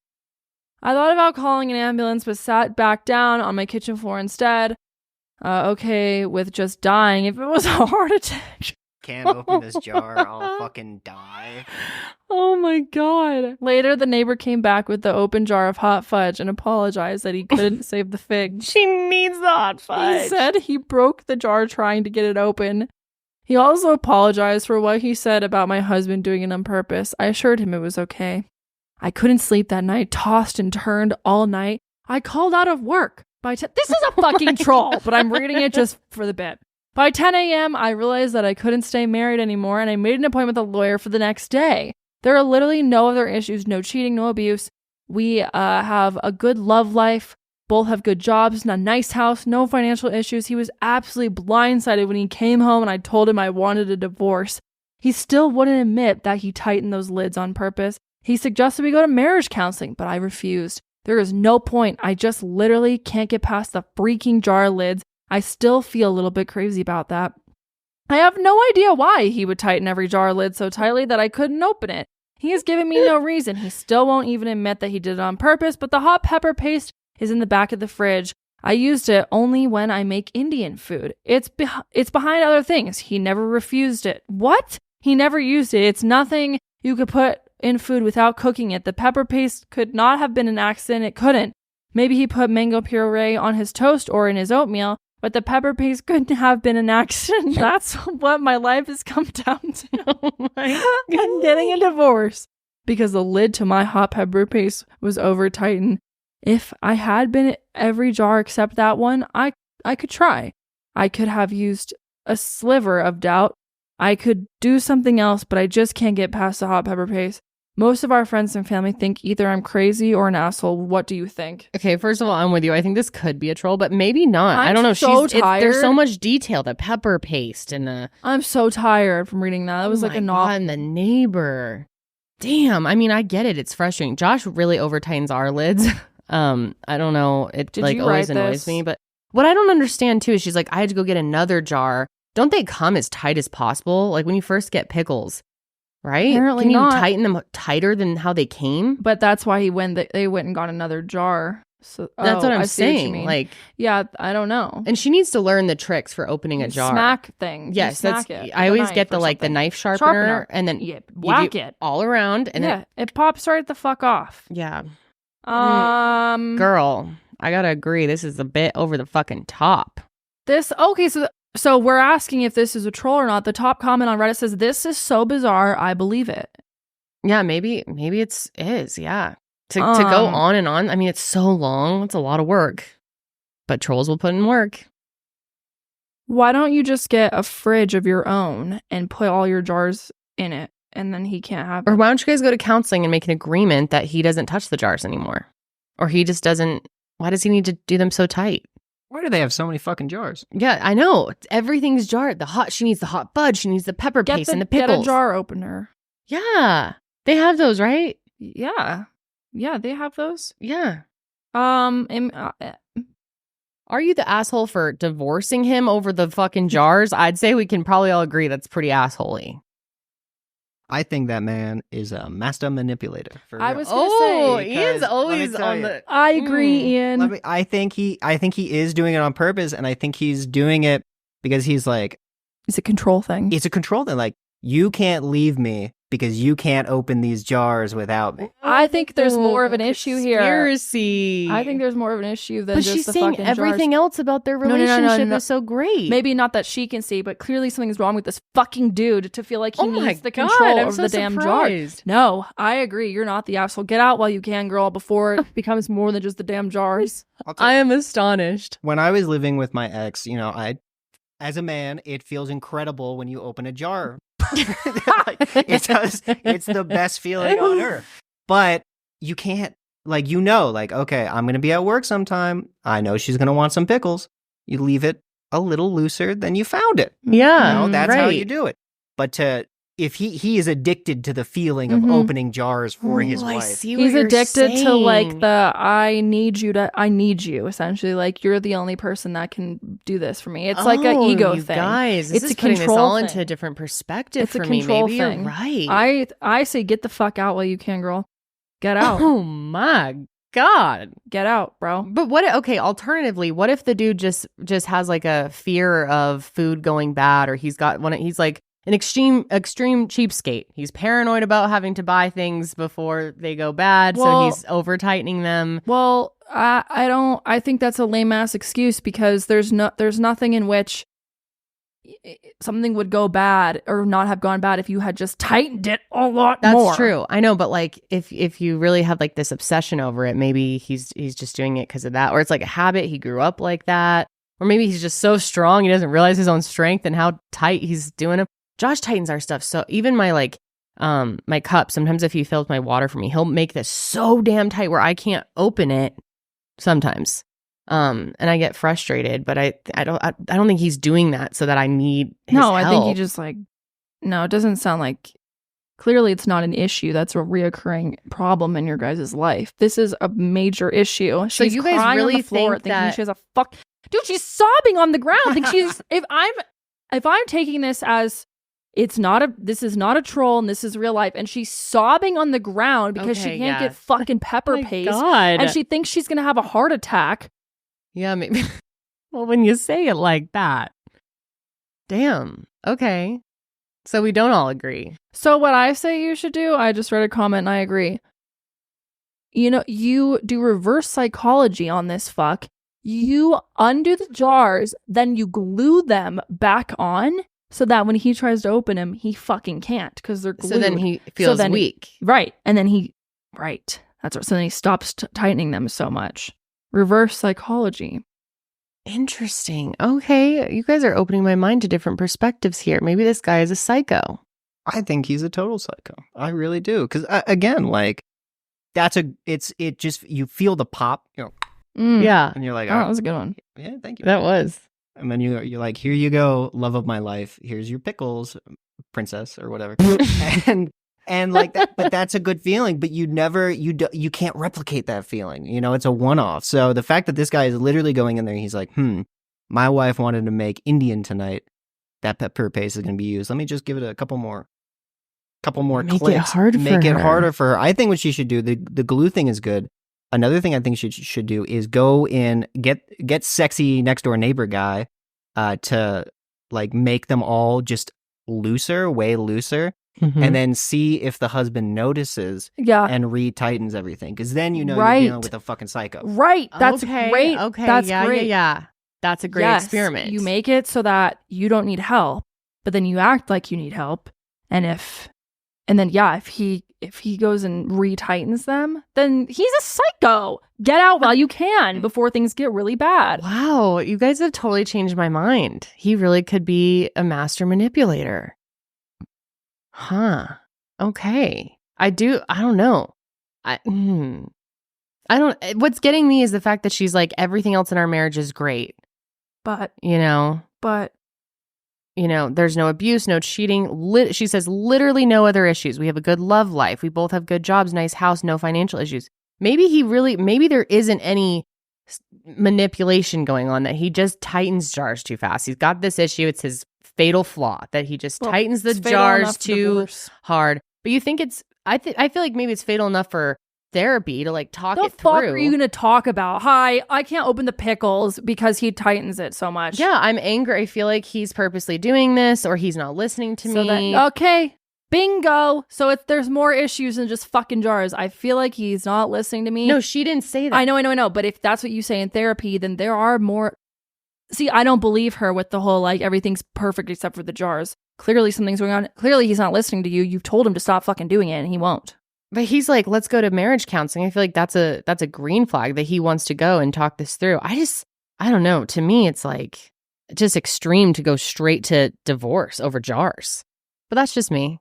I thought about calling an ambulance, but sat back down on my kitchen floor instead. okay with just dying if it was a heart attack. Can't open this jar, I'll fucking die. Oh my God. Later, the neighbor came back with the open jar of hot fudge and apologized that he couldn't save the fig. She needs the hot fudge. He said he broke the jar trying to get it open. He also apologized for what he said about my husband doing it on purpose. I assured him it was okay. I couldn't sleep that night, tossed and turned all night. I called out of work. This is a fucking troll, but I'm reading it just for the bit. By 10 a.m., I realized that I couldn't stay married anymore, and I made an appointment with a lawyer for the next day. There are literally no other issues, no cheating, no abuse. We have a good love life. Both have good jobs, a nice house, no financial issues. He was absolutely blindsided when he came home and I told him I wanted a divorce. He still wouldn't admit that he tightened those lids on purpose. He suggested we go to marriage counseling, but I refused. There is no point. I just literally can't get past the freaking jar lids. I still feel a little bit crazy about that. I have no idea why he would tighten every jar lid so tightly that I couldn't open it. He has given me no reason. He still won't even admit that he did it on purpose, but the hot pepper paste is in the back of the fridge. I used it only when I make Indian food. It's behind other things. He never refused it. What? He never used it. It's nothing you could put in food without cooking it. The pepper paste could not have been an accident. It couldn't. Maybe he put mango puree on his toast or in his oatmeal, but the pepper paste couldn't have been an accident. That's what my life has come down to. Oh my I'm getting a divorce because the lid to my hot pepper paste was over tightened. If I had been every jar except that one, I could try. I could have used a sliver of doubt. I could do something else, but I just can't get past the hot pepper paste. Most of our friends and family think either I'm crazy or an asshole. What do you think? Okay, first of all, I'm with you. I think this could be a troll, but maybe not. I'm I don't know. So tired. There's so much detail. The pepper paste and the... I'm so tired from reading that. It was like a novel. And the neighbor. Damn. I mean, I get it. It's frustrating. Josh really over tightens our lids. I don't know. It like always annoys me. But what I don't understand too is she's like, I had to go get another jar. Don't they come as tight as possible? Like when you first get pickles. Right? Apparently Can you not. tighten them tighter than how they came? But that's why they went and got another jar. So that's what I'm saying. What you mean. Like, yeah, I don't know. And she needs to learn the tricks for opening a jar. Smack thing. Yes, that's. I always get the knife sharpener, and then whack it all around, and it pops right the fuck off. Yeah. Girl, I gotta agree. This is a bit over the fucking top. So we're asking if this is a troll or not. The top comment on Reddit says, "This is so bizarre, I believe it." Yeah, maybe it is. Yeah, to go on and on. I mean, it's so long. It's a lot of work, but trolls will put in work. Why don't you just get a fridge of your own and put all your jars in it, and then he can't have it? Or why don't you guys go to counseling and make an agreement that he doesn't touch the jars anymore, or he just doesn't? Why does he need to do them so tight? Why do they have so many fucking jars? Yeah, I know. Everything's jarred. She needs the hot fudge. She needs the pepper paste and the pickles. Get a jar opener. Yeah. They have those, right? Yeah. Yeah, they have those. Yeah. Are you the asshole for divorcing him over the fucking jars? I'd say we can probably all agree that's pretty assholey. I think that man is a master manipulator. I was going to say, Ian's always on the. I agree, Ian. I think he is doing it on purpose, and I think he's doing it because he's like, it's a control thing. It's a control thing. Like, you can't leave me because you can't open these jars without me. I think there's more of an issue here. Conspiracy. I think there's more of an issue than but just she's the saying fucking everything jars. else about their relationship is so great. Maybe not that she can see, but clearly something's wrong with this fucking dude to feel like he needs the control over the damn jars. No, I agree. You're not the asshole. Get out while you can, girl, before it becomes more than just the damn jars. I am astonished. When I was living with my ex, as a man, it feels incredible when you open a jar. It's the best feeling on earth. But you can't, okay, I'm going to be at work sometime. I know she's going to want some pickles. You leave it a little looser than you found it. Yeah. That's how you do it. But if he is addicted to the feeling of opening jars for his wife. He's addicted to the I need you, essentially. Like, you're the only person that can do this for me. It's like an ego thing. Guys, it's a control this all into a different perspective for me. Maybe you're right. I say get the fuck out while you can, girl. Get out. Oh my God. Get out, bro. But alternatively, what if the dude just has like a fear of food going bad, or he's like an extreme cheapskate. He's paranoid about having to buy things before they go bad, so he's over tightening them. Well, I think that's a lame ass excuse, because there's nothing in which something would go bad or not have gone bad if you had just tightened it a lot more. That's true. I know, but like if you really have like this obsession over it, maybe he's just doing it because of that, or it's like a habit. He grew up like that, or maybe he's just so strong he doesn't realize his own strength and how tight he's doing it. Josh tightens our stuff. So even my my cup, sometimes if he fills my water for me, he'll make this so damn tight where I can't open it sometimes. And I get frustrated, but I don't think he's doing that so that I need his help. I think he just no, it doesn't sound like, clearly it's not an issue. That's a reoccurring problem in your guys' life. This is a major issue. So you guys really think that she has a dude, she's sobbing on the ground. Think she's if I'm taking this as this is not a troll and this is real life, and she's sobbing on the ground because she can't get fucking pepper paste, and she thinks she's gonna have a heart attack. Yeah, maybe. Well, when you say it like that, damn. Okay, so we don't all agree. So what I say you should do, I just read a comment and I agree. You do reverse psychology on this fuck. You undo the jars, then you glue them back on, so that when he tries to open them, he fucking can't, because they're glued. So then he feels weak. Right. And then that's right. So then he stops tightening them so much. Reverse psychology. Interesting. Okay. You guys are opening my mind to different perspectives here. Maybe this guy is a psycho. I think he's a total psycho. I really do. Because again, like, you feel the pop, Yeah. And you're like, oh, that was a good one. Yeah, thank you. That was. And then you're like, here you go, love of my life. Here's your pickles, princess, or whatever. and like that, but that's a good feeling. But you can't replicate that feeling. It's a one-off. So the fact that this guy is literally going in there, he's like, my wife wanted to make Indian tonight. That pepper paste is going to be used. Let me just give it a couple more Make clicks. It hard Make for it her. harder for her. I think what she should do, the glue thing is good. Another thing I think she should do is go in, get sexy next door neighbor guy to like make them all just way looser, and then see if the husband notices and retightens everything. Because then you're dealing with a fucking psycho. Right. That's great. Okay. That's great. Yeah. That's a great experiment. You make it so that you don't need help, but then you act like you need help. And if he goes and retightens them, then he's a psycho. Get out while you can before things get really bad. Wow, you guys have totally changed my mind. He really could be a master manipulator. Huh. Okay. I don't know. What's getting me is the fact that she's like, everything else in our marriage is great. But there's no abuse, no cheating. She says literally no other issues. We have a good love life. We both have good jobs, nice house, no financial issues. Maybe there isn't any manipulation going on, that he just tightens jars too fast. He's got this issue. It's his fatal flaw that he just tightens the jars too hard. But you think I feel like maybe it's fatal enough for therapy to like talk it through. What the fuck are you going to talk about? Hi, I can't open the pickles because he tightens it so much. Yeah, I'm angry. I feel like he's purposely doing this, or he's not listening to me. Okay, bingo. So there's more issues than just fucking jars. I feel like he's not listening to me. No, she didn't say that. I know. But if that's what you say in therapy, then there are more. See, I don't believe her with the whole like everything's perfect except for the jars. Clearly something's going on. Clearly he's not listening to you. You've told him to stop fucking doing it and he won't. But he's like, let's go to marriage counseling. I feel like that's a green flag that he wants to go and talk this through. I don't know. To me, it's like just extreme to go straight to divorce over jars. But that's just me.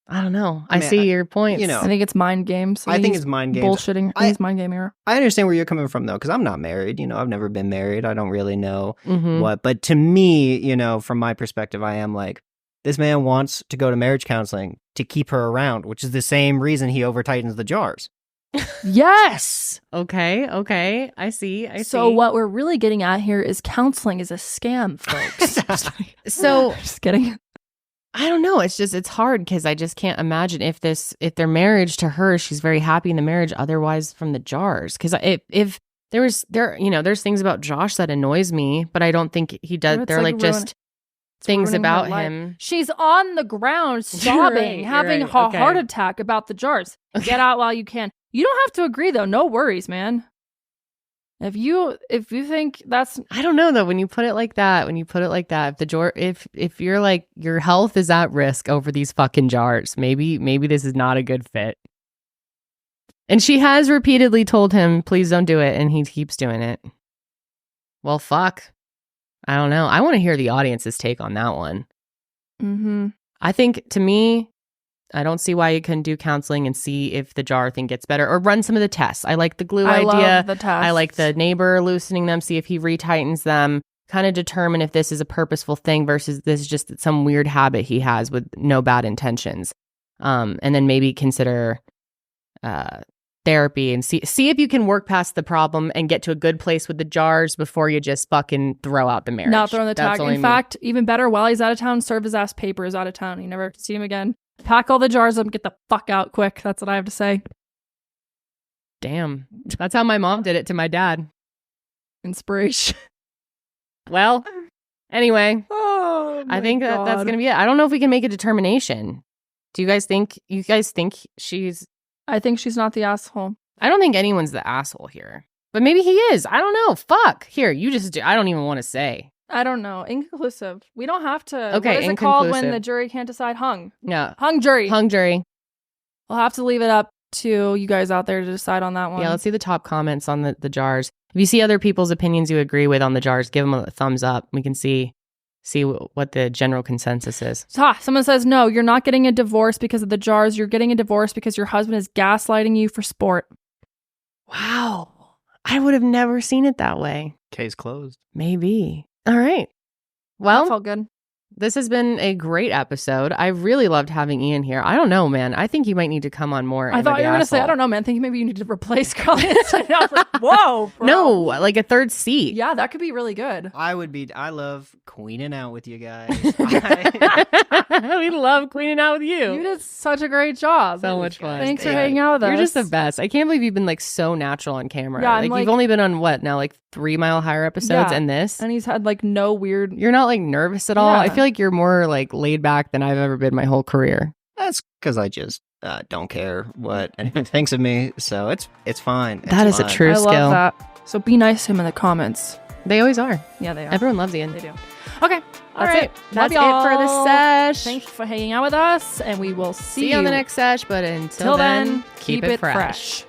I don't know. I see your points. I think it's mind games. I think it's mind games. Bullshitting. He's mind game era. I understand where you're coming from, though, because I'm not married. I've never been married. I don't really know what. But to me, from my perspective, I am like, this man wants to go to marriage counseling to keep her around, which is the same reason he over-tightens the jars. Yes. Okay. I see. So what we're really getting at here is counseling is a scam, folks. So just kidding. I don't know. It's hard because I just can't imagine if their marriage to her, she's very happy in the marriage. Otherwise, from the jars, because if there's things about Josh that annoys me, but I don't think he does. They're like just things about him. She's on the ground sobbing, having a heart attack about the jars. Get out while you can. You don't have to agree though. No worries, man. If you think that's, I don't know though, when you put it like that, if you're like your health is at risk over these fucking jars, maybe this is not a good fit. And she has repeatedly told him, please don't do it, and he keeps doing it. Well, fuck. I don't know. I want to hear the audience's take on that one. Mm-hmm. I think, to me, I don't see why you couldn't do counseling and see if the jar thing gets better, or run some of the tests. I like the glue idea. Love the tests. I like the neighbor loosening them, see if he retightens them, kind of determine if this is a purposeful thing versus this is just some weird habit he has with no bad intentions. And then maybe consider therapy and see if you can work past the problem and get to a good place with the jars before you just fucking throw out the marriage. Not throwing the tag. In fact, even better, while he's out of town, serve his ass papers out of town. You never have to see him again. Pack all the jars up, get the fuck out quick. That's what I have to say. Damn. That's how my mom did it to my dad. Inspiration. Well, anyway, I think that's going to be it. I don't know if we can make a determination. Do you guys think she's... I think she's not the asshole. I don't think anyone's the asshole here. But maybe he is. I don't know. Fuck. Here, you just do. I don't even want to say. I don't know. Inconclusive. We don't have to. Okay, what is it called when the jury can't decide? Hung. Yeah. Hung jury. Hung jury. We'll have to leave it up to you guys out there to decide on that one. Yeah, let's see the top comments on the jars. If you see other people's opinions you agree with on the jars, give them a thumbs up. We can see what the general consensus is. Someone says, no, you're not getting a divorce because of the jars. You're getting a divorce because your husband is gaslighting you for sport. Wow. I would have never seen it that way. Case closed. Maybe. All right. Well, that felt good. This has been a great episode. I really loved having Ian here. I don't know, man. I think you might need to come on more. I thought you were going to say, I don't know, man. I think maybe you need to replace Karelly. I was like, whoa. Bro. No, like a third seat. Yeah, that could be really good. I love queening out with you guys. We love queening out with you. You did such a great job. So much fun. Thanks for hanging out with us. You're just the best. I can't believe you've been like so natural on camera. Yeah, like you've only been on what now, like 3 Mile Higher episodes and this. And he's had like no weird. You're not like nervous at all. Yeah. I feel like you're more like laid back than I've ever been my whole career. That's because I just don't care what anyone thinks of me, so it's fine. That is a true skill. I love that. So be nice to him in the comments. They always are. Yeah, they are. Everyone loves Ian. They do. Okay. That's it. That's it y'all. for the sesh. Thanks for hanging out with us, and we will see you on the next sesh. But until then, keep it fresh.